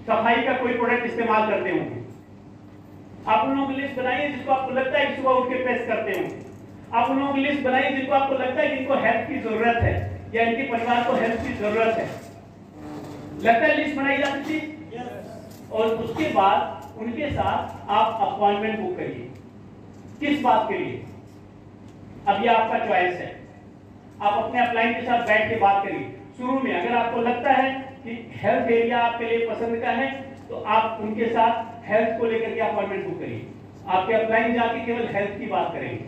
सफाई का कोई प्रोडक्ट इस्तेमाल करते होंगे। आप उन लोगों की लिस्ट बनाइए जिसको आपको लगता है कि सुबह उठ के प्रेस करते होंगे। आप उन लोगों की लिस्ट बनाइए जिनको आपको लगता है कि इनको हेल्प की जरूरत है या इनके परिवार को हेल्प की जरूरत है। लगता है लिस्ट बनाई जा सकती है? और उसके बाद उनके साथ आप अपॉइंटमेंट बुक करिए। किस बात के लिए? अब ये आपका चॉइस है, आप अपने अपलाइन के साथ बैठ के बात करिए। शुरू में अगर आपको लगता है कि हेल्थ एरिया आपके लिए पसंद का है तो आप उनके साथ हेल्थ को लेकर के अपॉइंटमेंट बुक करिए। आपके अपलाइन जाके केवल हेल्थ की बात करेंगे,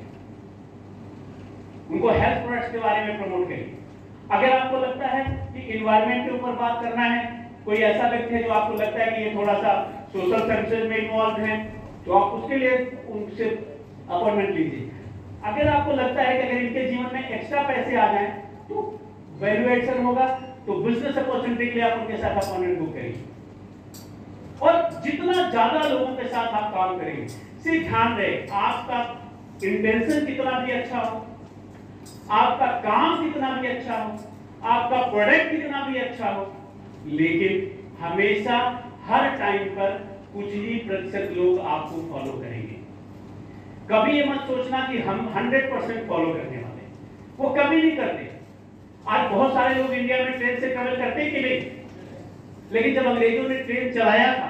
उनको हेल्थ प्रोडक्ट्स के बारे में प्रमोट करिए। अगर आपको लगता है कि एनवायरनमेंट के ऊपर बात करना है, कोई ऐसा व्यक्ति है जो आपको लगता है कि ये थोड़ा सा सोशल सर्विसेज में इन्वॉल्व है, तो आप उसके लिए उनसे अपॉइंटमेंट लीजिए। अगर आपको लगता है कि अगर इनके जीवन में एक्स्ट्रा पैसे आ जाएं तो वैल्यू एडिशन होगा, तो बिजनेस अपॉर्चुनिटी के लिए आप उनके साथ अपॉइंटमेंट बुक करिए। और जितना ज्यादा लोगों के साथ आप काम करेंगे, सिर्फ ध्यान रहे आपका इंटेंशन कितना भी अच्छा हो, आपका काम कितना भी अच्छा हो, आपका प्रोडक्ट कितना भी अच्छा हो, लेकिन हमेशा हर टाइम पर कुछ ही प्रतिशत लोग आपको फॉलो करेंगे। कभी ये मत सोचना कि हम 100% फॉलो करने वाले हैं, वो कभी नहीं करते। आज बहुत सारे लोग इंडिया में ट्रेन से ट्रेवल करते हैं कि नहीं, लेकिन जब अंग्रेजों ने ट्रेन चलाया था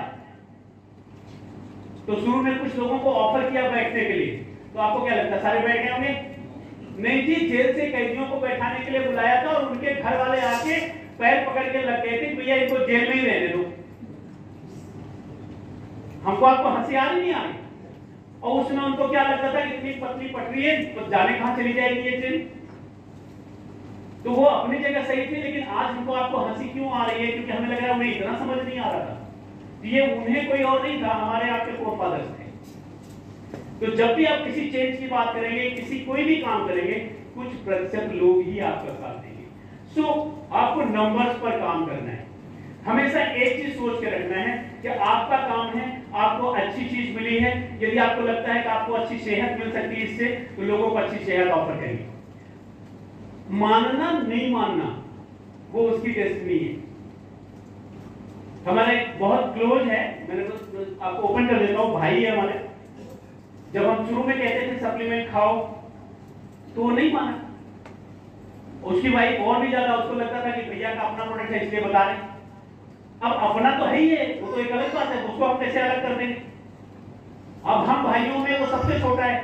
तो शुरू में कुछ लोगों को ऑफर किया बैठने के लिए, तो आपको क्या लगता है सारे बैठ गए होंगे? नहीं जी, जेल से कैदियों को बैठाने के लिए बुलाया था और उनके घर वाले आके पैर पकड़ के लग गए थे, भैया इनको जेल में ही रहने दो, हमको आपको हंसी आ रही नहीं आ रही। और उसमें उनको क्या लगता था, इतनी पतली पटरी है तो जाने कहां चली जाएगी ये ट्रेन। तो वो अपनी जगह सही थी, लेकिन आज हमको आपको हंसी क्यों आ रही है? क्योंकि हमें लग रहा है उन्हें इतना समझ नहीं आ रहा था। ये उन्हें कोई और नहीं था, हमारे आपके फोरफादर्स थे। तो जब भी आप किसी चेंज की बात करेंगे, किसी कोई भी काम करेंगे, कुछ प्रतिशत लोग ही आपका साथ देंगे। सो आपको नंबर्स पर काम करना है। हमेशा एक चीज सोच के रखना है कि आपका काम है, आपको अच्छी चीज मिली है, यदि आपको लगता है कि आपको अच्छी सेहत मिल सकती है इससे, तो लोगों को अच्छी सेहत ऑफर करिए। मानना नहीं मानना वो उसकी डेस्टिनी है। हमारे बहुत क्लोज है, मैंने तो आपको ओपन कर देता हूं, भाई है हमारे, जब हम शुरू में कहते थे सप्लीमेंट खाओ तो वो नहीं माना। उसकी वाइफ और भी ज्यादा, उसको लगता था कि भैया का अपना प्रोडक्ट है इसलिए बता रहे। अब अपना तो है ही है, वो तो एक अलग बात है, उसको हम कैसे अलग कर देंगे। अब हम भाइयों में वो सबसे छोटा है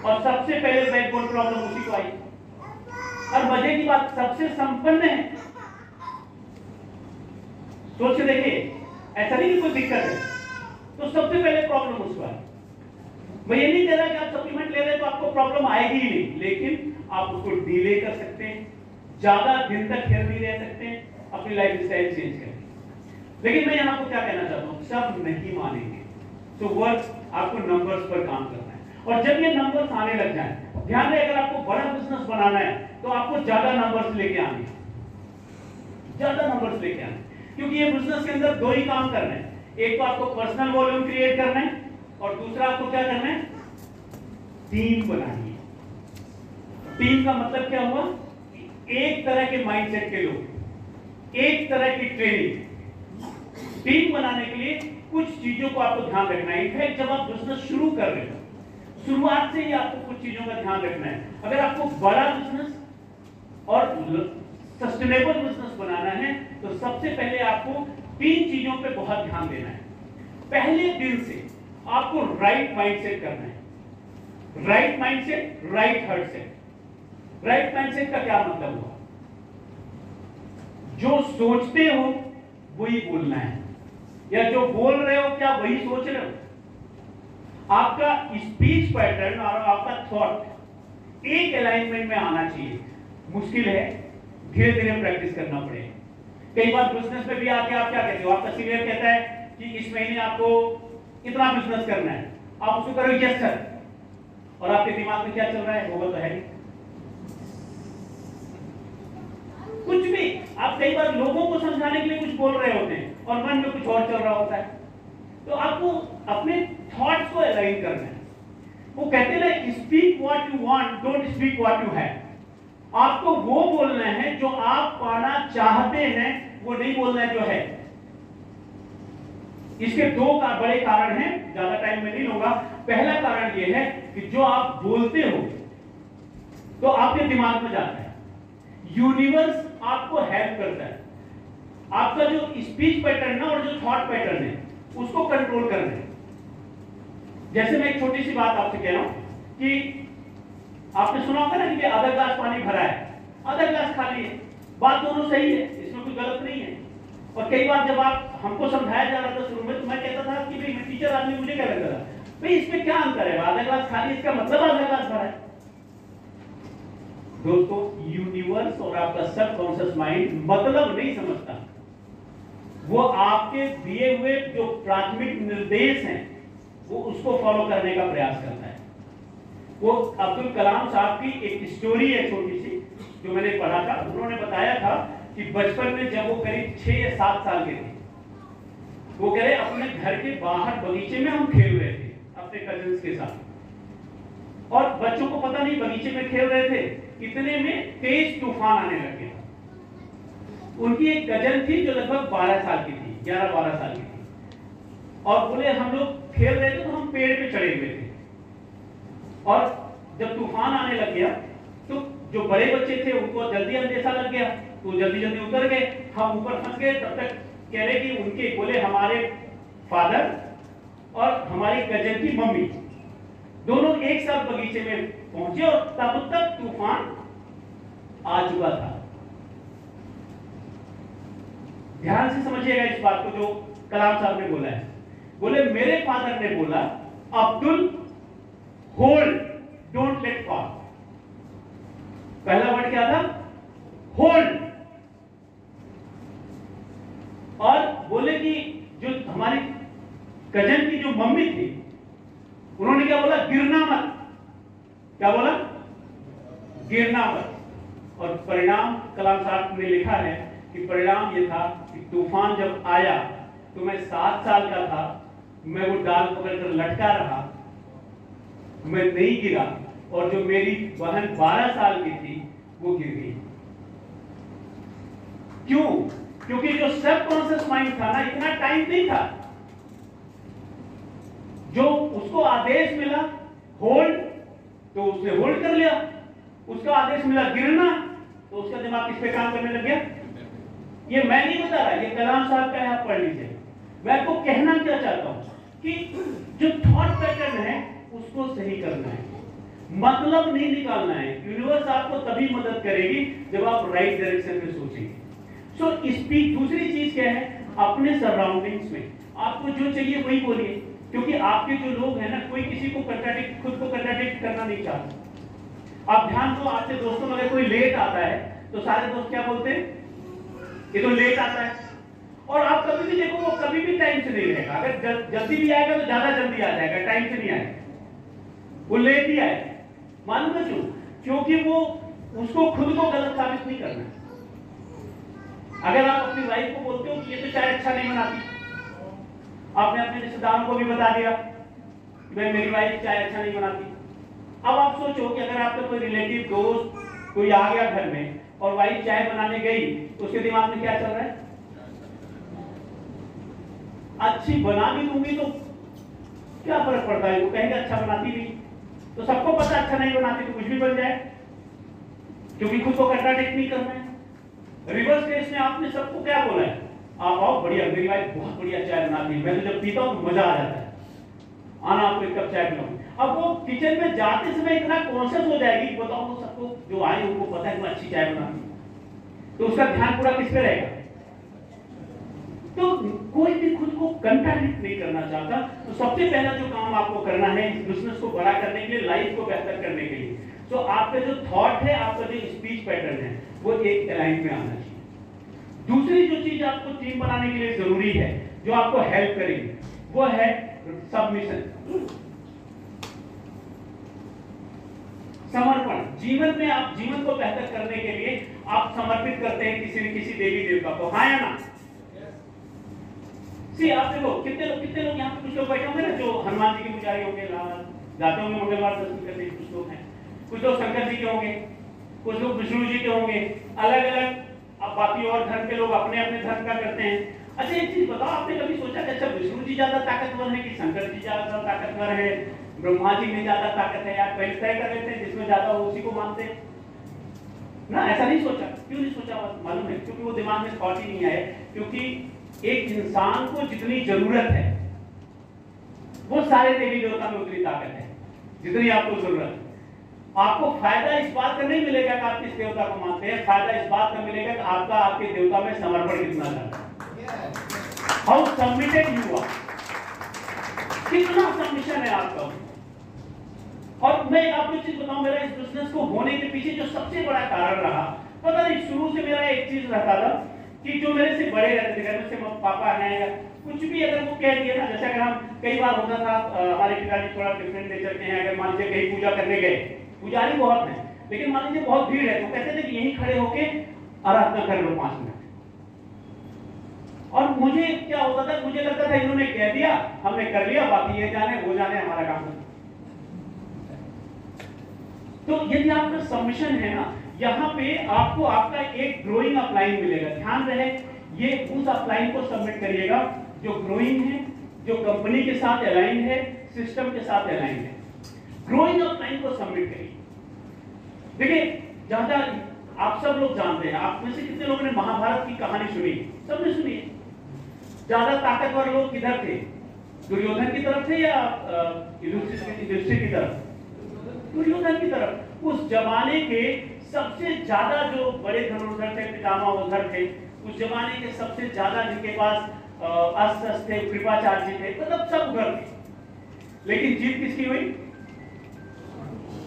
और सबसे पहले बैकबोन प्रॉब्लम उसी को आई। और मजे की बात, सबसे संपन्न है। सोच के देखिए, ऐसा नहीं कि कोई दिक्कत है, तो सबसे पहले प्रॉब्लम उसको आई। मैं ये नहीं कह रहा कि आप सप्लीमेंट ले रहे हैं तो आपको प्रॉब्लम आएगी ही नहीं, लेकिन आप उसको डिले कर सकते हैं, ज्यादा दिन तक हेल्दी रह सकते हैं, अपनी लाइफ स्टाइल चेंज करके। लेकिन मैं यहाँ को क्या कहना चाहता हूँ, सब नहीं मानेंगे। तो वर्क आपको नंबर्स पर काम करना है, और जब ये नंबर्स आने लग जाए, ध्यान रहे अगर आपको बड़ा बिजनेस बनाना है तो आपको ज्यादा नंबर्स लेके आने, ज्यादा नंबर्स लेके आने, क्योंकि ये बिजनेस के अंदर दो ही काम करना है। एक तो आपको पर्सनल वॉल्यूम क्रिएट करना है, और दूसरा आपको क्या करना है, टीम बनानी है। टीम का मतलब क्या हुआ, एक तरह के माइंडसेट के लोग, एक तरह की ट्रेनिंग। टीम बनाने के लिए कुछ चीजों को आपको ध्यान रखना है। इनफैक्ट जब आप बिजनेस शुरू कर रहे हो, शुरुआत से ही आपको कुछ चीजों का ध्यान रखना है। अगर आपको बड़ा बिजनेस और सस्टेनेबल बिजनेस बनाना है तो सबसे पहले आपको 3 चीजों पे बहुत ध्यान देना है। पहले दिन से आपको राइट माइंडसेट करना है। Right mindset, right heart set. Right mindset का क्या मतलब हुआ, जो सोचते हो वही बोलना है, या जो बोल रहे हो क्या वही सोच रहे हो। आपका स्पीच पैटर्न और आपका थॉट एक अलाइनमेंट में आना चाहिए। मुश्किल है, धीरे धीरे प्रैक्टिस करना पड़ेगा। कई बार बिजनेस में भी आके आप क्या कहते हो, आपका सीनियर कहता है कि इस महीने आपको इतना बिजनेस करना है, आप उसको करो यस सर, और आपके दिमाग में क्या चल रहा है, होगा तो है नहीं कुछ भी। आप कई बार लोगों को समझाने के लिए कुछ बोल रहे होते हैं और मन में कुछ और चल रहा होता है। तो आपको अपने थॉट्स को अलाइन करना है। वो कहते हैं speak what you want, don't speak what you have. आपको वो बोलना है जो आप पाना चाहते हैं, वो नहीं बोलना है जो है। इसके 2 बड़े कारण हैं, ज्यादा टाइम में नहीं लूंगा। पहला कारण यह है कि जो आप बोलते हो तो आपके दिमाग में जाता है, यूनिवर्स आपको हेल्प करता है। आपका जो स्पीच पैटर्न है और जो थॉट पैटर्न है उसको कंट्रोल करना है। जैसे मैं एक छोटी सी बात आपसे कह रहा हूं कि आपने सुना होगा ना कि आधा ग्लास पानी भरा है, आधा ग्लास खाली है। बात दोनों सही है, इसमें कोई गलत नहीं है। और कई बार जब आप हमको समझाया जा रहा था शुरू में, तो मैं कहता था कि भाई मैं टीचर आदमी, मुझे क्या लगता था भाई इसमें क्या अंतर है, आधा ग्लास खाली इसका मतलब आधा ग्लास भरा है। दोस्तों, यूनिवर्स और आपका सबकॉन्शियस माइंड मतलब नहीं समझता, वो आपके दिए हुए जो प्राथमिक निर्देश हैं वो उसको फॉलो करने का प्रयास करता है। वो अब्दुल कलाम साहब की एक स्टोरी है छोटी सी, जो मैंने पढ़ा था। उन्होंने बताया था कि बचपन में जब वो करीब 6 या 7 साल के थे, वो कह रहे अपने घर के बाहर बगीचे में हम खेल रहे थे अपने कजिन्स के साथ, और बच्चों को पता नहीं बगीचे में खेल रहे थे, इतने में तेज तूफान आने लग गया। उनकी एक कजन थी जो लगभग 12 साल की थी, 11-12 साल की थी, और बोले हम लोग खेल रहे थे तो हम पेड़ पे चढ़े हुए थे, और जब तूफान आने लग गया तो जो बड़े बच्चे थे उनको जल्दी अंदेशा लग गया, तो जल्दी जल्दी उतर गए, हम ऊपर फंस गए। तब तक कह रहे कि उनके बोले हमारे फादर और हमारी कजन की मम्मी दोनों एक साथ बगीचे में पहुंचे, और तब तक तूफान आ चुका था। ध्यान से समझिएगा इस बात को जो कलाम साहब ने बोला है। बोले मेरे फादर ने बोला Abdul hold, don't let fall. पहला वर्ड क्या था, होल्ड। और बोले कि जो हमारी कजन की जो मम्मी थी उन्होंने क्या बोला, गिरना मत। क्या बोला, गिरना मत। और परिणाम कलाम साहब ने लिखा है कि परिणाम ये था कि तूफान जब आया तो मैं 7 साल का था, मैं वो डाल पकड़कर लटका रहा, मैं नहीं गिरा, और जो मेरी बहन 12 साल की थी वो गिर गई। क्यों? क्योंकि जो सबकॉन्शियस माइंड था ना, इतना टाइम नहीं था। जो उसको आदेश मिला होल्ड, तो उसने होल्ड कर लिया। उसका आदेश मिला गिरना, तो उसका दिमाग किस पे काम करने लग गया। ये मैं नहीं बता रहा, ये कलाम साहब का है, आप पढ़ लीजिए। मैं आपको कहना क्या चाहता हूं कि जो थॉट पैटर्न है उसको सही करना है, मतलब नहीं निकालना है। यूनिवर्स आपको तभी मदद करेगी जब आप राइट डायरेक्शन में सोचेंगे। So speak. दूसरी चीज क्या है, अपने सराउंडिंग्स में आपको जो चाहिए वही बोलिए, क्योंकि आपके जो लोग हैं ना, कोई किसी को कंट्राडिक्ट, खुद को कंट्राडिक्ट करना नहीं चाहता। आप ध्यान दो, आपके दोस्तों में अगर कोई लेट आता है तो सारे दोस्त क्या बोलते हैं, ये तो लेट आता है। और आप कभी भी देखो, वो कभी भी टाइम से नहीं रहेगा। अगर जल्दी भी आएगा तो ज्यादा जल्दी आ जाएगा, टाइम से नहीं आएगा, वो लेट ही आएगा। मालूम है क्यों? क्योंकि वो उसको खुद को गलत साबित नहीं करना। अगर आप अपनी वाइफ को बोलते हो कि ये तो चाय अच्छा नहीं बनाती, आपने अपने रिश्तेदारों को भी बता दिया भाई मेरी वाइफ चाय अच्छा नहीं बनाती। अब आप सोचो कि अगर आपका कोई रिलेटिव, दोस्त कोई आ गया घर में और वाइफ चाय बनाने गई, तो उसके दिमाग में क्या चल रहा है, अच्छी बना भी दूंगी तो क्या फर्क पड़ता है, वो कहेंगे अच्छा बनाती नहीं। तो सबको पता अच्छा नहीं बनाती तो कुछ भी बन जाए, क्योंकि खुद को कंट्राडिक्ट नहीं करना है। रिवर्स केस में आपने सबको क्या बोला है, आप आओ बढ़िया, मेरी वाइफ बहुत बढ़िया चाय बनाती है, मैं तो जब पीता हूँ मजा आ जाता है, आना आपको एक कप चाय पिलाऊं। अब वो किचन में जाते समय इतना कॉन्शियस हो जाएगी, बताओ तो सबको जो आए उनको पता है कि अच्छी चाय बनाती है, तो उसका ध्यान पूरा किस पे रहेगा। तो कोई भी खुद को कंट्राडिक्ट नहीं करना चाहता। तो सबसे पहला जो काम आपको करना है इस बिजनेस को बड़ा करने के लिए, लाइफ को बेहतर करने के लिए, तो आपका जो थॉट है, आपका जो स्पीच पैटर्न है, वो एक लाइन में आना चाहिए। दूसरी जो चीज आपको टीम बनाने के लिए जरूरी है, जो आपको हेल्प करेगी, वो है सबमिशन, समर्पण। जीवन में आप जीवन को बेहतर करने के लिए आप समर्पित करते हैं किसी न किसी देवी देवता को, हाँ या ना? सी आप देखो कितने लोग यहाँ पे, कुछ लोग बैठे होंगे ना जो हनुमान जी के पुजारी होंगे, जाते होंगे मंगलवार दर्शन करने, कुछ लोग हैं, कुछ लोग शंकर जी के होंगे, कुछ लोग विष्णु जी के होंगे, अलग अलग। अब बाकी और धर्म के लोग अपने अपने धर्म का करते हैं। अच्छा एक चीज बताओ, आपने कभी सोचा कि अच्छा विष्णु जी ज्यादा ताकतवर है कि शंकर जी ज्यादा ताकतवर है, ब्रह्मा जी में ज्यादा ताकत है, यार पहले तय कर लेते हैं जिसमें ज्यादा हो उसी को मानते हैं ना? ऐसा नहीं सोचा। क्यों नहीं सोचा मालूम है? क्योंकि वो दिमाग में थॉट ही नहीं आया। क्योंकि एक इंसान को जितनी जरूरत है वो सारे देवी देवता में उतनी ताकत है जितनी आपको जरूरत है। आपको फायदा इस बात का नहीं मिलेगा कि आप किस देवता को मानते हैं, फायदा इस बात का मिलेगा कि आपका आपके देवता में समर्पण कितना ज्यादा है, हाउ सबमिटेड यू आर, कितना सबमिशन है आपका। और मैं आपको चीज बताऊं, मेरा इस बिजनेस को होने के पीछे जो सबसे बड़ा कारण रहा, पता नहीं, शुरू से मेरा एक चीज रहता था कि जो मेरे से बड़े रहते थे, घर में से पापा हैं या कुछ भी, अगर वो कह दिए ना, जैसे अगर हम कई बार होता था, हमारे पिताजी थोड़ा डिफरेंट नेचर के हैं, अगर मान लीजिए कहीं पूजा करने गए, पुजारी बहुत है लेकिन मान लीजिए बहुत भीड़ है, तो कहते थे कि यहीं खड़े होके आराधना कर लो 5 मिनट। और मुझे क्या होता था, मुझे लगता था इन्होंने कह दिया हमने कर लिया, बाकी ये जाने वो जाने, हमारा काम नहीं। तो यदि आपका सबमिशन है ना, यहाँ पे आपको आपका एक ग्रोइंग अपलाइन मिलेगा। ध्यान रहे, ये उस अपलाइन को सबमिट करिएगा जो ग्रोइंग है, जो कंपनी के साथ अलाइन है, सिस्टम के साथ अलाइन है। ग्रोइंग अपलाइन को सबमिट करिए। देखिए ज्यादा आप सब लोग जानते हैं, आप में से कितने लोगों ने महाभारत की कहानी सुनी? सबने सुनी है। ज्यादा ताकतवर लोग किधर थे? दुर्योधन की तरफ थे या युधिष्ठिर की तरफ? दुर्योधन की तरफ। उस जमाने के सबसे ज्यादा जो बड़े धनुर्धर थे, पितामह उधर थे, उस जमाने के सबसे ज्यादा जिनके पास अस्त्र थे, कृपाचार्य जी थे, मतलब सब उधर थे। लेकिन जीत किसकी हुई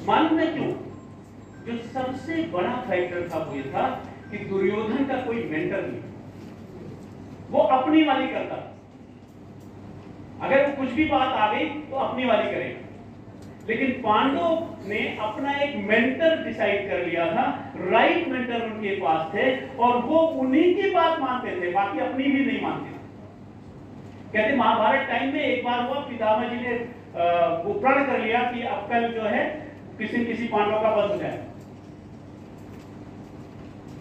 मालूम है क्यों? जो सबसे बड़ा फैक्टर था वो ये था कि दुर्योधन का कोई मेंटर नहीं, वो अपनी वाली करता। अगर वो कुछ भी बात आ गई तो अपनी वाली करेगा। लेकिन पांडव ने अपना एक मेंटर डिसाइड कर लिया था, राइट मेंटर उनके पास थे और वो उन्हीं की बात मानते थे, बाकी अपनी भी नहीं मानते। कहते महाभारत टाइम में एक बार हुआ, पितामह जी ने वो प्रण कर लिया कि अब कल जो है किसी पांडव का वध हो जाए।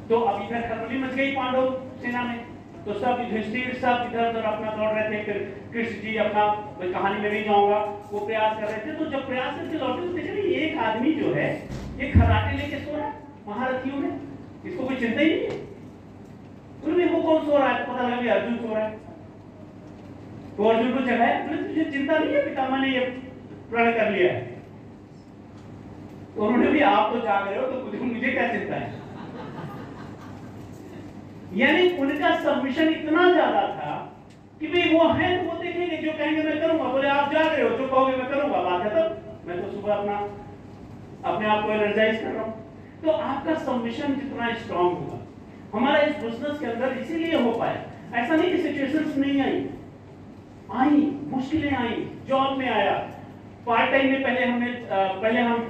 तो अब इधर खलबली मच गई पांडव सेना में, तो सब युधिष्ठिर सब इधर उधर अपना दौड़ रहे थे। फिर कृष्ण जी अपना, मैं कहानी में नहीं जाऊंगा, वो प्रयास कर रहे थे। तो जब प्रयास करके लौटे तो देखे एक आदमी जो है ये खराटे लेके सो रहा है महारथियों में, इसको कोई चिंता ही नहीं है। उन्होंने वो कौन सो रहा है, पता लगा कि अर्जुन सो रहा है। तो अर्जुन को जगाया, तुझे चिंता नहीं है, पितामह ने ये प्रण कर लिया है। तो उन्होंने भी, आप तो जाग रहे हो तो मुझे क्या चिंता है। यानी उनका सबमिशन इतना ज्यादा था कि भाई वो है तो वो देखेंगे, जो कहेंगे मैं करूंगा। बोले आप जाग रहे हो, जो कहोगे मैं करूंगा, बात है तब। मैं तो सुबह अपने आप को एनर्जाइज कर रहा हूं। तो आपका सबमिशन जितना स्ट्रांग होगा, हमारा इस बिजनेस के अंदर इसीलिए हो पाया। ऐसा नहीं कि सिचुएशंस नहीं आई, मुश्किलें आई, जॉब में आया, पार्ट टाइम में पहले हम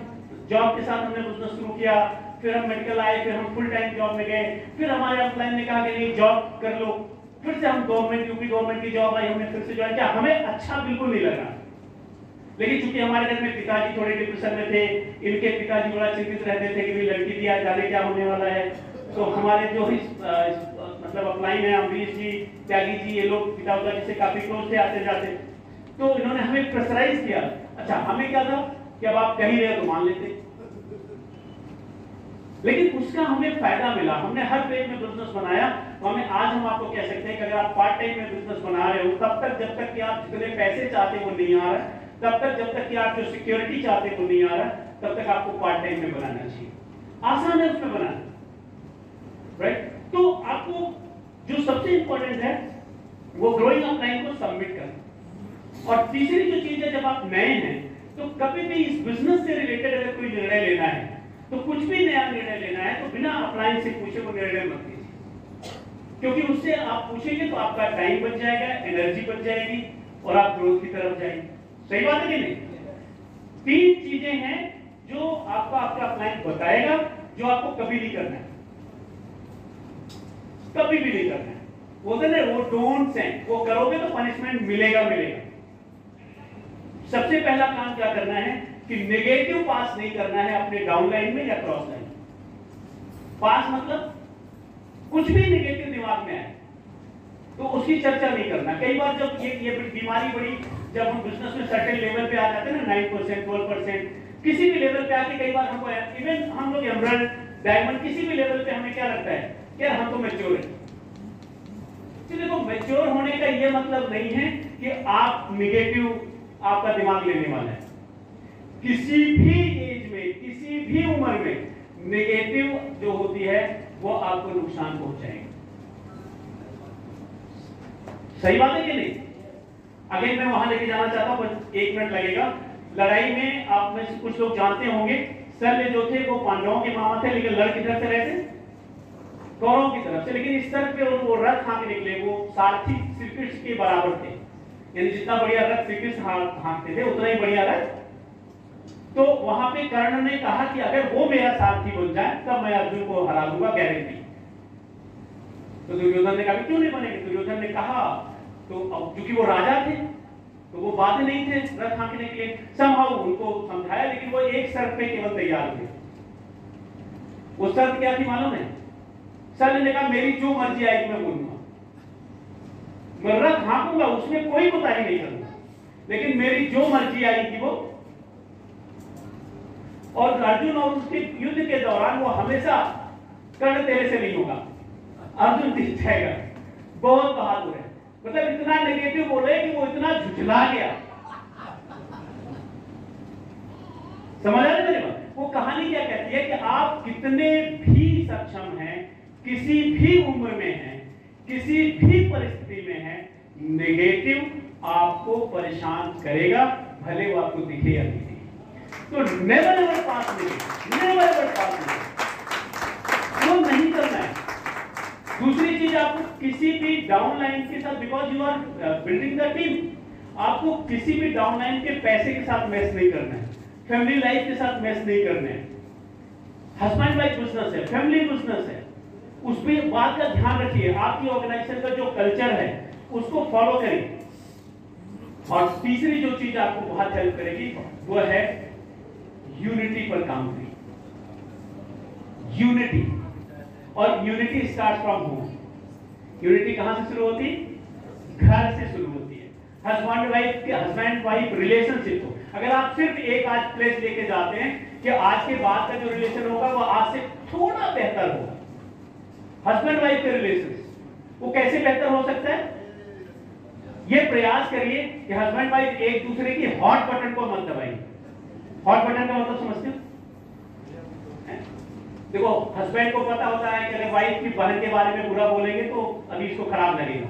जॉब के साथ हमने बिजनेस शुरू किया, फिर हम मेडिकल आए, फिर हम फुल टाइम जॉब में गए, फिर हमारे अपलाइन ने कहा कि नहीं जॉब कर लो, फिर से हम गवर्नमेंट, यूपी गवर्नमेंट की जॉब आई, हमने फिर से ज्वाइन किया। हमें अच्छा बिल्कुल नहीं लगा, लेकिन चूंकि हमारे घर में पिताजी थोड़े डिप्रेशन में थे, इनके पिताजी बड़ा चिंतित रहते थे कि लड़की दिया जाने क्या होने वाला है। तो हमारे जो ही मतलब अपलाइन है, अमरीश जी, त्यागी जी, ये लोग पिता जी से काफी क्लोज थे, आते जाते। तो इन्होंने हमें प्रेशराइज किया। अच्छा, हमें क्या था कि अब आप कहीं रहे तो मान लेते, लेकिन उसका हमें फायदा मिला। हमने हर पेज में बिजनेस बनाया। तो हमें आज हम आपको कह सकते हैं कि अगर आप पार्ट टाइम में बिजनेस बना रहे हो, तब तक जब तक कि आप जितने पैसे चाहते वो नहीं आ रहा, तब तक जब तक कि आप जो सिक्योरिटी चाहते वो नहीं आ रहा, तब तक आपको पार्ट टाइम में बनाना चाहिए। आसान है उसमें बनाना, राइट। तो आपको जो सबसे इंपॉर्टेंट है वो ग्रोइंग अपलाइन को सबमिट करना। और तीसरी जो चीज है, जब आप नए हैं तो कभी भी इस बिजनेस से रिलेटेड अगर कोई निर्णय लेना है, तो कुछ भी नया निर्णय लेना है तो बिना अपलाइन से पूछे वो निर्णय मत लीजिए, क्योंकि उससे आप पूछेंगे तो आपका टाइम बच जाएगा, एनर्जी बच जाएगी और आप ग्रोथ की तरफ जाएंगे। सही बात है कि नहीं? 3 चीजें हैं जो आपका आपका अपलाइन बताएगा, जो आपको कभी नहीं करना है, कभी भी नहीं करना है। बोलते ना वो डोंट्स हैं, वो करोगे तो पनिशमेंट मिलेगा। सबसे पहला काम क्या करना है कि नेगेटिव पास नहीं करना है अपने डाउनलाइन में या क्रॉस लाइन। पास मतलब कुछ भी नेगेटिव दिमाग में आए तो उसकी चर्चा नहीं करना। कई बार जब ये बीमारी बड़ी, जब हम बिजनेस में सर्टेन लेवल पे आ जाते हैं ना, 9%, 12%, किसी भी लेवल पे आके कई बार हमको, इवन हम लोग एमराल्ड, डायमंड, किसी भी लेवल पे हमें क्या लगता है कि हम तो मैच्योर हैं। देखो, मैच्योर होने का ये मतलब नहीं है कि आप नेगेटिव आपका दिमाग लेने वाला है। किसी भी एज में, किसी भी उम्र में नेगेटिव जो होती है वो आपको नुकसान पहुंचाएगी। सही बात है कि नहीं? अगर मैं वहां लेके जाना चाहता हूं, 1 मिनट लगेगा। लड़ाई में आप में से कुछ लोग जानते होंगे, शल्य जो थे वो पांडवों के मामा थे, लेकिन लड़ किधर से रहे थे? कौरवों की तरफ से। लेकिन इस तरह पे वो रथ हाँक निकले, वो सारथी श्री कृष्ण के बराबर थे, यानी जितना बढ़िया रथ श्री कृष्ण हाँकते थे उतना ही बढ़िया रथ। तो वहां पे कर्ण ने कहा कि अगर वो मेरा सारथी बन जाए तब मैं अर्जुन को हरा दूंगा, गारंटी। तो दुर्योधन ने कहा क्यों नहीं बनेंगे? दुर्योधन ने कहा, तो अब क्योंकि वो राजा थे तो वो बात नहीं थे रथ हाँकने के लिए। समहाउ उनको समझाया, लेकिन वो एक शर्त पे केवल तैयार थे। वो शर्त क्या थी मालूम है? शल्य ने कहा मेरी जो मर्जी आएगी मैं बोलूंगा, मैं रथ हाँकूंगा, उसमें कोई कोताही नहीं करूंगा, लेकिन मेरी जो मर्जी आएगी वो। और अर्जुन और उसके युद्ध के दौरान वो हमेशा कर्ण तेरे से नहीं होगा, अर्जुन जीत जाएगा। बहुत बहादुर है, मतलब इतना नेगेटिव बोले कि वो इतना झुझला गया। समझ आए मेरी बात? वो कहानी क्या कहती है कि आप कितने भी सक्षम हैं, किसी भी उम्र में हैं, किसी भी परिस्थिति में हैं, नेगेटिव आपको परेशान करेगा, भले वो आपको दिखे या दिखे। तो नेवर एवर पास नहीं, वो नहीं करना है। दूसरी चीज, आपको किसी भी डाउनलाइन के साथ, because you are building the team, आपको किसी भी डाउनलाइन के पैसे के साथ मैच नहीं करना है, फैमिली लाइफ के साथ मैच नहीं करना है। हस्बैंड वाइफ बिजनेस है, फैमिली बिजनेस है, उसमें बात का ध्यान रखिए। आपकी ऑर्गेनाइजेशन का जो कल्चर है उसको फॉलो करिए। और तीसरी जो चीज आपको बहुत हेल्प करेगी वो है यूनिटी पर काम करिए। यूनिटी, और unity start from home. Unity कहां से शुरू होती? घर से शुरू होती है। हस्बैंड वाइफ रिलेशनशिप हो, अगर आप सिर्फ एक आज प्लेस लेके जाते हैं कि आज के बाद का जो रिलेशन होगा वो आज से थोड़ा बेहतर होगा। हस्बैंड वाइफ के रिलेशन वो कैसे बेहतर हो सकता है? ये प्रयास करिए कि हस्बैंड वाइफ एक दूसरे की हॉट बटन को मत दबाइए। हॉट बटन का मतलब समझते हो? देखो, हस्बैंड को पता होता है कि अगर वाइफ की बहन के बारे में बुरा बोलेंगे तो अभी इसको खराब लगेगा,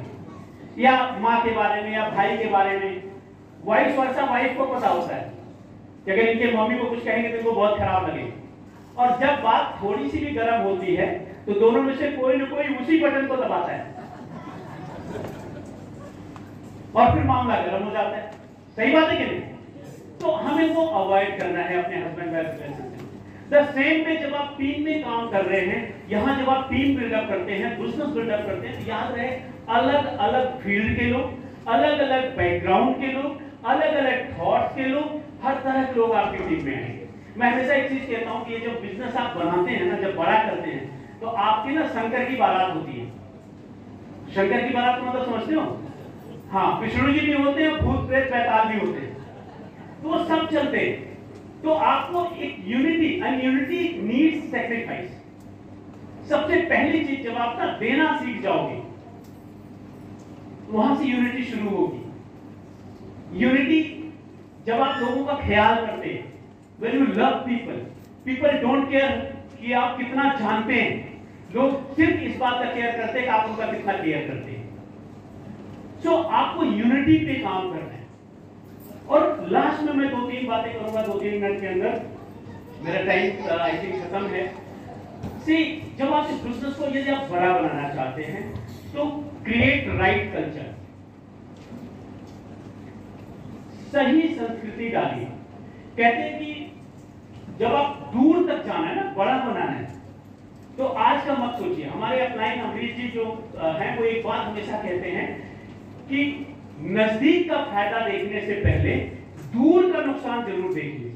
या माँ के बारे में या भाई के बारे में। वाइफ वर्षा वाइफ को पता होता है कि अगर इनके मम्मी को कुछ कहेंगे तो इनको बहुत खराब लगेगा। और जब बात थोड़ी सी भी गर्म होती है तो दोनों में से कोई न कोई उसी बटन को दबाता है और फिर मामला गर्म हो जाता है। सही बात है कि नहीं? तो हमें वो अवॉइड करना है अपने husband wife relationship. The same में जब आप टीम में काम कर रहे हैं, यहां जब आप टीम बिल्डअप करते हैं, बिजनेस बिल्डअप करते हैं, तो याद रहे अलग अलग फील्ड के लोग, अलग अलग बैकग्राउंड के लोग, अलग अलग थॉट्स के लोग, हर तरह के लोग आपकी टीम में आएंगे। मैं हमेशा एक चीज कहता हूं कि ये जब बिजनेस आप बनाते हैं ना, जब बड़ा करते हैं, तो आपकी ना शंकर की बारात होती है। शंकर की बारात मतलब समझते हो? हाँ, विष्णु जी भी होते हैं, भूत प्रेत बैताल भी होते हैं, तो वो सब चलते हैं। तो आपको एक unity, and unity needs sacrifice. सबसे पहली चीज जब आप ना देना सीख जाओगे, वहां से यूनिटी शुरू होगी। यूनिटी जब आप लोगों का ख्याल करते हैं, when you love people, people don't care कि आप कितना जानते हैं, लोग सिर्फ इस बात का केयर करते हैं कि आप उनका कितना केयर करते हैं। सो आपको यूनिटी पे काम करना है। और लास्ट में मैं 2-3 बातें करूंगा 2-3 मिनट के अंदर, मेरा टाइम आई थिंक खत्म है। सी, जब आप इस बिजनेस को यदि आप बड़ा बनाना चाहते हैं तो क्रिएट राइट कल्चर, सही संस्कृति डालिए। कहते हैं कि जब आप दूर तक जाना है ना, बड़ा बनाना है, तो आज का मत सोचिए। हमारे अपलाइन अमरीश जी जो हैं, वो एक बात हमेशा कहते हैं कि नजदीक का फायदा देखने से पहले दूर का नुकसान जरूर देख लीजिए।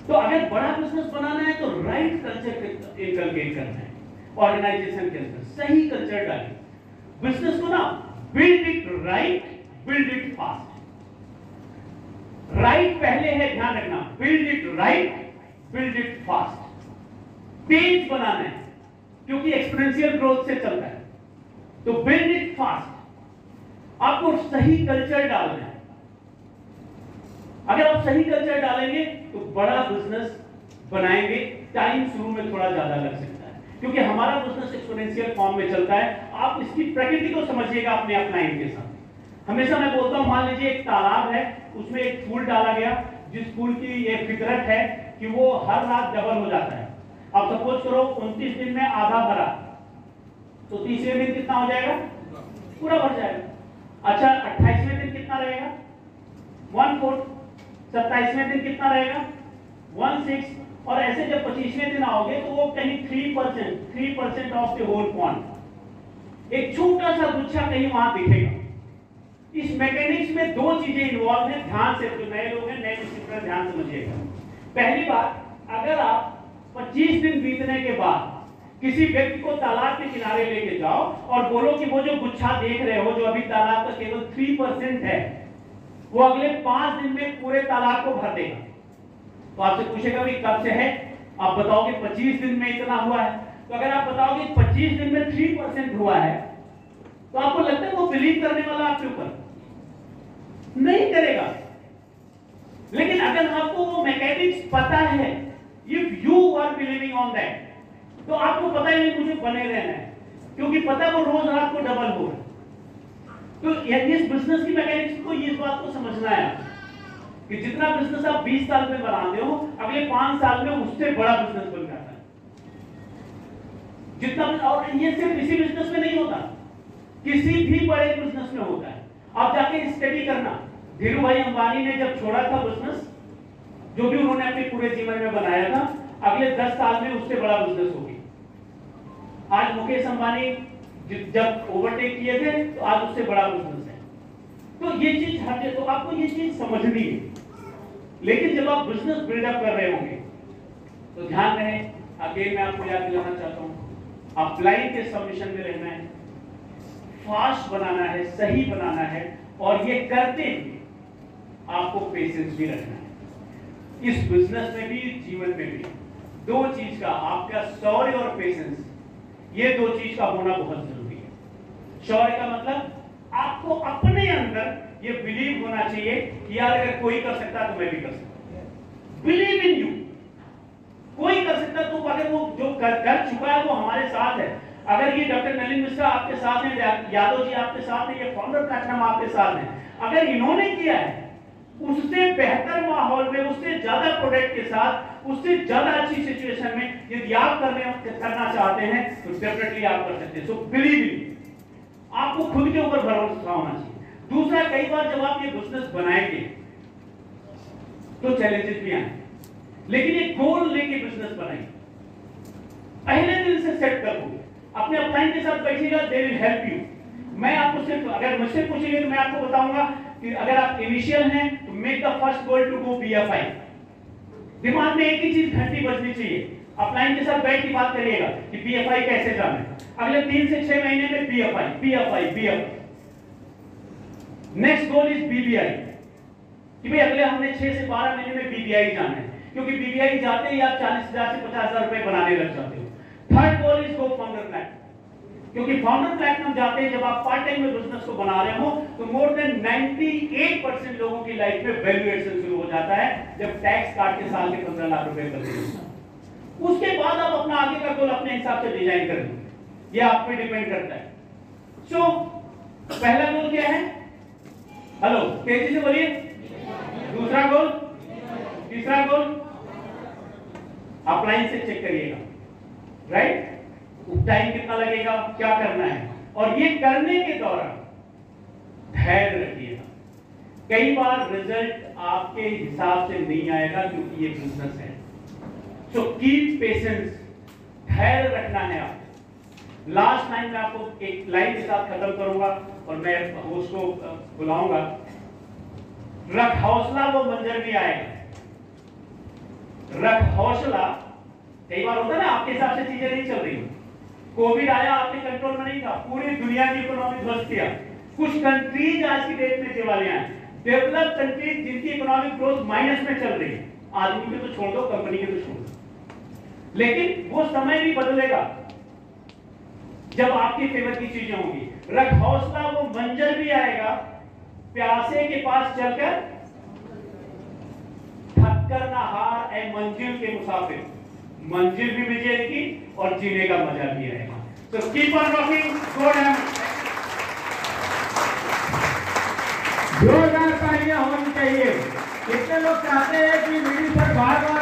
तो अगर बड़ा बिजनेस बनाना है तो राइट कल्चर इनकलकेट करना है। ऑर्गेनाइजेशन के अंदर सही कल्चर डालिए। बिजनेस को ना build it right, build it fast. Right पहले है, ध्यान रखना, build it right, build it fast. तेज बनाना है क्योंकि एक्सपोनेंशियल ग्रोथ से चलता है, तो बिल्ड इट फास्ट। आपको सही कल्चर डालना है। अगर आप सही कल्चर डालेंगे तो बड़ा बिजनेस बनाएंगे। टाइम शुरू में थोड़ा ज्यादा लग सकता है क्योंकि हमारा बिजनेस एक्सपोनेंशियल फॉर्म में चलता है। आप इसकी प्रकृति को समझिएगा अपने अपलाइन के साथ। हमेशा मैं बोलता हूं, मान लीजिए एक तालाब है, उसमें एक फूल डाला गया, जिस फूल की ये फितरत है कि वो हर रात डबल हो जाता है। अब सपोज करो 29 दिन में आधा भरा, तो 30वें दिन कितना हो जाएगा? पूरा भर जाएगा। अच्छा, 28वें दिन कितना रहेगा? 1/4। 27वें दिन कितना रहेगा? 1/6। और ऐसे जब 25वें दिन आओगे तो वो कहीं 3% ऑफ द होल पॉन्ड, एक छोटा सा गुच्छा कहीं वहां दिखेगा। इस मैकेनिक्स में 2 चीजें इन्वॉल्व हैं। ध्यान से, जो नए लोग हैं, नए डिसिप्लिन ध्यान समझिएगा। पहली बात, अगर आप 25 दिन बीतने के बाद किसी व्यक्ति को तालाब के किनारे लेके जाओ और बोलो कि वो जो गुच्छा देख रहे हो, जो अभी तालाब का केवल 3% है, वो अगले 5 दिन में पूरे तालाब को भर देगा। तो आपसे पूछेगा भी कब से है, आप बताओगे 25 दिन में इतना हुआ है। तो अगर आप बताओगे 25 दिन में 3% हुआ है, तो आपको लगता है वो बिलीव करने वाला आपके ऊपर नहीं करेगा। लेकिन अगर आपको वो मैकेनिक्स पता है, if you are believing on that, तो आपको पता ही नहीं मुझे बने रहना है, क्योंकि पता है वो रोज रात को डबल हो रहा है। तो इस बिजनेस की मैकेनिक्स को, इस बात को समझना है कि जितना बिजनेस आप 20 साल में बनाते हो, अगले 5 साल में उससे बड़ा बिजनेस बन जाता है। जितना, और ये सिर्फ इसी बिजनेस में नहीं होता, किसी भी बड़े बिजनेस में होता है। आप जाके स्टडी करना, धीरू भाई अंबानी ने जब छोड़ा था बिजनेस, जो भी उन्होंने अपने पूरे जीवन में बनाया था, अगले 10 साल में उससे बड़ा बिजनेस हो गया। आज मुकेश अंबानी जब ओवरटेक किए थे, तो आज उससे बड़ा बिजनेस है। तो ये चीज हटे, तो आपको ये चीज समझनी है। लेकिन जब आप बिजनेस बिल्डअप कर रहे होंगे तो ध्यान रहे, अगेन मैं आपको याद दिलाना चाहता हूं, अपलाइन के सबमिशन में रहना है। फास्ट बनाना है, सही बनाना है, और ये करते हुए आपको पेशेंस भी रखना है। इस बिजनेस में भी, जीवन में भी दो चीज का, आपका शौर्य और पेशेंस, ये दो चीज का होना बहुत जरूरी है। शौर्य का मतलब आपको अपने अंदर ये बिलीव होना चाहिए कि यार अगर कोई कर सकता तो मैं भी कर सकता। बिलीव इन यू, कोई कर सकता तो अगर वो जो कर चुका है वो हमारे साथ है। अगर ये डॉक्टर नलिन मिश्रा आपके साथ हैं, यादव जी आपके साथ हैं, ये फाउंडर प्लैटिनम आपके साथ हैं, अगर इन्होंने किया है उससे बेहतर माहौल में, उससे ज्यादा प्रोडक्ट के साथ, उससे ज्यादा अच्छी सिचुएशन में यदि आप करना चाहते हैं तो डेफिनेटली आप कर सकते हैं। सो बिलीव इन, आपको खुद के ऊपर भरोसा होना चाहिए। दूसरा, कई बार जब आप ये बिजनेस बनाएंगे तो चैलेंजेस भी आएंगे, लेकिन एक गोल लेके बिजनेस बनाइए, पहले दिन से सेट कर दो, अपने अपलाइन के साथ बैठिएगा, दे विल हेल्प यू। मैं आपको सिर्फ, अगर मुझसे पूछेंगे तो मैं आपको बताऊंगा कि अगर आप इनिशियल हैं तो make the first goal to go BFI। दिमाग में एक ही चीज घंटी बजनी चाहिए, अपलाइन के साथ बैठ के बात करिएगा कि BFI कैसे जाना है। अगले 3 से 6 महीने में BFI। Next goal is BBI, कि भाई अगले हमने 6 से 12 महीने में BBI जाना है, क्योंकि BBI जाते ही आप 40,000 से 50,000 रुपए बनाने लग जाते हो। Third goal is go founder platinum, क्योंकि फाउंडर प्लैटिनम जाते हैं जब आप पार्ट टाइम में बिजनेस को बना रहे हो तो मोर देन 98% लोगों की लाइफ में वैल्यू एडिशन शुरू हो जाता है जब टैक्स काट के साल के 15 लाख रुपए करते हैं। उसके बाद आप अपना आगे का गोल अपने हिसाब से डिजाइन कर लो, ये आप पे डिपेंड करता है। सो पहला गोल क्या है? हेलो, तेजी से बोलिए। दूसरा गोल, तीसरा गोल, अपलाइन से चेक करिएगा, राइट? टाइम कितना लगेगा, क्या करना है, और ये करने के दौरान धैर्य रखिएगा। कई बार रिजल्ट आपके हिसाब से नहीं आएगा क्योंकि ये बिजनेस है। सो कीप पेशेंस, धैर्य रखना है आपको। लास्ट टाइम मैं आपको एक लाइन के साथ खत्म करूंगा और मैं होस्ट को बुलाऊंगा। रख हौसला वो मंजर भी आएगा। रख हौसला, कई बार होता है ना आपके हिसाब से चीजें नहीं चल रही, कोविड आया आपके कंट्रोल में नहीं था, पूरी दुनिया की इकोनॉमी ध्वस्त किया, कुछ कंट्रीज आज की डेट में दिवालियां हैं, डेवलप्ड कंट्रीज जिनकी इकोनॉमिक ग्रोथ माइनस में चल रही है, आदमी के तो छोड़ दो, कंपनी के तो छोड़ दो, लेकिन वो समय भी बदलेगा जब आपके फेवर की चीजें होंगी। रख हौसला वो मंजर भी आएगा, प्यासे के पास चलकर थककर ना हार ऐ मंजिल के मुसाफिर, मंजिल भी मिलेगी और जीने का मजा भी आएगा। तो keep on rocking, go dam. जोरदार तालियां होनी चाहिए। कितने लोग चाहते हैं कि वीडियो पर बार-बार